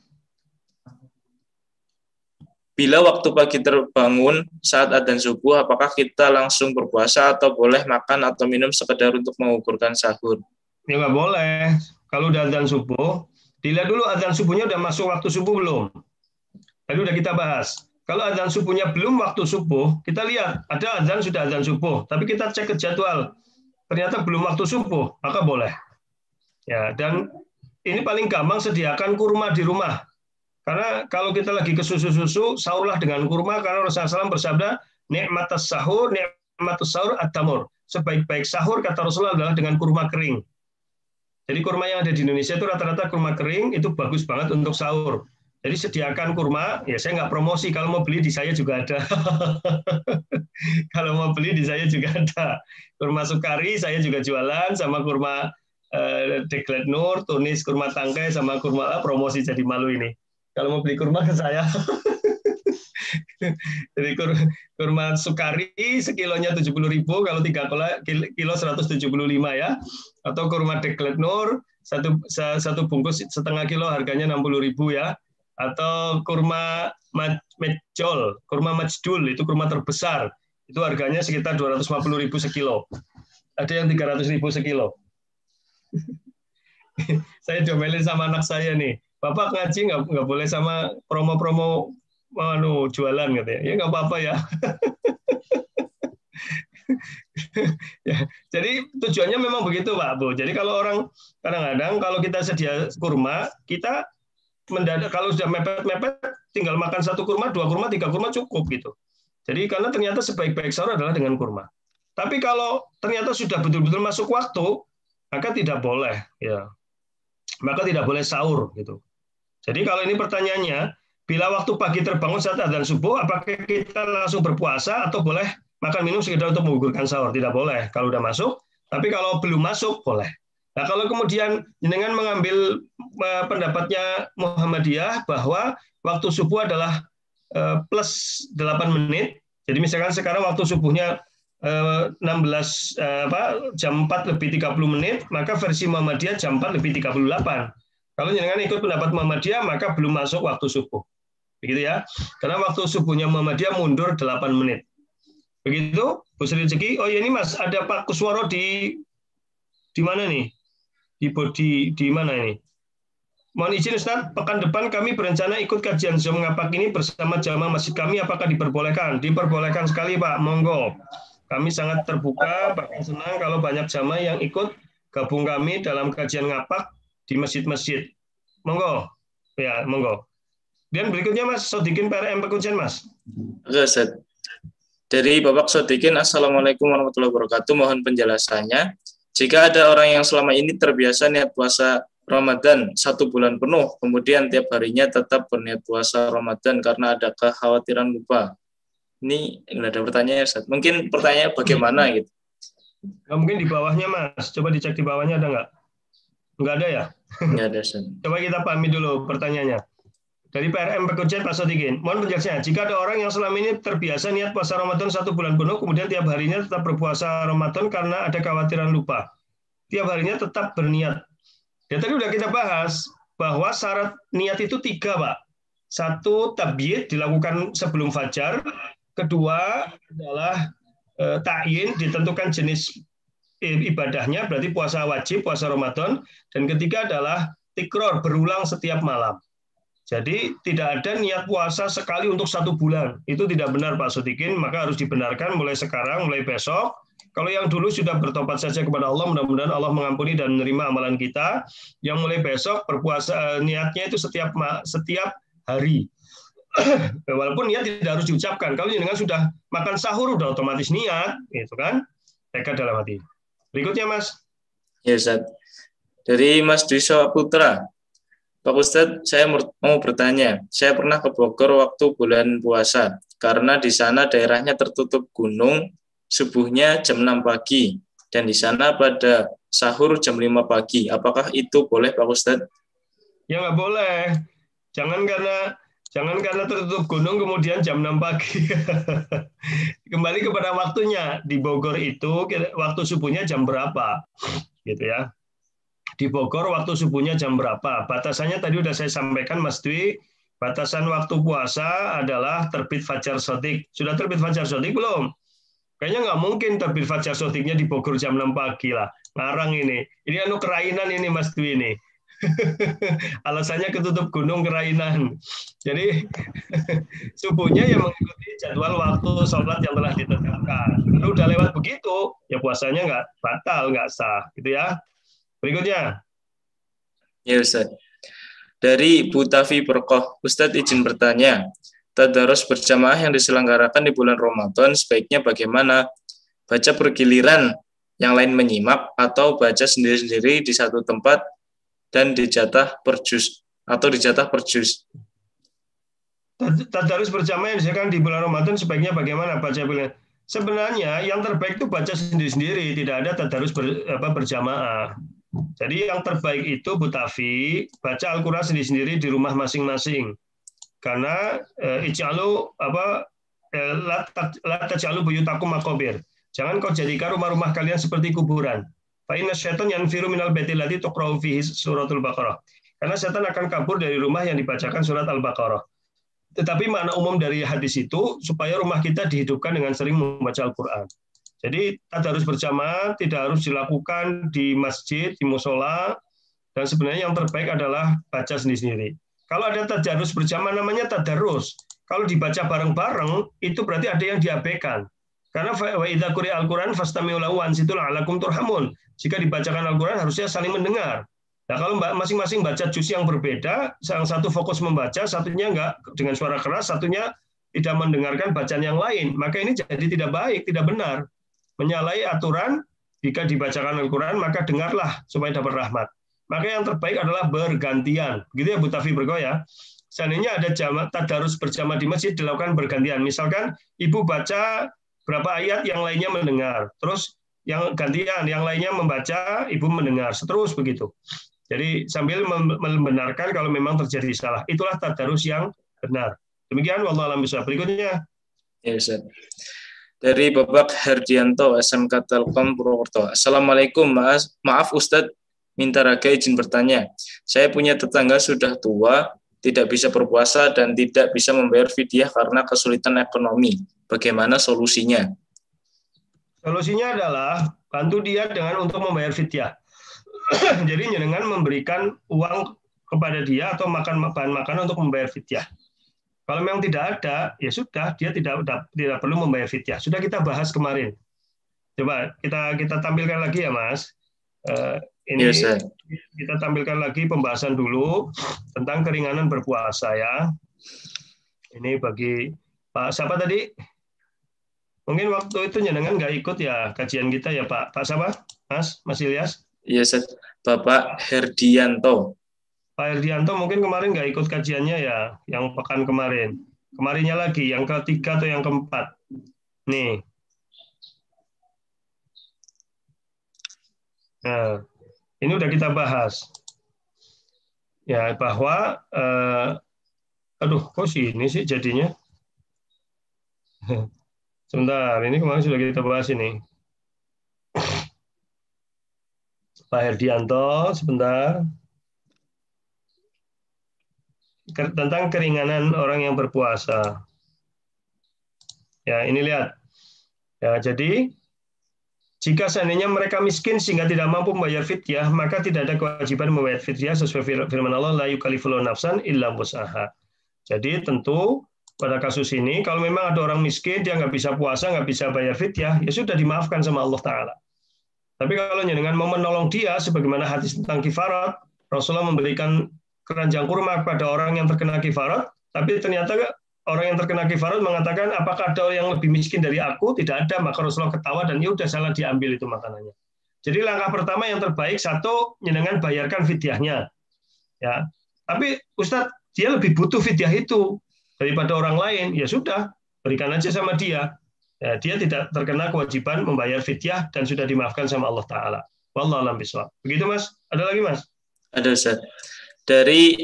Bila waktu pagi terbangun saat azan subuh, apakah kita langsung berpuasa atau boleh makan atau minum sekedar untuk mengukurkan sahur? Ya nggak boleh. Kalau udah azan subuh, dilihat dulu azan subuhnya udah masuk waktu subuh belum? Tadi udah kita bahas. Kalau azan subuhnya belum waktu subuh, kita lihat ada azan sudah azan subuh, tapi kita cek ke jadwal. Ternyata belum waktu subuh, maka boleh. Ya, dan ini paling gampang sediakan kurma di rumah. Karena kalau kita lagi ke susu-susu, sahurlah dengan kurma karena Rasulullah SAW bersabda, nikmatus sahur at-tamur. Sebaik-baik sahur kata Rasulullah adalah dengan kurma kering. Jadi kurma yang ada di Indonesia itu rata-rata kurma kering, itu bagus banget untuk sahur. Jadi sediakan kurma, ya saya nggak promosi, kalau mau beli di saya juga ada. Kalau mau beli di saya juga ada. Kurma Sukari saya juga jualan, sama kurma Deklet Nur, Tunis, kurma tangkai, sama kurma promosi jadi malu ini. Kalau mau beli kurma ke saya. Jadi kurma Sukari sekilonya 70.000, kalau 3 kilo 175 ya. Atau kurma Deklet Nur satu bungkus setengah kilo harganya 60.000 ya. Atau kurma Majdul, kurma Majdul itu kurma terbesar. Itu harganya sekitar 250.000 sekilo. Ada yang 300.000 sekilo. Saya diomelin sama anak saya nih. Bapak ngaji nggak boleh sama promo-promo jualan katanya. Ya nggak apa-apa ya. Ya. Jadi tujuannya memang begitu Pak Bu. Jadi kalau orang kadang-kadang kalau kita sedia kurma, kita mendadak kalau sudah mepet-mepet tinggal makan 1 kurma, 2 kurma, 3 kurma cukup gitu. Jadi karena ternyata sebaik-baik sahur adalah dengan kurma. Tapi kalau ternyata sudah betul-betul masuk waktu, maka tidak boleh ya. Maka tidak boleh sahur gitu. Jadi kalau ini pertanyaannya, bila waktu pagi terbangun saat adzan subuh, apakah kita langsung berpuasa atau boleh makan minum sekedar untuk menggugurkan sahur? Tidak boleh kalau udah masuk, tapi kalau belum masuk boleh. Nah, kalau kemudian dengan mengambil pendapatnya Muhammadiyah bahwa waktu subuh adalah plus 8 menit, jadi misalkan sekarang waktu subuhnya 16 jam 4 lebih 30 menit, maka versi Muhammadiyah jam 4 lebih 38. Kalau jangan ikut pendapat Muhammadiyah, maka belum masuk waktu subuh. Begitu ya. Karena waktu subuhnya Muhammadiyah mundur 8 menit. Begitu, Bu Sri Rezeki. Oh ya ini Mas, ada Pak Kusworo di mana nih? Di mana ini? Mohon izin Ustaz, pekan depan kami berencana ikut kajian Zoom ngapak ini bersama jamaah masjid kami, apakah diperbolehkan? Diperbolehkan sekali Pak, monggo. Kami sangat terbuka, bahkan senang kalau banyak jamaah yang ikut gabung kami dalam kajian ngapak di masjid-masjid. Monggo. Ya, monggo. Dan berikutnya Mas Sodikin PRM Pekuncian Mas. Oke, Ustaz. Dari Bapak Sodikin, Assalamualaikum warahmatullahi wabarakatuh. Mohon penjelasannya. Jika ada orang yang selama ini terbiasa niat puasa Ramadan 1 bulan penuh, kemudian tiap harinya tetap berniat puasa Ramadan karena ada kekhawatiran lupa. Ini ada pertanyaan, Ustaz. Mungkin pertanyaannya bagaimana gitu? Nggak, mungkin di bawahnya Mas. Coba dicek di bawahnya ada nggak? Nggak ada ya? Nggak ada, Ustaz. Coba kita pahami dulu pertanyaannya. Dari PRM Pekuncian Pak Sodikin. Mohon penjelasannya. Jika ada orang yang selama ini terbiasa niat puasa Ramadan 1 bulan penuh, kemudian tiap harinya tetap berpuasa Ramadan karena ada kekhawatiran lupa. Tiap harinya tetap berniat. Ya tadi udah kita bahas bahwa syarat niat itu 3, Pak. 1, tabyid dilakukan sebelum fajar. Kedua adalah ta'yin, ditentukan jenis ibadahnya, berarti puasa wajib, puasa Ramadan. Dan ketiga adalah tikror, berulang setiap malam. Jadi tidak ada niat puasa sekali untuk 1 bulan. Itu tidak benar Pak Sodikin, maka harus dibenarkan mulai sekarang, mulai besok. Kalau yang dulu sudah bertobat saja kepada Allah, mudah-mudahan Allah mengampuni dan menerima amalan kita. Yang mulai besok berpuasa niatnya itu setiap hari. Walaupun niat tidak harus diucapkan. Kalau dengan sudah makan sahur udah otomatis niat, itu kan? Tekad dalam hati. Berikutnya Mas. Ya Ustaz. Dari Mas Dwiswa Putra. Pak Ustadz, saya mau bertanya. Saya pernah ke Bogor waktu bulan puasa, karena di sana daerahnya tertutup gunung, subuhnya jam 6 pagi, dan di sana pada sahur jam 5 pagi. Apakah itu boleh, Pak Ustadz? Ya nggak boleh. Jangan karena tertutup gunung kemudian jam 6 pagi. Kembali kepada waktunya. Di Bogor itu waktu subuhnya jam berapa? Gitu ya. Di Bogor waktu subuhnya jam berapa? Batasannya tadi sudah saya sampaikan Mas Dwi, batasan waktu puasa adalah terbit fajar shadiq. Sudah terbit fajar shadiq belum? Kayaknya nggak mungkin terbit fajar shadiqnya di Bogor jam 6 pagi lah. Ngarang ini. Ini kerainan ini Mas Dwi ini. Alasannya ketutup gunung kerainan. Jadi subuhnya yang mengikuti jadwal waktu sholat yang telah ditetapkan. Kalau udah lewat begitu, ya puasanya nggak batal, nggak sah. Gitu ya. Berikutnya, Ya Ustaz. Dari Bu Tafi Berkoh, Ustadz izin bertanya, tadarus berjamaah yang diselenggarakan di bulan Ramadan sebaiknya bagaimana? Baca bergiliran, yang lain menyimak, atau baca sendiri-sendiri di satu tempat dan dijatah per juz atau dijatah per juz? Tadarus berjamaah yang disediakan di bulan Ramadan sebaiknya bagaimana baca bergiliran? Sebenarnya yang terbaik itu baca sendiri-sendiri, tidak ada tadarus berjamaah. Jadi yang terbaik itu Bu Tafi, baca Al-Qur'an sendiri-sendiri di rumah masing-masing. Karena ij'alu la taj'alu buyutakum maqabir. Jangan kau jadikan rumah-rumah kalian seperti kuburan. Fa inna syaitan yanfiru minal baitil ladzi tuqra'u fihi suratul Baqarah. Karena setan akan kabur dari rumah yang dibacakan surat Al-Baqarah. Tetapi makna umum dari hadis itu supaya rumah kita dihidupkan dengan sering membaca Al-Qur'an. Jadi tadarus berjamaah tidak harus dilakukan di masjid, di musola, dan sebenarnya yang terbaik adalah baca sendiri-sendiri. Kalau ada tadarus berjamaah namanya tadarus. Kalau dibaca bareng-bareng itu berarti ada yang diabaikan. Karena wa idza quri'al Qur'an fastami'u lahu ansitu la'allakum turhamun. Jika dibacakan Al-Qur'an harusnya saling mendengar. Nah, kalau masing-masing baca juz yang berbeda, yang satu fokus membaca, satunya enggak dengan suara keras, satunya tidak mendengarkan bacaan yang lain, maka ini jadi tidak baik, tidak benar. Menyalahi aturan, jika dibacakan Al-Quran, maka dengarlah supaya dapat rahmat. Maka yang terbaik adalah bergantian. Gitu ya Bu Tafi Berkoh ya. Seandainya ada tadarus berjamaah di masjid dilakukan bergantian. Misalkan ibu baca berapa ayat, yang lainnya mendengar. Terus yang gantian, yang lainnya membaca, ibu mendengar. Seterus begitu. Jadi sambil membenarkan kalau memang terjadi salah. Itulah tadarus yang benar. Demikian wallahu a'lam bishawab. Berikutnya. Ya Ustaz. Dari Bapak Herdianto, SMK Telkom Purwokerto. Assalamualaikum, maaf Ustadz, minta Raga izin bertanya. Saya punya tetangga sudah tua, tidak bisa berpuasa dan tidak bisa membayar fidyah karena kesulitan ekonomi. Bagaimana solusinya? Solusinya adalah bantu dia dengan untuk membayar fidyah. Jadi dengan memberikan uang kepada dia atau bahan makanan untuk membayar fidyah. Kalau memang tidak ada, ya sudah, dia tidak perlu membayar fidyah. Sudah kita bahas kemarin. Coba kita tampilkan lagi ya, Mas. Ini yes, kita tampilkan lagi pembahasan dulu tentang keringanan berpuasa ya. Ini bagi Pak siapa tadi? Mungkin waktu itu jenengan nggak ikut ya kajian kita ya Pak. Pak siapa? Mas Ilyas? Iya, Bapak Herdianto. Pak Herdianto mungkin kemarin nggak ikut kajiannya ya, yang pekan kemarin. Kemarinnya lagi, yang ketiga atau yang keempat. Nih. Nah, ini udah kita bahas. Ya, bahwa, kok sini sih jadinya? Sebentar, ini kemarin sudah kita bahas ini. Pak Herdianto, sebentar. Tentang keringanan orang yang berpuasa. Ya, ini lihat. Ya, jadi jika seandainya mereka miskin sehingga tidak mampu membayar fidyah, maka tidak ada kewajiban membayar fidyah sesuai firman Allah, la yukallifullahu nafsan illa wus'aha. Jadi tentu pada kasus ini kalau memang ada orang miskin dia nggak bisa puasa, nggak bisa bayar fidyah, ya sudah dimaafkan sama Allah Taala. Tapi kalau dengan mau menolong dia, sebagaimana hadis tentang kifarat, Rasulullah memberikan keranjang kurma kepada orang yang terkena kifarat, tapi ternyata orang yang terkena kifarat mengatakan, apakah ada orang yang lebih miskin dari aku? Tidak ada, maka Rasulullah ketawa dan ya udah salah diambil itu makanannya. Jadi langkah pertama yang terbaik, satu, dengan bayarkan fidyahnya. Ya. Tapi Ustadz, dia lebih butuh fidyah itu daripada orang lain, ya sudah, berikan aja sama dia. Ya, dia tidak terkena kewajiban membayar fidyah dan sudah dimaafkan sama Allah Ta'ala. Wallahu a'lam bishawab. Begitu Mas? Ada lagi Mas? Ada Ustaz. Dari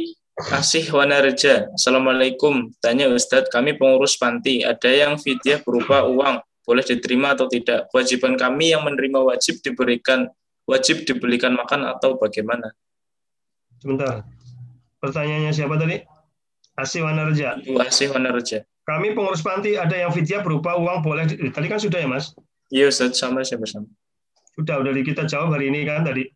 Asih Wanarja, Assalamualaikum. Tanya Ustadz, kami pengurus panti, ada yang fidyah berupa uang, boleh diterima atau tidak? Kewajiban kami yang menerima wajib dibelikan makan atau bagaimana? Sebentar. Pertanyaannya siapa tadi? Asih Wanarja. Asih Wanarja. Kami pengurus panti, ada yang fidyah berupa uang boleh. Tadi kan sudah ya Mas? Iya Ustaz, sama saya bersama. Sudah kita jawab hari ini kan tadi.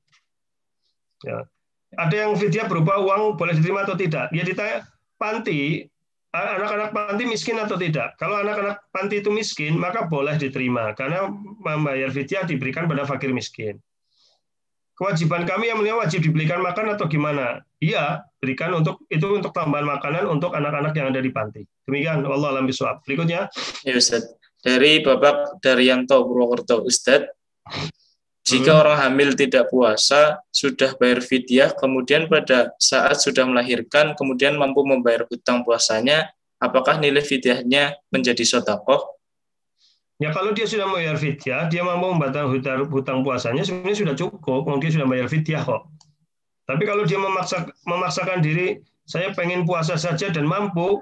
Ya. Ada yang fidyah berupa uang boleh diterima atau tidak? Dia ditanya, panti, anak-anak panti miskin atau tidak? Kalau anak-anak panti itu miskin, maka boleh diterima. Karena membayar fidyah diberikan pada fakir miskin. kewajiban kami yang mulia wajib dibelikan makan atau gimana? Iya, berikan untuk tambahan makanan untuk anak-anak yang ada di panti. Demikian, wallahu a'lam bishawab. Berikutnya. Ya Ustaz. Dari Bapak Daryanto Purwokerto, Ustaz, jika orang hamil tidak puasa, sudah bayar fidyah, kemudian pada saat sudah melahirkan, kemudian mampu membayar hutang puasanya, apakah nilai fidyahnya menjadi sedekah? Ya kalau dia sudah membayar fidyah, dia mampu membatalkan hutang puasanya, sebenarnya sudah cukup, dia sudah bayar fidyah kok. Tapi kalau dia memaksakan diri, saya pengen puasa saja dan mampu,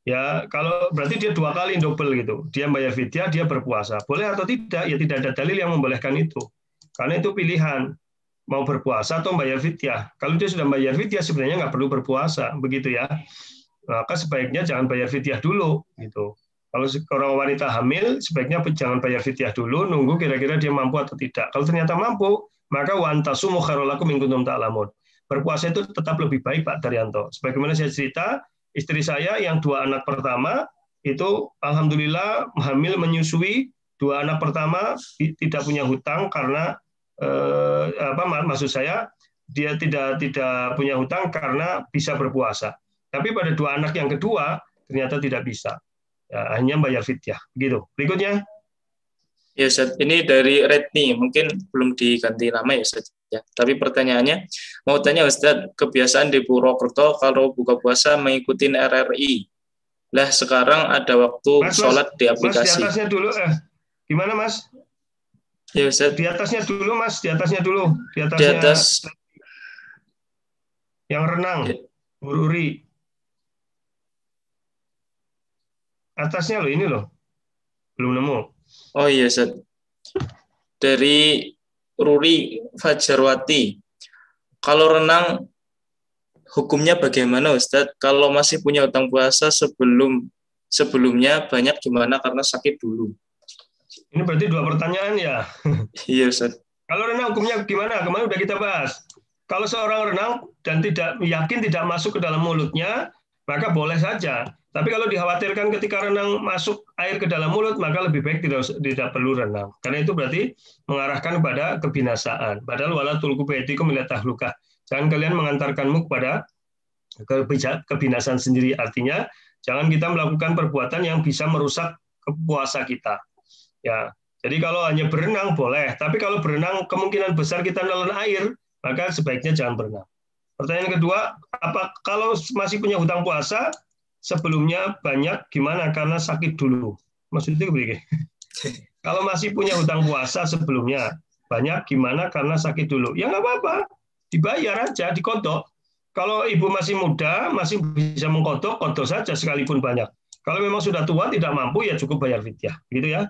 ya kalau berarti dia 2 kali double gitu. Dia bayar fidyah, dia berpuasa. Boleh atau tidak? Ya tidak ada dalil yang membolehkan itu. Karena itu pilihan, mau berpuasa atau bayar fidyah. Kalau dia sudah bayar fidyah, sebenarnya nggak perlu berpuasa, begitu ya. Maka sebaiknya jangan bayar fidyah dulu, gitu. Kalau orang wanita hamil, sebaiknya jangan bayar fidyah dulu, nunggu kira-kira dia mampu atau tidak. Kalau ternyata mampu, maka wa antasumu khairul lakum in kuntum ta'lamun. Berpuasa itu tetap lebih baik, Pak Daryanto. Sebagaimana saya cerita, istri saya yang 2 anak pertama, itu alhamdulillah hamil menyusui 2 anak pertama, tidak punya hutang karena, maksud saya, dia tidak punya hutang karena bisa berpuasa. Tapi pada 2 anak yang kedua, ternyata tidak bisa. Ya, hanya bayar fidyah. Begitu. Berikutnya. Ya Ustaz, ini dari Retni, mungkin belum diganti nama ya Ustaz. Ya. Tapi pertanyaannya, mau tanya Ustaz, kebiasaan di Purwokerto kalau buka puasa mengikuti RRI. Lah sekarang ada waktu sholat di aplikasi. Mas, di atasnya dulu. Gimana Mas? Ya Ustaz. Di atasnya dulu Mas, di atasnya dulu. Di atas. Yang renang, Ruri. Atasnya loh, ini loh. Belum nemu. Oh iya, Ustaz. Dari Ruri Fajarwati. Kalau renang, hukumnya bagaimana, Ustaz? Kalau masih punya hutang puasa sebelumnya banyak gimana karena sakit dulu? Ini berarti 2 pertanyaan ya? Iya, Ustaz. Kalau renang hukumnya gimana? Kemarin udah kita bahas. Kalau seorang renang dan tidak yakin tidak masuk ke dalam mulutnya, maka boleh saja. Tapi kalau dikhawatirkan ketika renang masuk air ke dalam mulut, maka lebih baik tidak perlu renang. Karena itu berarti mengarahkan kepada kebinasaan. Padahal wala tulqu biaydikum ila tahlukah. Jangan kalian mengantarkanmu kepada kebinasaan sendiri. Artinya, jangan kita melakukan perbuatan yang bisa merusak puasa kita. Ya. Jadi kalau hanya berenang boleh, tapi kalau berenang kemungkinan besar kita nelan air, maka sebaiknya jangan berenang. Pertanyaan kedua, kalau masih punya hutang puasa, sebelumnya banyak gimana karena sakit dulu. Maksudnya begini. Kalau masih punya hutang puasa sebelumnya banyak gimana karena sakit dulu. Ya nggak apa-apa, dibayar aja, dikodok. Kalau ibu masih muda, masih bisa mengkodok, kodok saja sekalipun banyak. Kalau memang sudah tua tidak mampu ya cukup bayar fidyah, gitu ya.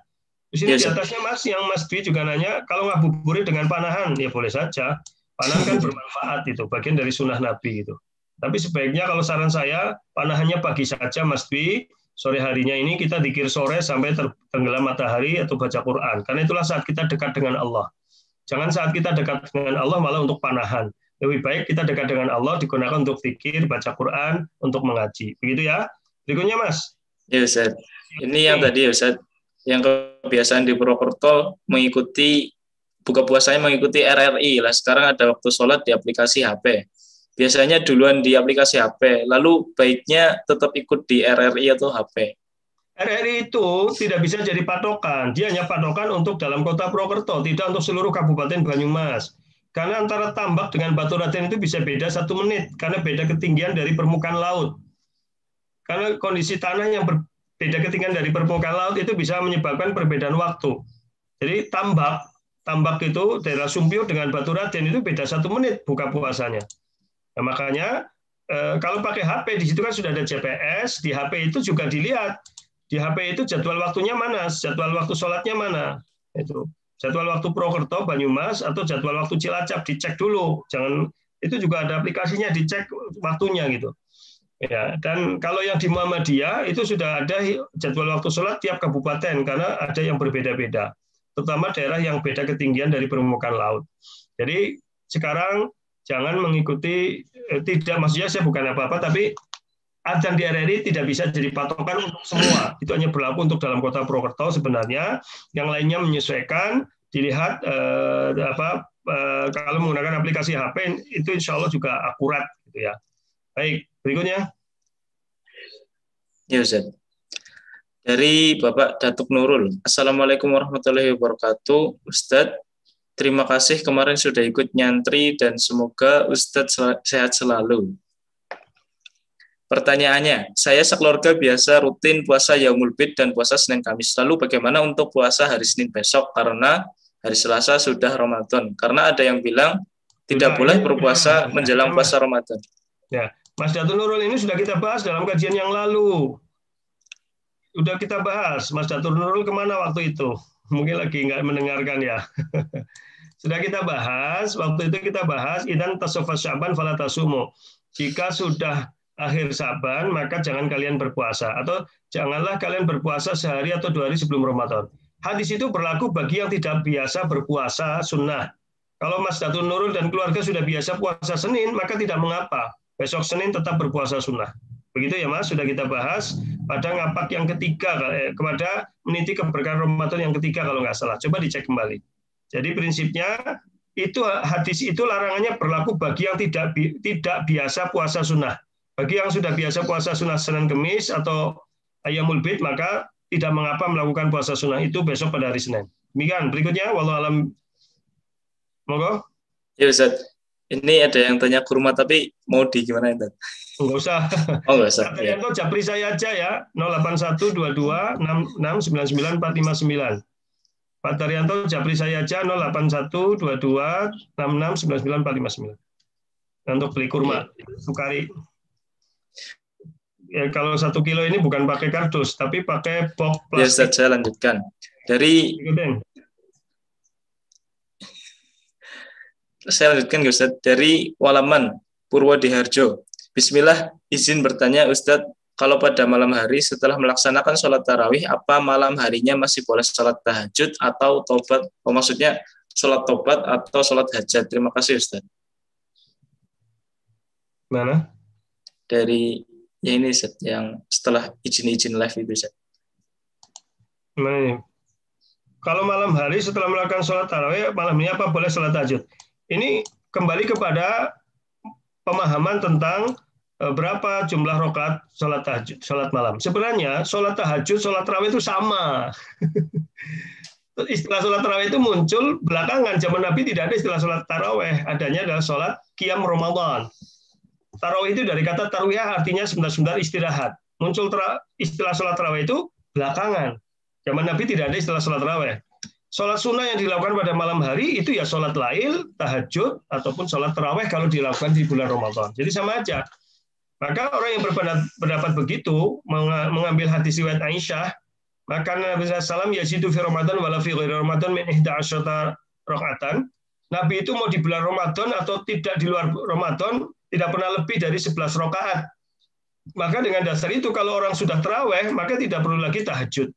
Di sini di atasnya Mas, yang Mas Dwi juga nanya, kalau ngabuburit dengan panahan ya boleh saja. Panahan kan bermanfaat itu, bagian dari sunnah Nabi itu. Tapi sebaiknya kalau saran saya, panahannya pagi saja Mas Dwi, sore harinya ini kita dzikir sore sampai tenggelam matahari atau baca Quran. Karena itulah saat kita dekat dengan Allah. Jangan saat kita dekat dengan Allah malah untuk panahan. Lebih baik kita dekat dengan Allah digunakan untuk dzikir, baca Quran, untuk mengaji. Begitu ya. Berikutnya Mas. Ya Ustaz. Ini yang tadi ya Ustaz, yang kebiasaan di Purwokerto mengikuti buka puasanya mengikuti RRI. Lah sekarang ada waktu sholat di aplikasi HP. Biasanya duluan di aplikasi HP, lalu baiknya tetap ikut di RRI atau HP? RRI itu tidak bisa jadi patokan. Dia hanya patokan untuk dalam kota Purwokerto, tidak untuk seluruh Kabupaten Banyumas. Karena antara Tambak dengan Baturaden itu bisa beda 1 menit, karena beda ketinggian dari permukaan laut. Karena kondisi tanah yang berbeda ketinggian dari permukaan laut itu bisa menyebabkan perbedaan waktu. Jadi Tambak itu daerah Sumpio dengan Baturaden itu beda 1 menit buka puasanya. Nah, makanya kalau pakai HP di situ kan sudah ada GPS, di HP itu juga dilihat. Di HP itu jadwal waktunya mana, jadwal waktu sholatnya mana. Itu jadwal waktu Purwokerto, Banyumas atau jadwal waktu Cilacap dicek dulu. Jangan itu juga ada aplikasinya dicek waktunya gitu. Ya, dan kalau yang di Muhammadiyah itu sudah ada jadwal waktu sholat tiap kabupaten karena ada yang berbeda-beda. Terutama daerah yang beda ketinggian dari permukaan laut. Jadi sekarang jangan mengikuti, tidak, maksudnya saya bukan apa-apa, tapi adzan di RRI tidak bisa jadi patokan untuk semua. Itu hanya berlaku untuk dalam kota Purwokerto sebenarnya, yang lainnya menyesuaikan, dilihat kalau menggunakan aplikasi HP itu insya Allah juga akurat gitu ya. Baik, berikutnya. Ya Ustaz. Dari Bapak Datuk Nurul. Assalamualaikum warahmatullahi wabarakatuh. Ustadz, terima kasih kemarin sudah ikut nyantri dan semoga Ustadz sehat selalu. Pertanyaannya, saya sekeluarga biasa rutin puasa Yaumul Bid dan puasa Senin Kamis. Lalu bagaimana untuk puasa hari Senin besok karena hari Selasa sudah Ramadan? Karena ada yang bilang tidak boleh berpuasa menjelang puasa Ramadan. Ya, Mas Datuk Nurul ini sudah kita bahas dalam kajian yang lalu. Sudah kita bahas, Mas Datuk Nurul kemana waktu itu? Mungkin lagi nggak mendengarkan ya. Sudah kita bahas, waktu itu kita bahas, idan tasawwaf Sya'ban fala tasumu. Jika sudah akhir Sya'ban, maka jangan kalian berpuasa. Atau janganlah kalian berpuasa sehari atau 2 hari sebelum Ramadan. Hadis itu berlaku bagi yang tidak biasa berpuasa sunnah. Kalau Mas Datuk Nurul dan keluarga sudah biasa puasa Senin, maka tidak mengapa. Besok Senin tetap berpuasa sunnah. Begitu ya Mas, sudah kita bahas pada ngapak yang ketiga, kepada meniti keberkahan Ramadan yang ketiga kalau nggak salah. Coba dicek kembali. Jadi prinsipnya itu hadis itu larangannya berlaku bagi yang tidak biasa puasa sunnah. Bagi yang sudah biasa puasa sunnah Senin Kemis atau Ayyamul Bid, maka tidak mengapa melakukan puasa sunnah itu besok pada hari Senin. Demikian, berikutnya wallahu alam. Monggo. Ya Ustaz, ini ada yang tanya kurma tapi mau di gimana Ustaz? Enggak usah. Oh, enggak usah. Pak Taryanto japri saya aja ya, 08122669459. Pak Taryanto japri saya aja 08122669949. Untuk beli kurma, Sukari. Ya, kalau 1 kilo ini bukan pakai kardus, tapi pakai box plastik. Ya Ustaz, saya lanjutkan. Dari Saya lanjutkan Ustaz. Dari Walaman, Purwodiharjo. Bismillah, izin bertanya Ustadz, kalau pada malam hari setelah melaksanakan sholat tarawih, apa malam harinya masih boleh sholat tahajud atau tobat? Oh, maksudnya sholat tobat atau sholat hajat? Terima kasih Ustadz. Mana? Dari ya ini Ustadz, yang setelah izin live itu Ustadz. Mana ini? Kalau malam hari setelah melakukan sholat tarawih, malam ini apa boleh sholat tahajud? Ini kembali kepada pemahaman tentang berapa jumlah rakaat sholat tahajud, sholat malam. Sebenarnya sholat tahajud, sholat tarawih itu sama. Istilah sholat tarawih itu muncul belakangan. Zaman Nabi tidak ada istilah sholat tarawih. Adanya adalah sholat qiyam Ramadan. Tarawih itu dari kata tarwiyah artinya sebentar-sebentar istirahat. Muncul istilah sholat tarawih itu belakangan. Zaman Nabi tidak ada istilah sholat tarawih. Sholat sunnah yang dilakukan pada malam hari itu ya sholat lail, tahajud, ataupun sholat tarawih kalau dilakukan di bulan Ramadan. Jadi sama aja. Maka orang yang berpendapat begitu, mengambil hadis riwayat Aisyah, maka Nabi SAW yazidu fi Ramadan wala fi ghairi Ramadan min 11 rakaatan. Nabi itu mau di bulan Ramadan atau tidak di luar Ramadan, tidak pernah lebih dari 11 rakaat. Maka dengan dasar itu kalau orang sudah tarawih, maka tidak perlu lagi tahajud.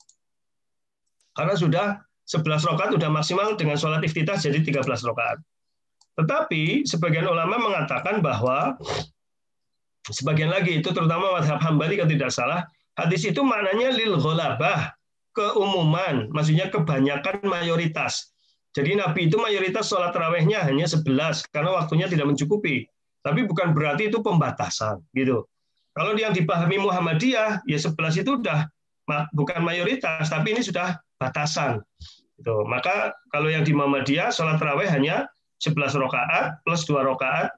Karena sudah 11 rakaat sudah maksimal dengan sholat iftitah jadi 13 rakaat. Tetapi sebagian ulama mengatakan bahwa sebagian lagi itu terutama mazhab Hambali kalau tidak salah, hadis itu maknanya lil ghalabah, keumuman, maksudnya kebanyakan mayoritas. Jadi Nabi itu mayoritas sholat tarawihnya hanya 11 karena waktunya tidak mencukupi. Tapi bukan berarti itu pembatasan gitu. Kalau yang dipahami Muhammadiyah ya 11 itu udah bukan mayoritas tapi ini sudah batasan. Gitu. Maka kalau yang di Muhammadiyah sholat tarawih hanya 11 rakaat plus 2 rakaat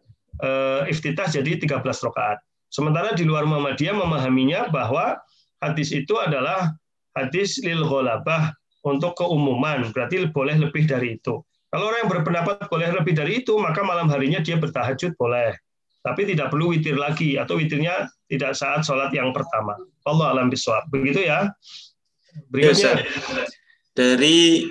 iftitah jadi 13 rakaat. Sementara di luar Muhammadiyah memahaminya bahwa hadis itu adalah hadis lil ghalabah untuk keumuman, berarti boleh lebih dari itu. Kalau orang yang berpendapat boleh lebih dari itu, maka malam harinya dia bertahajud boleh. Tapi tidak perlu witir lagi atau witirnya tidak saat sholat yang pertama. Wallahu a'lam bishawab. Begitu ya. Berikutnya. Dari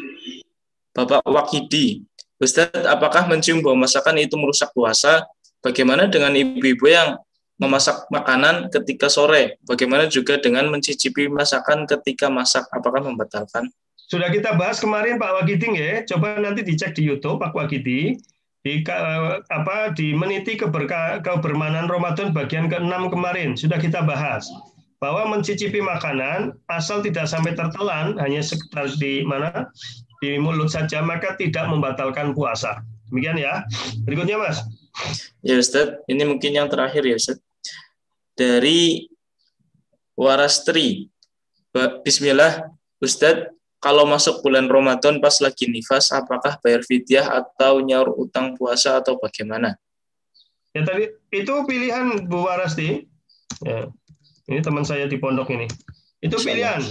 Bapak Wakidi, Ustadz, apakah mencium bau masakan itu merusak puasa? Bagaimana dengan ibu-ibu yang memasak makanan ketika sore? Bagaimana juga dengan mencicipi masakan ketika masak? Apakah membatalkan? Sudah kita bahas kemarin Pak Wakidi ya. Coba nanti dicek di YouTube Pak Wakidi di meniti kebermanan Ramadan bagian ke-6 kemarin sudah kita bahas. Bahwa mencicipi makanan asal tidak sampai tertelan hanya sekitar di mana di mulut saja maka tidak membatalkan puasa. Demikian ya. Berikutnya Mas. Ya Ustaz, ini mungkin yang terakhir ya Ustaz. Dari Warastri. Bismillah, Ustaz, kalau masuk bulan Ramadan pas lagi nifas, apakah bayar fidyah atau nyaur utang puasa atau bagaimana? Ya tadi itu pilihan Bu Warasti. Ya. Ini teman saya di pondok ini. Itu pilihan.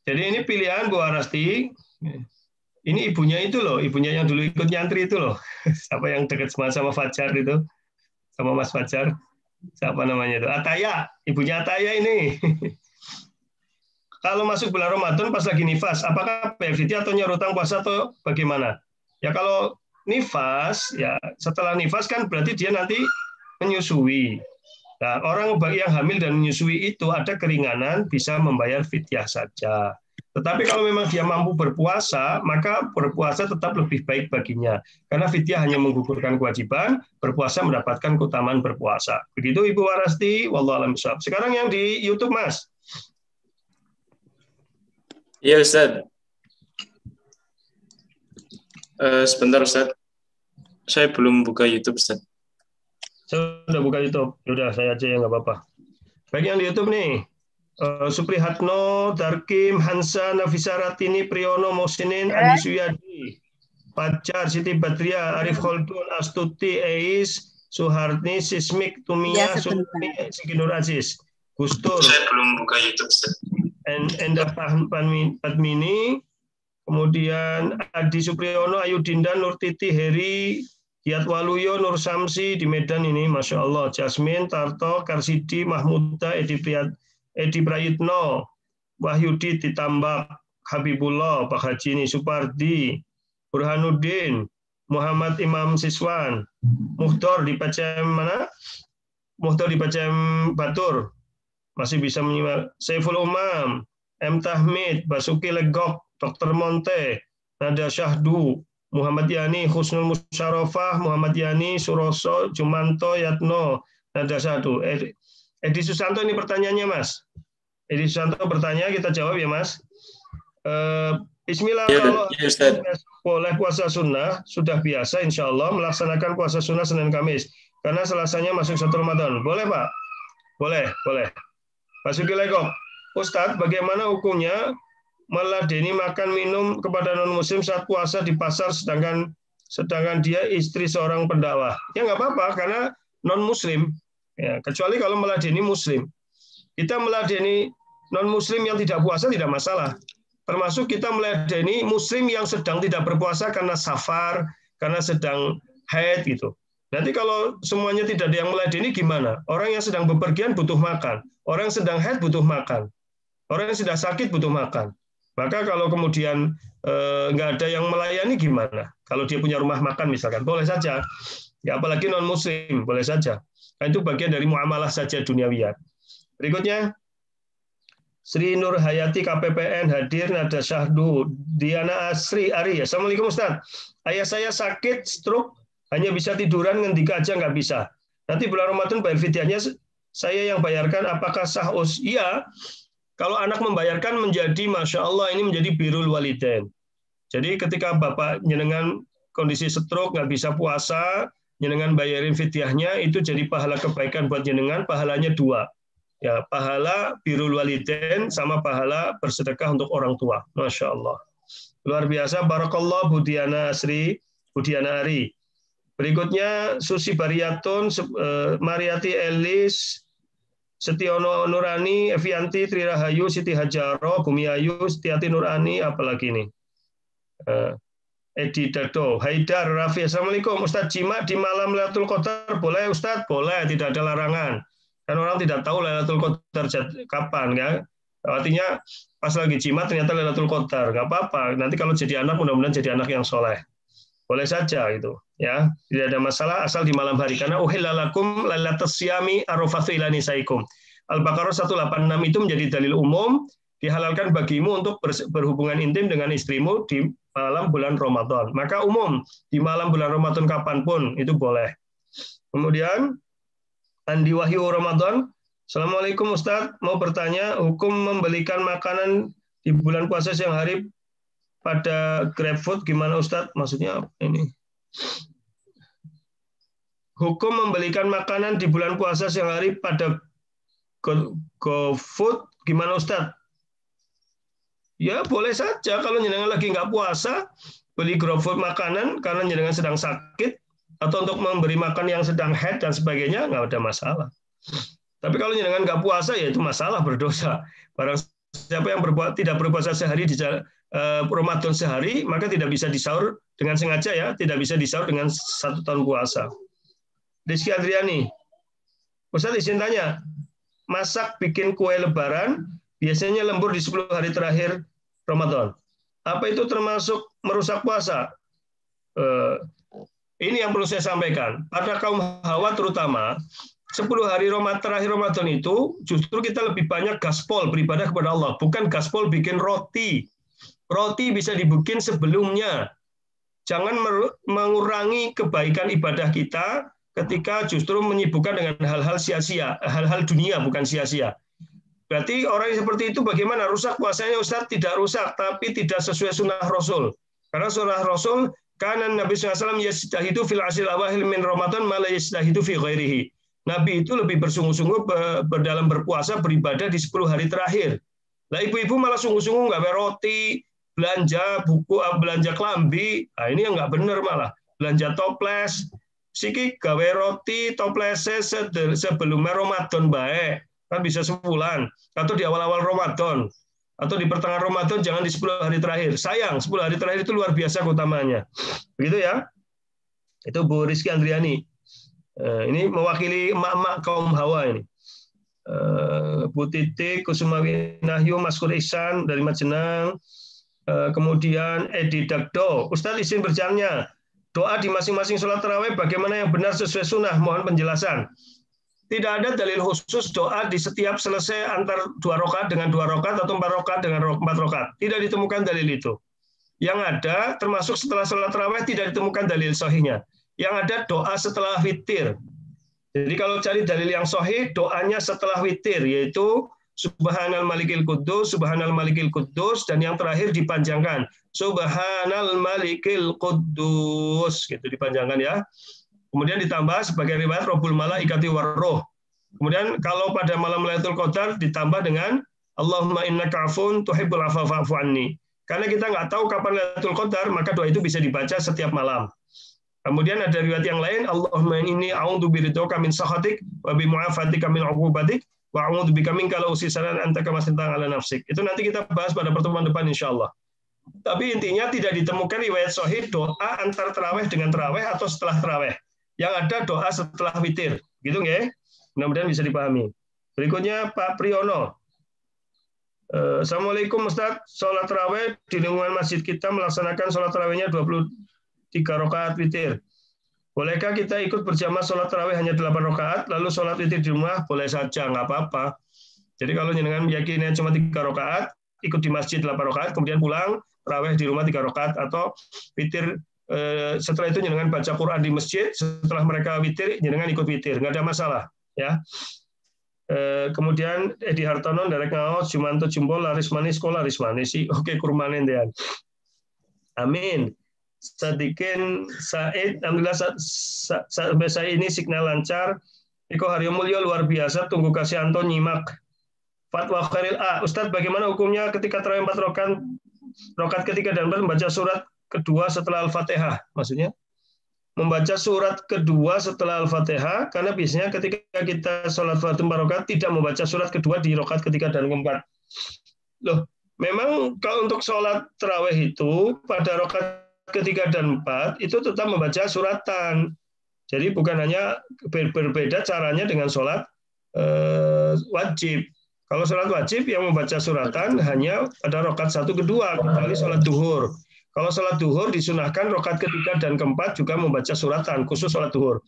Jadi ini pilihan Bu Warasti. Ini ibunya itu loh, ibunya yang dulu ikut nyantri itu loh. Siapa yang dekat sama Fajar itu? Sama Mas Fajar. Siapa namanya itu? Ataya, ibunya Ataya ini. Kalau masuk bulan Ramadan pas lagi nifas, apakah bayar fidyah atau nyaur utang puasa atau bagaimana? Ya kalau nifas, ya setelah nifas kan berarti dia nanti menyusui. Nah, orang bagi yang hamil dan menyusui itu ada keringanan bisa membayar fidyah saja. Tetapi kalau memang dia mampu berpuasa, maka berpuasa tetap lebih baik baginya. Karena fidyah hanya menggugurkan kewajiban, berpuasa mendapatkan keutamaan berpuasa. Begitu Ibu Warasti, wallahu a'lam bishawab. Sekarang yang di YouTube, Mas. Iya, Ustaz. Sebentar, Ustaz. Saya belum buka YouTube, Ustaz. Saya sudah buka YouTube. Sudah, saya aja ya, nggak apa-apa. Baik yang di YouTube nih. Suprihatno, Darkim, Hansa, Nafisa Ratini, Priyono, Mohsinin, Adi Suyadi, Pacar, Siti Badria, Arif Kholdun, Astuti, Eis, Suharni, Sismik, Tumia, Sulmi, Sikinur Aziz, Gustur. Saya belum buka YouTube, Ustaz. Endah Padmini, kemudian Adi Supriyono, Ayu Dinda, Nur Titi, Heri, Giat Waluyo, Nur Samsi di Medan ini, Masya Allah, Jasmine, Tarto, Karsidi, Mahmuda, Edi Prayitno, Wahyudi ditambah Habibullah, Pak Haji ini, Supardi, Burhanuddin, Muhammad Imam Siswan, Muhtor di Pacem mana? Muhtor di Pacem Batur, masih bisa menyimak. Saiful Umam, M. Tahmid, Basuki Legok, Dr. Monte, Nada Syahdu, Muhammad Yani, Husnul Musyarofah, Muhammad Yani, Suroso, Jumanto, Yatno, Nada Syahdu. Edi Susanto ini pertanyaannya, Mas. Edi Susanto bertanya, kita jawab ya, Mas. Bismillah, kalau boleh puasa sunnah, sudah biasa insya Allah melaksanakan puasa sunnah Senin Kamis. Karena Selasanya masuk 1 Ramadan. Boleh, Pak? Boleh, boleh. Pak Suki Legok, Ustadz, bagaimana hukumnya meladeni makan minum kepada non-muslim saat puasa di pasar sedangkan dia istri seorang pendakwah? Ya nggak apa-apa, karena non-muslim. Ya, kecuali kalau meladeni muslim. Kita meladeni non-muslim yang tidak puasa tidak masalah. Termasuk kita meladeni muslim yang sedang tidak berpuasa karena safar, karena sedang haid gitu. Nanti kalau semuanya tidak ada yang meladeni gimana? Orang yang sedang bepergian butuh makan. Orang yang sedang haid butuh makan. Orang yang sedang sakit butuh makan. Maka kalau kemudian nggak ada yang melayani gimana? Kalau dia punya rumah makan misalkan, boleh saja. Ya apalagi non-muslim, boleh saja. Nah, itu bagian dari muamalah saja duniawiyah. Berikutnya, Sri Nur Hayati KPPN hadir, Nada Syahdu, Diana Asri Ari. Assalamualaikum Ustaz. Ayah saya sakit, stroke, hanya bisa tiduran, ngendika aja nggak bisa. Nanti bulan Ramadan bayar fidyahnya saya yang bayarkan, apakah sah? Iya, kalau anak membayarkan menjadi, Masya Allah, ini menjadi birrul walidain. Jadi ketika Bapak nyenengan kondisi stroke, nggak bisa puasa, nyenengan bayarin fidyahnya, itu jadi pahala kebaikan buat nyenengan, pahalanya 2. Ya, pahala birrul walidain sama pahala bersedekah untuk orang tua. Masya Allah. Luar biasa, Barakallah Budiana Asri, Budiana Ari. Berikutnya Susi Bariyatun, Mariati Elis, Setiono Nurani, Evianti, Trirahayu, Siti Hajaro, Bumi Ayu, Setiati Nurani, apalagi ini? Edi Dado, Haidar, Rafi. Assalamualaikum. Ustadz, jima di malam Lailatul Qadar boleh Ustadz? Boleh, tidak ada larangan. Kan orang tidak tahu Lailatul Qadar kapan, kan? Artinya pas lagi jima ternyata Lailatul Qadar, nggak apa-apa. Nanti kalau jadi anak, mudah-mudahan jadi anak yang soleh. Boleh saja itu, ya. Tidak ada masalah asal di malam hari. Karena uhillalakum lailatus syami arafathu ila nisaikum. Al-Baqarah 186 itu menjadi dalil umum dihalalkan bagimu untuk berhubungan intim dengan istrimu di malam bulan Ramadan. Maka umum di malam bulan Ramadan kapanpun itu boleh. Kemudian Andi Wahyu Ramadan. Assalamualaikum Ustadz, mau bertanya hukum membelikan makanan di bulan puasa siang hari pada GrabFood gimana Ustadz? Maksudnya ini. Hukum membelikan makanan di bulan puasa siang hari pada GoFood gimana Ustadz? Ya boleh saja kalau jenengan lagi nggak puasa, beli GoFood makanan karena jenengan sedang sakit, atau untuk memberi makan yang sedang haid dan sebagainya, nggak ada masalah. Tapi kalau jenengan nggak puasa, ya itu masalah, berdosa. Barang siapa yang tidak berpuasa sehari di Ramadan sehari, maka tidak bisa disahur dengan sengaja ya, tidak bisa disahur dengan 1 tahun puasa. Rizky Andriani, Ustaz izin tanya, masak bikin kue lebaran, biasanya lembur di 10 hari terakhir Ramadan. Apa itu termasuk merusak puasa? Ini yang perlu saya sampaikan. Pada kaum Hawa terutama, 10 hari terakhir Ramadan itu justru kita lebih banyak gaspol beribadah kepada Allah, bukan gaspol bikin roti. Roti bisa dibikin sebelumnya. Jangan mengurangi kebaikan ibadah kita ketika justru menyibukkan dengan hal-hal sia-sia, hal-hal dunia bukan sia-sia. Berarti orang yang seperti itu bagaimana? Rusak puasanya Ustaz? Tidak rusak, tapi tidak sesuai sunnah Rasul. Karena sunnah Rasul, karena Nabi SAW yastahidu fil asyil awahil min Ramadan ma la yastahidu fi ghairihi. Nabi itu lebih bersungguh-sungguh dalam berpuasa beribadah di 10 hari terakhir. Lah ibu-ibu malah sungguh-sungguh nggak bayar roti, belanja buku, belanja kelambi. Nah, ini yang nggak benar malah. Belanja toples, siki gawe roti toplesnya sebelum Ramadan baik. Kan bisa sebulan. Atau di awal-awal Ramadan. Atau di pertengahan Ramadan, jangan di 10 hari terakhir. Sayang, 10 hari terakhir itu luar biasa keutamanya. Begitu ya. Itu Bu Rizky Andriani. Ini mewakili emak-emak kaum Hawa ini. Bu Titik, Kusuma Winahyu, Maskur Ihsan dari Majenang. Kemudian Edi Dagdo. Ustadz izin bertanya, doa di masing-masing sholat tarawih bagaimana yang benar sesuai sunnah? Mohon penjelasan. Tidak ada dalil khusus doa di setiap selesai antar 2 rakaat dengan 2 rakaat atau 4 rakaat dengan 4 rakaat. Tidak ditemukan dalil itu. Yang ada termasuk setelah sholat tarawih tidak ditemukan dalil sahihnya. Yang ada doa setelah witir. Jadi kalau cari dalil yang sahih, doanya setelah witir, yaitu Subhanal Malikil Quddus, Subhanal Malikil Quddus, dan yang terakhir dipanjangkan. Subhanal Malikil Quddus, gitu dipanjangkan ya. Kemudian ditambah sebagai riwayat Rabbul Malaikati Warroh. Kemudian kalau pada malam Lailatul Qadar ditambah dengan Allahumma innaka afun tuhibbul afwa fa'fu anni. Karena kita nggak tahu kapan Lailatul Qadar, maka doa itu bisa dibaca setiap malam. Kemudian ada riwayat yang lain, Allahumma inni a'udzu biridhoka min sakhatik wa bi mu'afatika min 'uqubatik wa a'udzu bika minka la usisalan anta kama santang ala nafsik. Itu nanti kita bahas pada pertemuan depan insyaallah. Tapi intinya tidak ditemukan riwayat sahih doa antar tarawih dengan tarawih atau setelah tarawih. Yang ada doa setelah witir. Gitu nggih? Mudah-mudahan bisa dipahami. Berikutnya Pak Priyono. Assalamualaikum Ustaz. Sholat tarawih di lingkungan masjid kita melaksanakan sholat tarawihnya 23 rakaat witir. Bolehkah kita ikut berjamaah sholat tarawih hanya 8 rakaat, lalu sholat witir di rumah? Boleh saja, nggak apa-apa. Jadi kalau jenengan meyakini cuma 3 rakaat, ikut di masjid 8 rakaat, kemudian pulang, tarawih di rumah 3 rakaat, atau witir setelah itu jenengan baca Quran di masjid, setelah mereka witir, jenengan ikut witir, nggak ada masalah. Ya. Kemudian Edi Hartono, Derek Ngaos, Jumanto Jumbol, Laris Manis, Laris Manis sih, oke kurmanen deh. Amin. Sadikin Said, alhamdulillah sampai saya ini signal lancar. Iko Haryo Mulyo luar biasa, tunggu kasih Anton nyimak. Fatwa Khairil A. Ustadz, bagaimana hukumnya ketika tarawih 4 rakaat ketiga dan membaca surat kedua setelah Al-Fatihah? Maksudnya membaca surat kedua setelah Al-Fatihah, karena biasanya ketika kita sholat Fatihah 4 rakaat tidak membaca surat kedua di rakaat ketiga dan keempat. Loh, memang kalau untuk sholat tarawih itu pada rakaat ketiga dan 4 itu tetap membaca suratan. Jadi bukan hanya berbeda caranya dengan sholat wajib. Kalau sholat wajib yang membaca suratan hanya pada rakaat 1 kedua, kecuali sholat duhur. Kalau sholat duhur disunahkan rakaat ketiga dan keempat juga membaca suratan, khusus sholat duhur.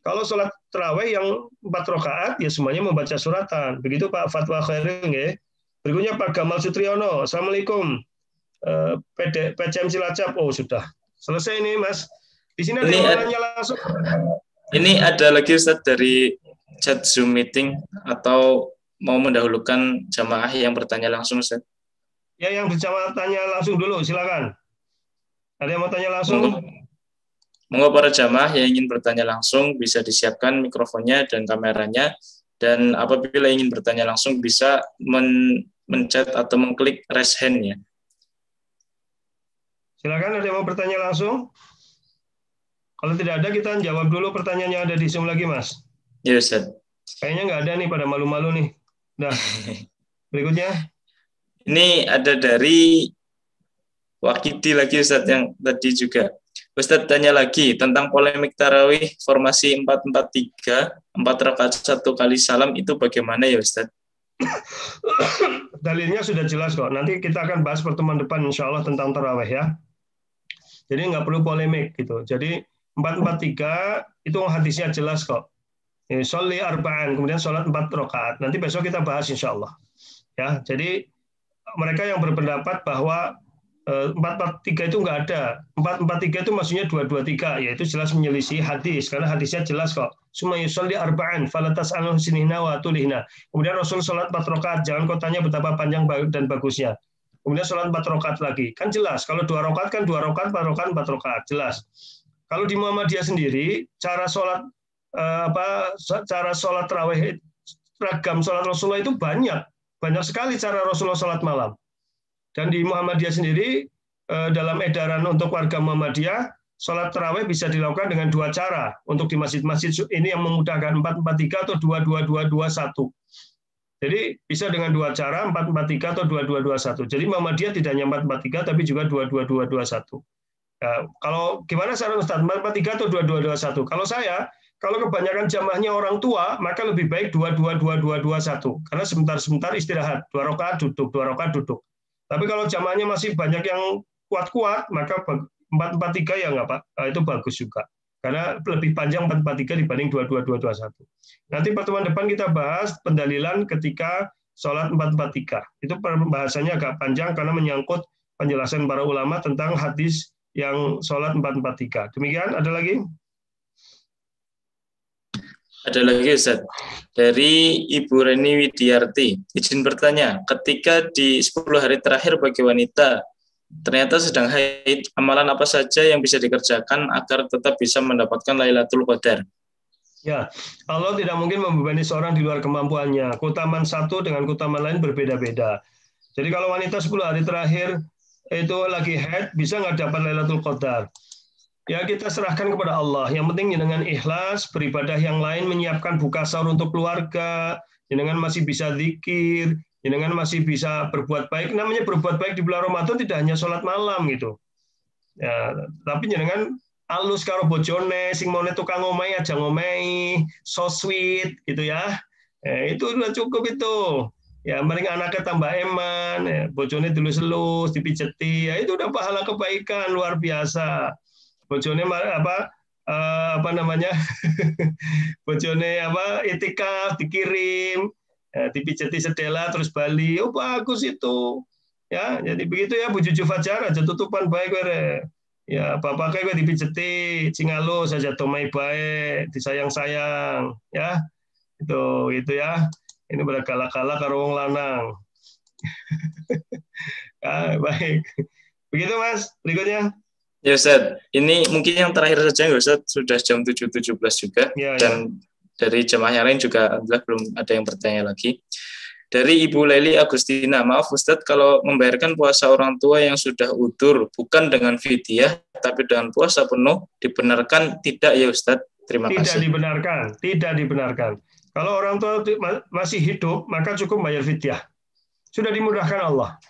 Kalau sholat tarawih yang 4 rakaat ya semuanya membaca suratan. Begitu Pak Fatwa Khairil nggih. Berikutnya Pak Gamal Sutriyono. Assalamualaikum. PCM Cilacap. Oh sudah selesai ini Mas. Di sini ada yang nanya langsung. Ini ada lagi Ustaz dari chat Zoom meeting, atau mau mendahulukan jamaah yang bertanya langsung Ustaz? Ya, yang berjamaah tanya langsung dulu, silakan. Ada yang mau tanya Monggo, langsung? monggo para jamaah yang ingin bertanya langsung bisa disiapkan mikrofonnya dan kameranya, dan apabila ingin bertanya langsung bisa mencet atau mengklik raise hand ya. Silakan, ada yang mau bertanya langsung? Kalau tidak ada, kita jawab dulu pertanyaan yang ada di Zoom lagi, Mas. Ya Ustaz. Kayaknya nggak ada nih, pada malu-malu nih. Nah, berikutnya. Ini ada dari Wakidi lagi Ustaz yang tadi juga. Ustaz tanya lagi tentang polemik tarawih formasi 4-4-3, 4 rakaat 1 kali salam itu bagaimana ya Ustaz? Dalilnya sudah jelas kok. Nanti kita akan bahas pertemuan depan insya Allah tentang tarawih ya. Jadi nggak perlu polemik gitu. Jadi 4-4-3 itu hadisnya jelas kok. Sholli arba'an, kemudian sholat 4 rakaat. Nanti besok kita bahas insya Allah. Ya, jadi mereka yang berpendapat bahwa 4-4-3 itu nggak ada. 4-4-3 itu maksudnya 2-2-3, yaitu jelas menyelisih hadis, karena hadisnya jelas kok. Summa yusolli arba'an, falatas anu sinihna wa tulihna. Kemudian Rasul sholat 4 rakaat, jangan kau tanya betapa panjang dan bagusnya. Kemudian sholat 4 rakaat lagi. Kan jelas, kalau 2 rakaat kan 2 rakaat, 4 rakaat, 4 rakaat. Jelas. Kalau di Muhammadiyah sendiri, cara sholat tarawih, ragam sholat Rasulullah itu banyak sekali cara Rasulullah sholat malam. Dan di Muhammadiyah sendiri, dalam edaran untuk warga Muhammadiyah, sholat tarawih bisa dilakukan dengan 2 cara. Untuk di masjid-masjid ini yang memudahkan 4-4-3 atau 2-2-2-2-1. Jadi bisa dengan 2 cara, 4-4-3 atau 2-2-2-1. Jadi Muhammadiyah tidak hanya 4-4-3, tapi juga 2-2-2-2-1. Nah, kalau gimana saran Ustaz, 4-4-3 atau 2-2-2-1? Kalau kebanyakan jamaahnya orang tua, maka lebih baik 2-2-2-2-2-1. Karena sebentar-sebentar istirahat, 2 rakaat duduk, 2 rakaat duduk. Tapi kalau jamaahnya masih banyak yang kuat-kuat, maka 4-4-3 ya nggak Pak, itu bagus juga. Karena lebih panjang 4-4-3 dibanding 2-2-2-2-1. Nanti pertemuan depan kita bahas pendalilan ketika sholat 4-4-3. Itu pembahasannya agak panjang karena menyangkut penjelasan para ulama tentang hadis yang sholat 4-4-3. Demikian, ada lagi? Ada lagi Ustaz. Dari Ibu Reni Widiarti, izin bertanya, ketika di 10 hari terakhir bagi wanita ternyata sedang haid, amalan apa saja yang bisa dikerjakan agar tetap bisa mendapatkan Lailatul Qadar? Ya, Allah tidak mungkin membebani seorang di luar kemampuannya. Keutamaan satu dengan keutamaan lain berbeda-beda. Jadi kalau wanita 10 hari terakhir itu lagi haid, bisa nggak dapat Lailatul Qadar? Ya kita serahkan kepada Allah. Yang penting dengan ikhlas, beribadah yang lain, menyiapkan buka sahur untuk keluarga, dengan masih bisa zikir, dengan masih bisa berbuat baik. Namanya berbuat baik di bulan Ramadan tidak hanya sholat malam gitu. Ya, tapi dengan alus karo bojone, sing mone tukang ngomai aja ngomai, so sweet gitu ya. Itu udah cukup itu. Ya, mending anaknya tambah eman, ya, bojone delus-elus, dipijeti, ya itu udah pahala kebaikan luar biasa. Bojone apa namanya? Bojone itikaf dikirim, dipijeti sedela terus bali. Oh bagus itu. Ya, jadi begitu ya Bu Juju Fajar aja tutupan baik were. Ya, bapak kayak dipijeti, cingalo saja tomai baik, disayang-sayang, ya. Itu ya. Ini berkala-kala karo wong lanang. Ya, baik. Begitu Mas, berikutnya. Ya Ustaz, ini mungkin yang terakhir saja ya Ustaz, sudah jam 7.17 juga, ya, dan dari jemaah yang lain juga alhamdulillah belum ada yang bertanya lagi. Dari Ibu Leli Agustina, maaf Ustaz kalau membayarkan puasa orang tua yang sudah udzur bukan dengan fidyah tapi dengan puasa penuh, dibenarkan tidak ya Ustaz? Terima kasih. Tidak dibenarkan. Kalau orang tua masih hidup, maka cukup bayar fidyah. Sudah dimudahkan Allah.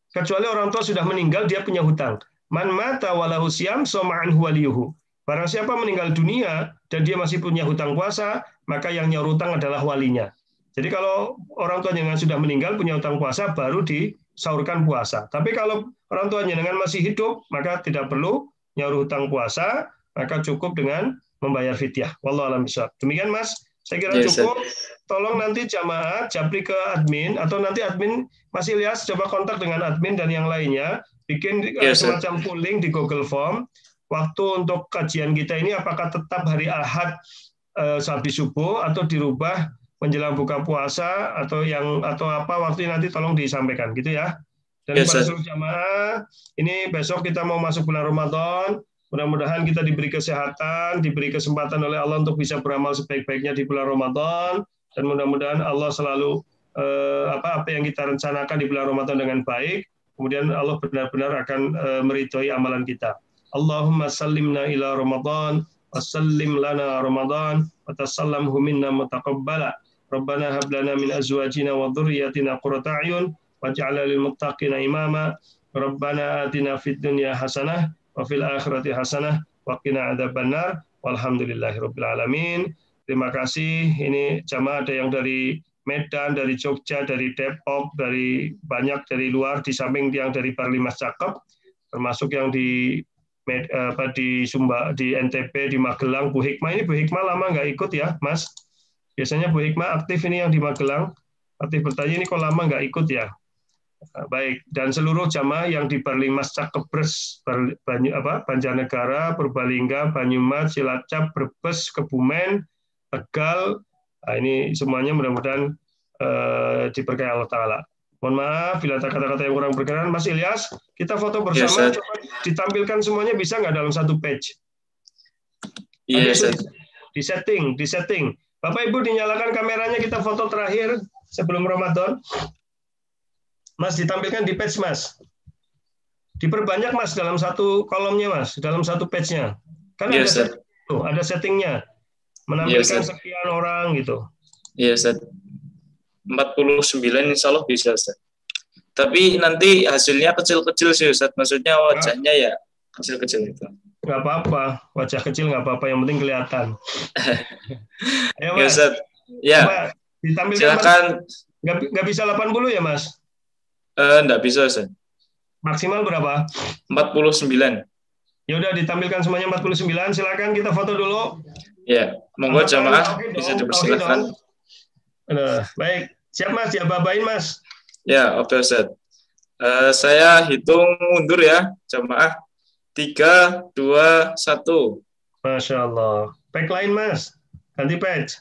Kecuali orang tua sudah meninggal, dia punya hutang. Man mata walahu siyam soma'anhu waliyuhu. Barang siapa meninggal dunia dan dia masih punya hutang puasa, maka yang nyaur hutang adalah walinya. Jadi kalau orang tua jenengan sudah meninggal punya hutang puasa, baru disaurkan puasa. Tapi kalau orang tua jenengan masih hidup, maka tidak perlu nyaur hutang puasa, maka cukup dengan membayar fidyah. Wallahu a'lam bishawab. Demikian Mas, saya kira cukup. Tolong nanti jamaah japri ke admin, atau nanti admin Mas Ilyas coba kontak dengan admin dan yang lainnya, bikin semacam polling di Google Form. Waktu untuk kajian kita ini apakah tetap hari Ahad habis subuh atau dirubah menjelang buka puasa atau apa waktu nanti tolong disampaikan gitu ya. Dan Yes, kepada Ustaz. seluruh jamaah, ini besok kita mau masuk bulan Ramadan. Mudah-mudahan kita diberi kesehatan, diberi kesempatan oleh Allah untuk bisa beramal sebaik-baiknya di bulan Ramadan. Dan mudah-mudahan Allah selalu apa yang kita rencanakan di bulan Ramadan dengan baik. Kemudian Allah benar-benar akan meridhoi amalan kita. Allahumma sallimna ila Ramadan, wa sallim lana Ramadan, wa tasallamhu minna mutaqabbala. Rabbana hab lana min azwajina wa dhurriyyatina qurrata a'yun waj'alna lil muttaqina imama. Rabbana atina fid dunya hasanah wa fil akhirati hasanah wa qina adzabannar. Walhamdulillahirabbil alamin. Terima kasih. Ini jamaah ada yang dari Medan, dari Jogja, dari Depok, dari banyak dari luar, di samping yang dari Parlimas Cakep, termasuk yang di Sumba, di NTB, di Magelang. Bu Hikmah ini, Bu Hikmah lama nggak ikut ya, Mas? Biasanya Bu Hikmah aktif ini yang di Magelang, aktif bertanya, ini kok lama nggak ikut ya? Baik, dan seluruh jamaah yang di Parlimas Cakebres, Banjarnegara, Purbalingga, Banyumas, Cilacap, Brebes, Kebumen, Tegal, nah, ini semuanya mudah-mudahan diberkahi Allah Ta'ala. Mohon maaf bila ada kata-kata yang kurang berkenan. Mas Ilyas, kita foto bersama, coba ditampilkan semuanya, bisa nggak dalam satu page? Iya, di setting. Bapak Ibu dinyalakan kameranya, kita foto terakhir sebelum Ramadan. Mas, ditampilkan di page, Mas. Diperbanyak, Mas, dalam satu kolomnya, Mas, dalam satu page-nya. Kan ada settingnya. Menampilkan sekian orang gitu. Iya, Ustaz. 49 insya Allah bisa, Ustaz. Tapi nanti hasilnya kecil-kecil sih, Ustaz. Maksudnya wajahnya ya kecil-kecil itu. Nggak apa-apa. Wajah kecil nggak apa-apa. Yang penting kelihatan. Ayo, Ya, Mas. Ustaz. Ya. Coba ditampilkan, silakan. Mas. Nggak bisa 80 ya, Mas? Nggak bisa, Ustaz. Maksimal berapa? 49. Ya udah ditampilkan semuanya 49. Silakan kita foto dulu. Ya, monggo jamaah bisa dipersilakan. Baik, siap Mas, diaba-abain Mas. Ya, oke Ustaz. Saya hitung mundur ya, jamaah. 3, 2, 1. Masya Allah. Page lain Mas, ganti page.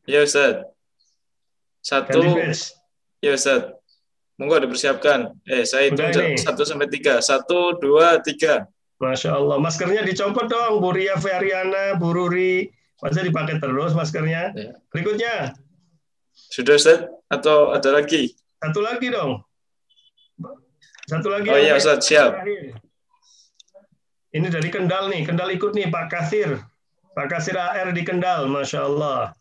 Ya Ustaz. 1. Ganti page. Ya Ustaz. Monggo dipersiapkan. Saya hitung 1 sampai 3. 1, 2, 3. Masya Allah. Maskernya dicopot dong, Bu Ria Feryana, Bu Ruri. Masa dipakai terus maskernya? Ya. Berikutnya. Sudah Ustaz? Atau ada lagi? Satu lagi dong. Satu lagi. Oh iya Ustaz, siap. Ini dari Kendal nih. Kendal ikut nih Pak Kasir. Pak Kasir AR di Kendal. Masya Allah.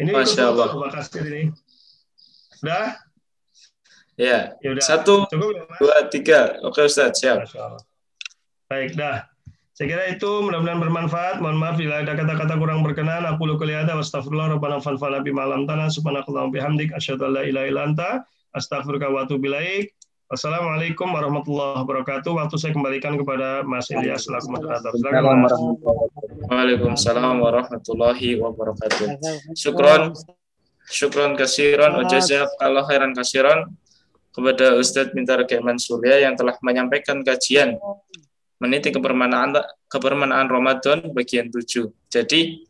Ini Masya Allah. Pak Kasir ini. Sudah? Ya. Yaudah. 1, 2, 3. Oke Ustaz, siap. Baik, dah. Saya kira itu mudah-mudahan bermanfaat. Mohon maaf bila ada kata-kata kurang berkenan. Aku lu kelihatan. Astagfirullah. Rabbana fanfa'na bima 'allamtana. Subhanakallahumma bihamdik. Asyhadu an la ilaha illa anta. Astaghfiruka wa atubu ilaik. Wassalamualaikum warahmatullahi wabarakatuh. Waktu saya kembalikan kepada Mas Ilyas selaku moderator. Silakan Mas. Waalaikumsalam warahmatullahi wabarakatuh. Syukron kasiran wa jazakallahu khairan kasiran kepada Ustadz Mintar Keman Surya yang telah menyampaikan kajian meniti kebermanaan Ramadan bagian 7. Jadi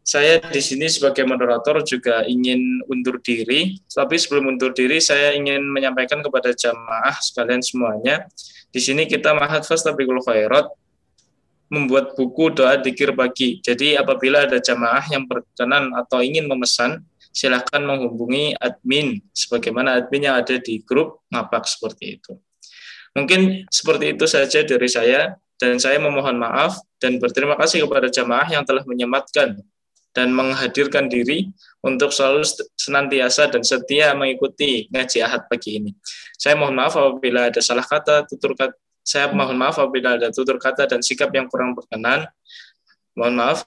saya di sini sebagai moderator juga ingin undur diri, tapi sebelum undur diri saya ingin menyampaikan kepada jamaah sekalian semuanya. Di sini kita Ma'had Fastabiqul Khairat membuat buku doa dzikir pagi. Jadi apabila ada jamaah yang berkenan atau ingin memesan, silahkan menghubungi admin sebagaimana admin yang ada di grup ngapak seperti itu. Mungkin seperti itu saja dari saya, dan saya memohon maaf dan berterima kasih kepada jamaah yang telah menyematkan dan menghadirkan diri untuk selalu senantiasa dan setia mengikuti ngaji Ahad pagi ini. Saya mohon maaf apabila ada salah kata, saya mohon maaf apabila ada tutur kata dan sikap yang kurang berkenan. Mohon maaf.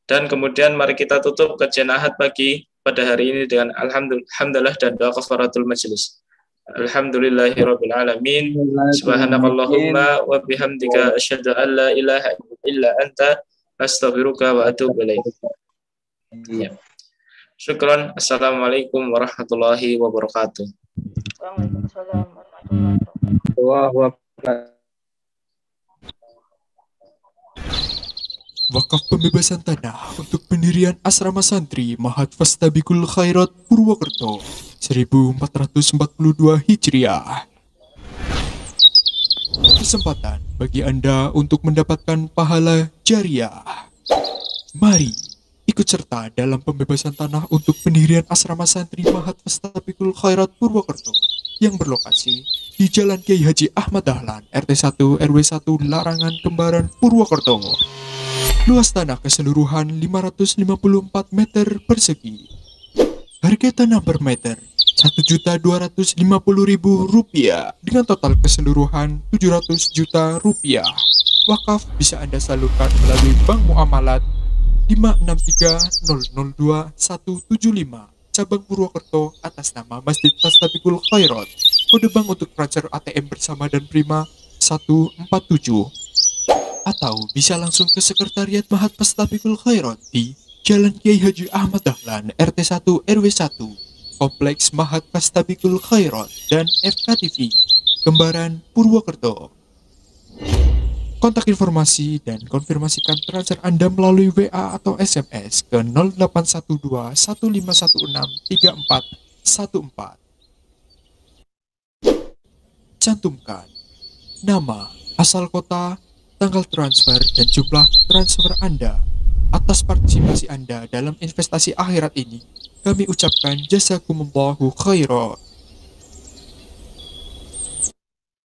Dan kemudian mari kita tutup kajian Ahad pagi pada hari ini dengan alhamdulillah dan doa kafaratul majelis. Alhamdulillahirabbil alamin. Subhanakallahumma wa bihamdika asyhadu an la ilaha illa anta astaghfiruka wa atubu ilaik. Ya. Syukran. Assalamualaikum warahmatullahi wabarakatuh. Waalaikumsalam warahmatullahi wabarakatuh. Wakaf pembebasan tanah untuk pendirian asrama santri Ma'had Fastabiqul Khairat Purwokerto 1442 Hijriah. Kesempatan bagi Anda untuk mendapatkan pahala jariah. Mari ikut serta dalam pembebasan tanah untuk pendirian asrama santri Mahat Fastabiqul Khairat Purwokerto yang berlokasi di Jalan Kiai Haji Ahmad Dahlan, RT 1 RW 1 Larangan Kembaran, Purwokerto. Luas tanah keseluruhan 554 meter persegi. Harga tanah per meter Rp1.250.000 dengan total keseluruhan Rp700 juta. Wakaf bisa Anda salurkan melalui Bank Muamalat 563002175 cabang Purwokerto atas nama Masjid Fastabiqul Khairat. Kode bank untuk transfer ATM bersama dan prima 147. Atau bisa langsung ke Sekretariat Mahat Fastabiqul Khairat di Jalan Kiai Haji Ahmad Dahlan, RT 1 RW 1, Kompleks Mahat Fastabiqul Khairat dan FKTV, Kembaran, Purwokerto. Kontak informasi dan konfirmasikan transfer Anda melalui WA atau SMS ke 0812 1516 3414. Cantumkan nama, asal kota, tanggal transfer, dan jumlah transfer Anda. Atas partisipasi Anda dalam investasi akhirat ini, kami ucapkan jazakumullahu khairan.